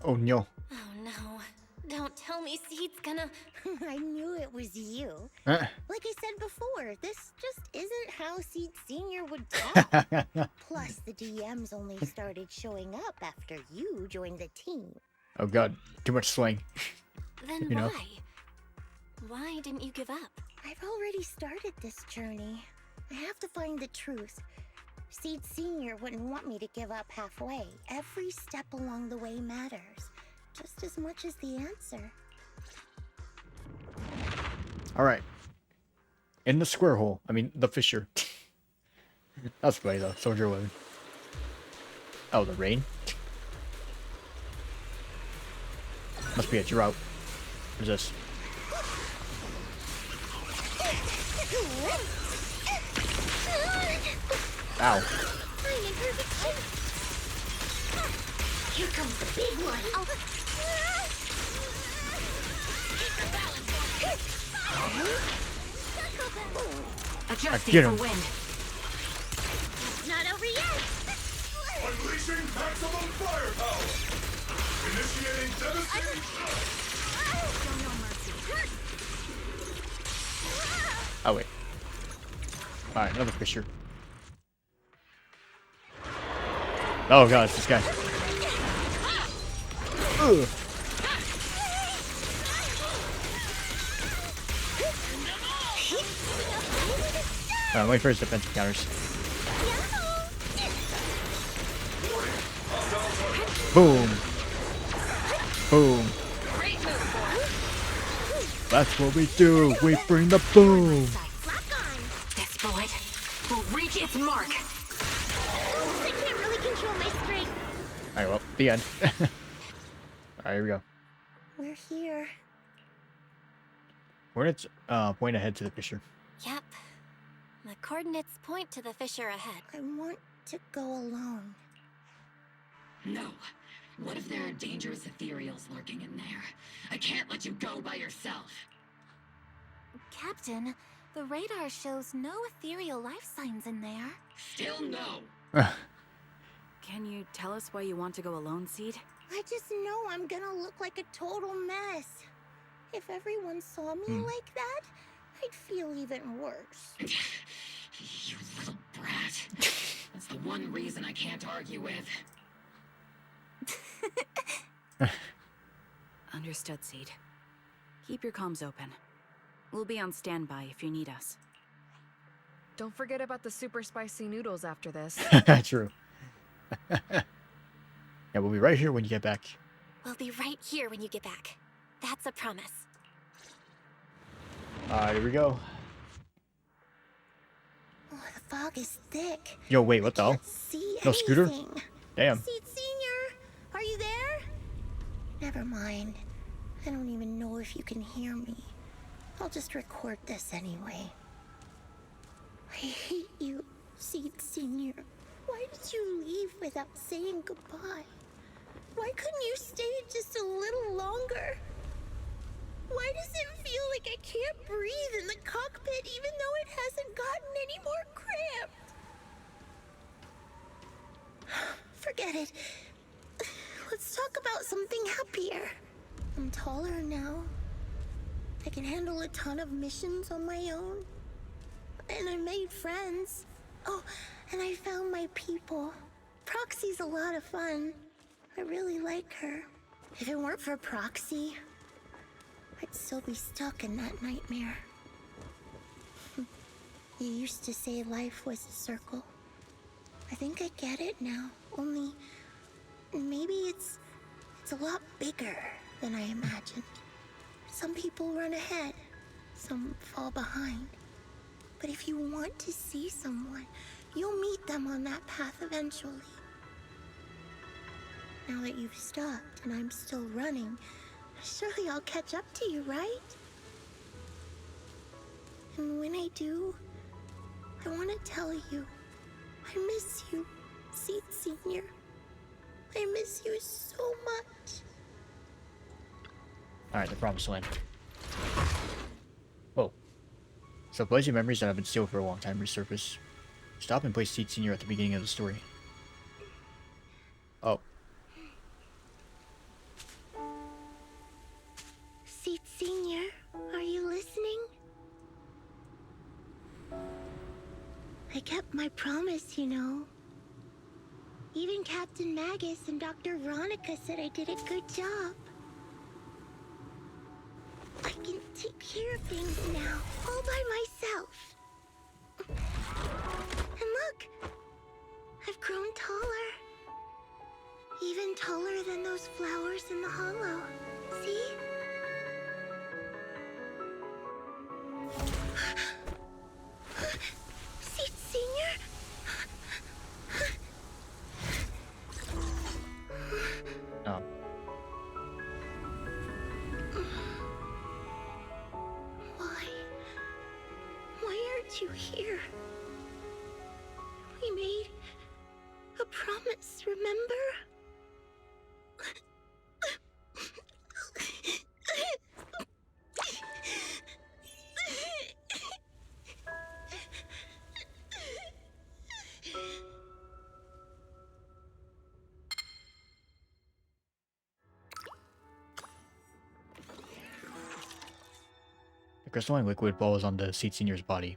Oh no. Oh no. Don't tell me Seed's gonna... I knew it was you. Uh. Like I said before, this just isn't how Seed Sr. would talk. Plus, the DMs only started showing up after you joined the team. Oh god, too much slang. Then You know? why? Why didn't you give up? I've already started this journey. I have to find the truth. Seed Sr. wouldn't want me to give up halfway. Every step along the way matters, just as much as the answer. Alright. In the square hole. I mean, the fissure. That's funny though. Soldier Woman. Oh, the rain? Must be a drought. What is this? Ow. I'm in perfect shape. Here comes the big one. Oh. Adjusting get for him. wind. Not over yet. Unleashing maximum firepower! Initiating devastation! Show no mercy. Oh, wait. Alright, another fissure. Oh god, it's this guy. Ugh. Alright, wait for his defensive counters. Boom. Boom. That's what we do. We bring the boom. This bullet will reach its mark. I can't really control my strength. Alright, well, the end. Alright, here we go. We're here. Coordinates point ahead to the fissure. Yep. The coordinates point to the fissure ahead. I want to go alone. No. What if there are dangerous ethereals lurking in there? I can't let you go by yourself. Captain, the radar shows no ethereal life signs in there. Still no. Can you tell us why you want to go alone, Seed? I just know I'm gonna look like a total mess. If everyone saw me like that, I'd feel even worse. You little brat. That's the one reason I can't argue with. Understood, Seed. Keep your comms open. We'll be on standby if you need us. Don't forget about the super spicy noodles after this. True. Yeah, we'll be right here when you get back. We'll be right here when you get back. That's a promise. Here we go. Oh, the fog is thick. Yo, wait, what the hell? Can't see No scooter? anything. Damn. Seed Senior, are you there? Never mind. I don't even know if you can hear me. I'll just record this anyway. I hate you, Seed Senior. Why did you leave without saying goodbye? Why couldn't you stay just a little longer? Why does it feel like I can't breathe in the cockpit even though it hasn't gotten any more cramped? Forget it. Let's talk about something happier. I'm taller now. I can handle a ton of missions on my own. And I made friends. Oh, and I found my people. Proxy's a lot of fun. I really like her. If it weren't for Proxy, I'd still be stuck in that nightmare. You used to say life was a circle. I think I get it now. Only maybe it's a lot bigger than I imagined. Some people run ahead, some fall behind. But if you want to see someone, you'll meet them on that path eventually. Now that you've stopped and I'm still running, surely I'll catch up to you, right? And when I do, I want to tell you, I miss you, Seed Senior. I miss you so much. Alright, the promised land. Whoa. So fuzzy memories that have been sealed for a long time resurface. Stop and place Seed Senior at the beginning of the story. Oh. Seed Senior, are you listening? I kept my promise, you know. Even Captain Magus and Dr. Veronica said I did a good job. I can take care of things now, all by myself. And look, I've grown taller. Even taller than those flowers in the hollow. See? Seed Senior? Oh. Why aren't you here? We made a promise, remember? The crystalline liquid falls on the Seed Senior's body,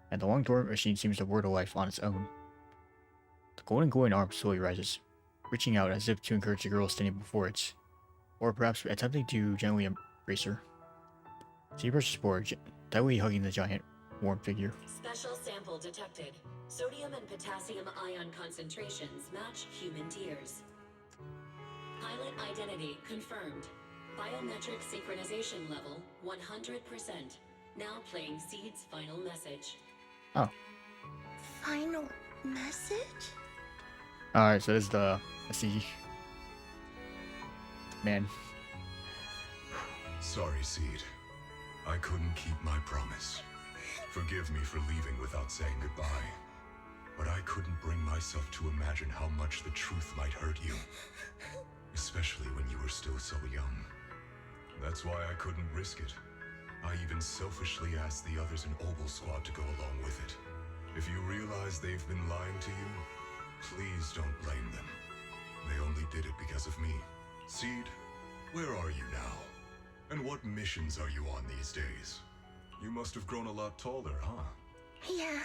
and the long dormant machine seems to word a life on its own. The golden glowing arm slowly rises, reaching out as if to encourage the girl standing before it, or perhaps attempting to gently embrace her. Seed brushes forward, tightly hugging the giant, warm figure. Special sample detected. Sodium and potassium ion concentrations match human tears. Pilot identity confirmed. Biometric synchronization level 100%. Now playing Seed's final message. Oh. Final message? Alright, so this is the... Let's see. Man. Sorry, Seed. I couldn't keep my promise. Forgive me for leaving without saying goodbye. But I couldn't bring myself to imagine how much the truth might hurt you. Especially when you were still so young. That's why I couldn't risk it. I even selfishly asked the others in Obel Squad to go along with it. If you realize they've been lying to you, please don't blame them. They only did it because of me. Seed, where are you now? And what missions are you on these days? You must have grown a lot taller, huh? Yeah,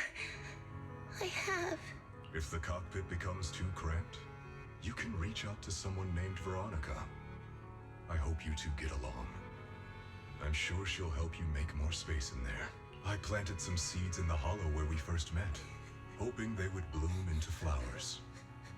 I have. If the cockpit becomes too cramped, you can reach out to someone named Veronica. I hope you two get along. I'm sure she'll help you make more space in there. I planted some seeds in the hollow where we first met, hoping they would bloom into flowers.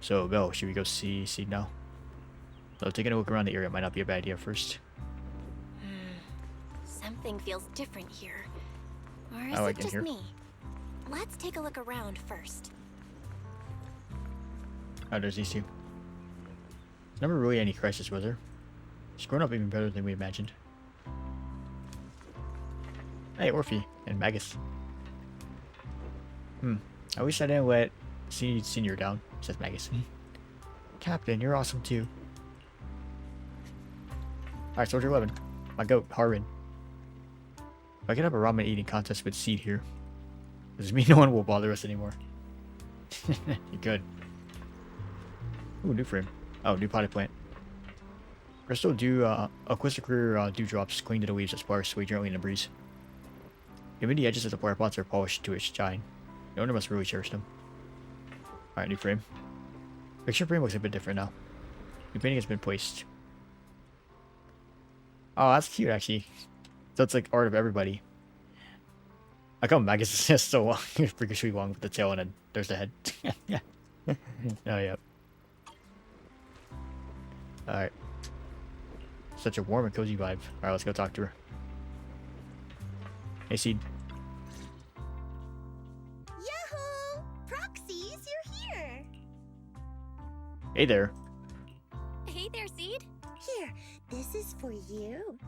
So, Belle, should we go see Seed now? So, taking a look around the area might not be a bad idea first. Something feels different here. Or is I like it it just here. me? Let's take a look around first. Oh, there's these two. There's never really any crisis, was there? It's grown up even better than we imagined. Hey, Orphe and Magus. I wish I didn't let Senior down, says Magus. Captain, you're awesome too. Alright, Soldier 11. My goat, Harwin. If I could have a ramen eating contest with Seed here, does it mean no one will bother us anymore? You could. Ooh, new frame. Oh, new potted plant. Crystal dew, Quisticler dewdrops cling to the leaves as sparks sway gently in the breeze. Even the edges of the flower pots are polished to its shine. The owner must really cherish them. Alright, new frame. Picture frame looks a bit different now. New painting has been placed. Oh, that's cute actually. So it's like art of everybody. I call Magus is just so long, freakishly long with the tail, and then there's the head. Oh yeah. Alright. Such a warm and cozy vibe. Alright, let's go talk to her. Hey, Seed. Yahoo! Proxies, you're here! Hey there. Hey there, Seed. Here, this is for you.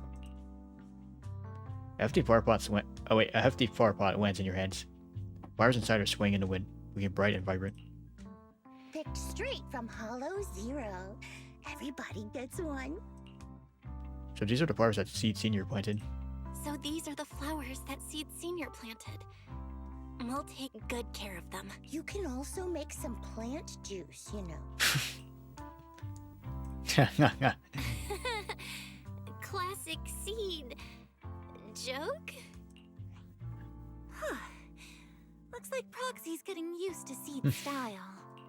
A hefty flower pot lands in your hands. Flowers inside are swaying in the wind, looking bright and vibrant. Picked straight from Hollow Zero. Everybody gets one. So these are the flowers that Seed Senior planted. So these are the flowers that Seed Senior planted. We'll take good care of them. You can also make some plant juice, you know. Classic Seed. Joke? Looks like Proxy's getting used to Seed's style.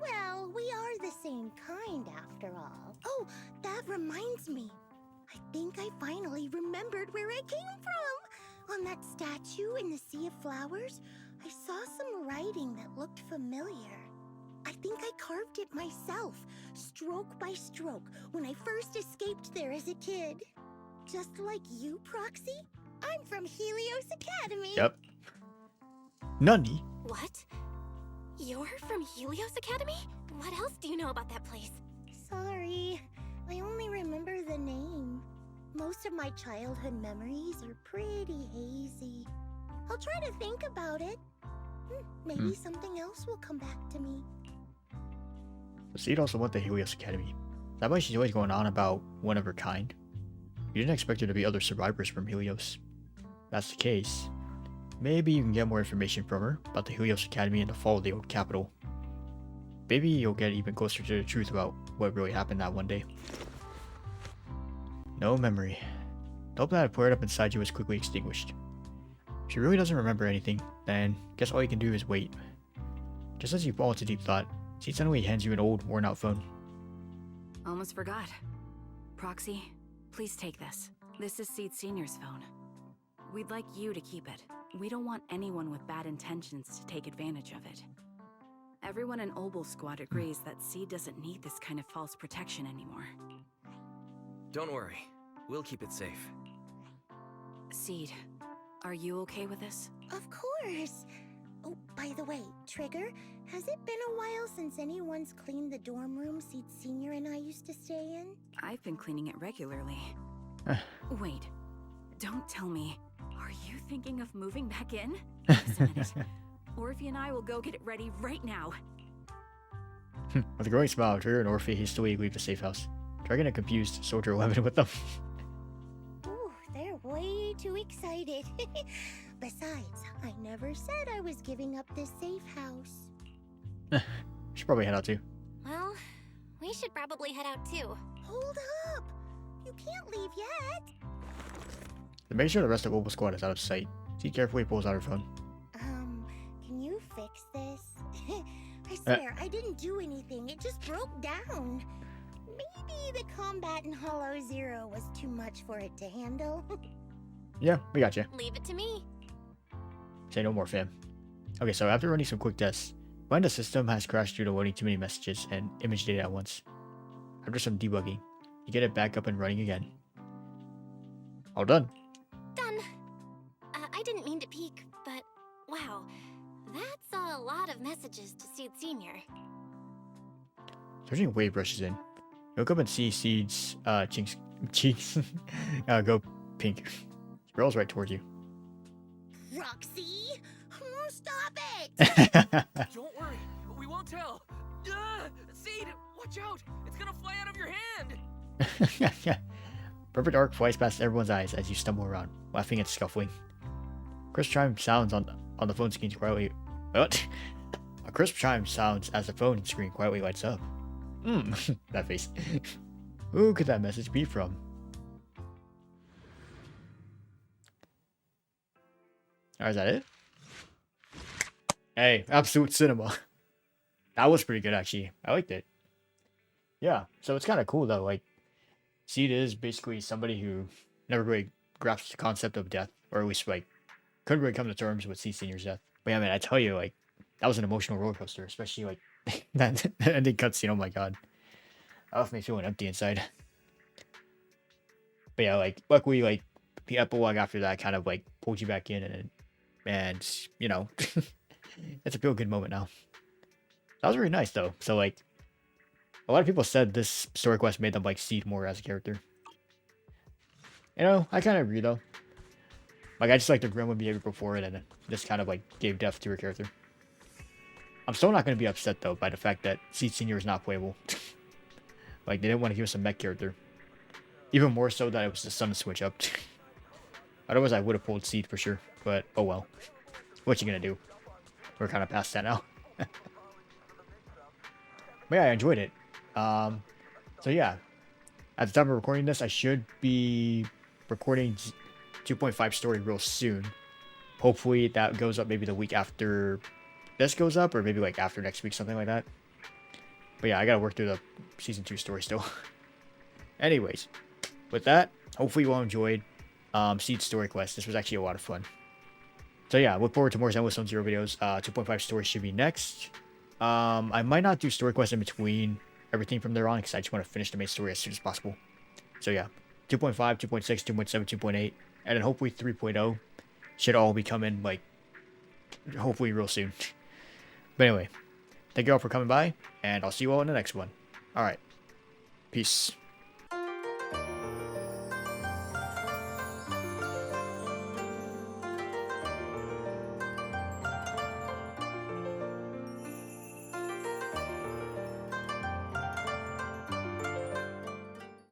Well, we are the same kind after all. Oh, that reminds me. I think I finally remembered where I came from. On that statue in the Sea of Flowers, I saw some writing that looked familiar. I think I carved it myself, stroke by stroke, when I first escaped there as a kid. Just like you, Proxy, I'm from Helios Academy. Yep. Nani? What? You're from Helios Academy? What else do you know about that place? Sorry, I only remember the name. Most of my childhood memories are pretty hazy. I'll try to think about it. Maybe something else will come back to me. So Seed also went to Helios Academy. That why she's always going on about one of her kind. You didn't expect there to be other survivors from Helios. If that's the case, maybe you can get more information from her about the Helios Academy and the fall of the old capital. Maybe you'll get even closer to the truth about what really happened that one day. No memory. The hope that had flared up inside you was quickly extinguished. If she really doesn't remember anything, then guess all you can do is wait. Just as you fall into deep thought, Seed suddenly hands you an old, worn-out phone. Almost forgot. Proxy, please take this. This is Seed Senior's phone. We'd like you to keep it. We don't want anyone with bad intentions to take advantage of it. Everyone in Obel Squad agrees that Seed doesn't need this kind of false protection anymore. Don't worry. We'll keep it safe. Seed, are you okay with this? Of course. Oh, by the way, Trigger, has it been a while since anyone's cleaned the dorm room Seed Senior and I used to stay in? I've been cleaning it regularly. Wait, don't tell me. Are you thinking of moving back in? Just a minute. Orphe and I will go get it ready right now. With a growing smile, Trigger and Orphe hastily leave the safe house, dragging a confused Soldier 11 with them. Ooh, they're way too excited. Besides, I never said I was giving up this safe house. Should probably head out too. Well, we should probably head out too. Hold up! You can't leave yet! To make sure the rest of Obel Squad is out of sight, Seed carefully pulls out her phone. Can you fix this? I swear, I didn't do anything. It just broke down. Maybe the combat in Hollow Zero was too much for it to handle. Yeah, we got you. Leave it to me. Say no more, fam. Okay, so after running some quick tests, When the system has crashed due to loading too many messages and image data at once. After some debugging, you get it back up and running again. All done. Done. I didn't mean to peek, but wow, that's a lot of messages to Seed Senior. Searching wave brushes in. You look up and see Seed's cheeks go pink. She rolls right towards you. Roxy? Stop it! Don't worry, we won't tell. Seed, watch out! It's gonna fly out of your hand! Perfect arc flies past everyone's eyes as you stumble around, laughing and scuffling. Crisp chime sounds on the phone screen quietly. What? A crisp chime sounds as the phone screen quietly lights up. That face. Who could that message be from? Alright, is that it? Hey, absolute cinema. That was pretty good, actually. I liked it. Yeah, so it's kind of cool, though. Like, Seed is basically somebody who never really grasped the concept of death, or at least, like, couldn't really come to terms with Seed Senior's death. But yeah, man, I tell you, like, that was an emotional roller coaster, especially, like, that ending cutscene. Oh my god. That left me feeling empty inside. But yeah, like, luckily, like, the epilogue after that kind of, like, pulled you back in, and you know, it's a feel good moment now. That was really nice, though. So, like, a lot of people said this story quest made them like Seed more as a character. You know, I kind of agree, though. Like, I just like the gremlin behavior before it, and this kind of, like, gave depth to her character. I'm still not going to be upset, though, by the fact that Seed Senior is not playable. Like, they didn't want to give us a mech character. Even more so that it was the sun to switch up. Otherwise, I would have pulled Seed for sure. But, oh well. What you gonna do? We're kind of past that now. But yeah, I enjoyed it. So yeah. At the time of recording this, I should be recording 2.5 story real soon. Hopefully that goes up maybe the week after this goes up, or maybe like after next week, something like that. But yeah, I gotta work through the season 2 story still. Anyways, with that, hopefully you all enjoyed Seed Story Quest. This was actually a lot of fun. So yeah, look forward to more Zenless Zone Zero videos. 2.5 story should be next. I might not do story quests in between everything from there on, because I just want to finish the main story as soon as possible. So yeah, 2.5, 2.6, 2.7, 2.8, and then hopefully 3.0 should all be coming, like, hopefully real soon. But anyway, thank you all for coming by, and I'll see you all in the next one. Alright, peace.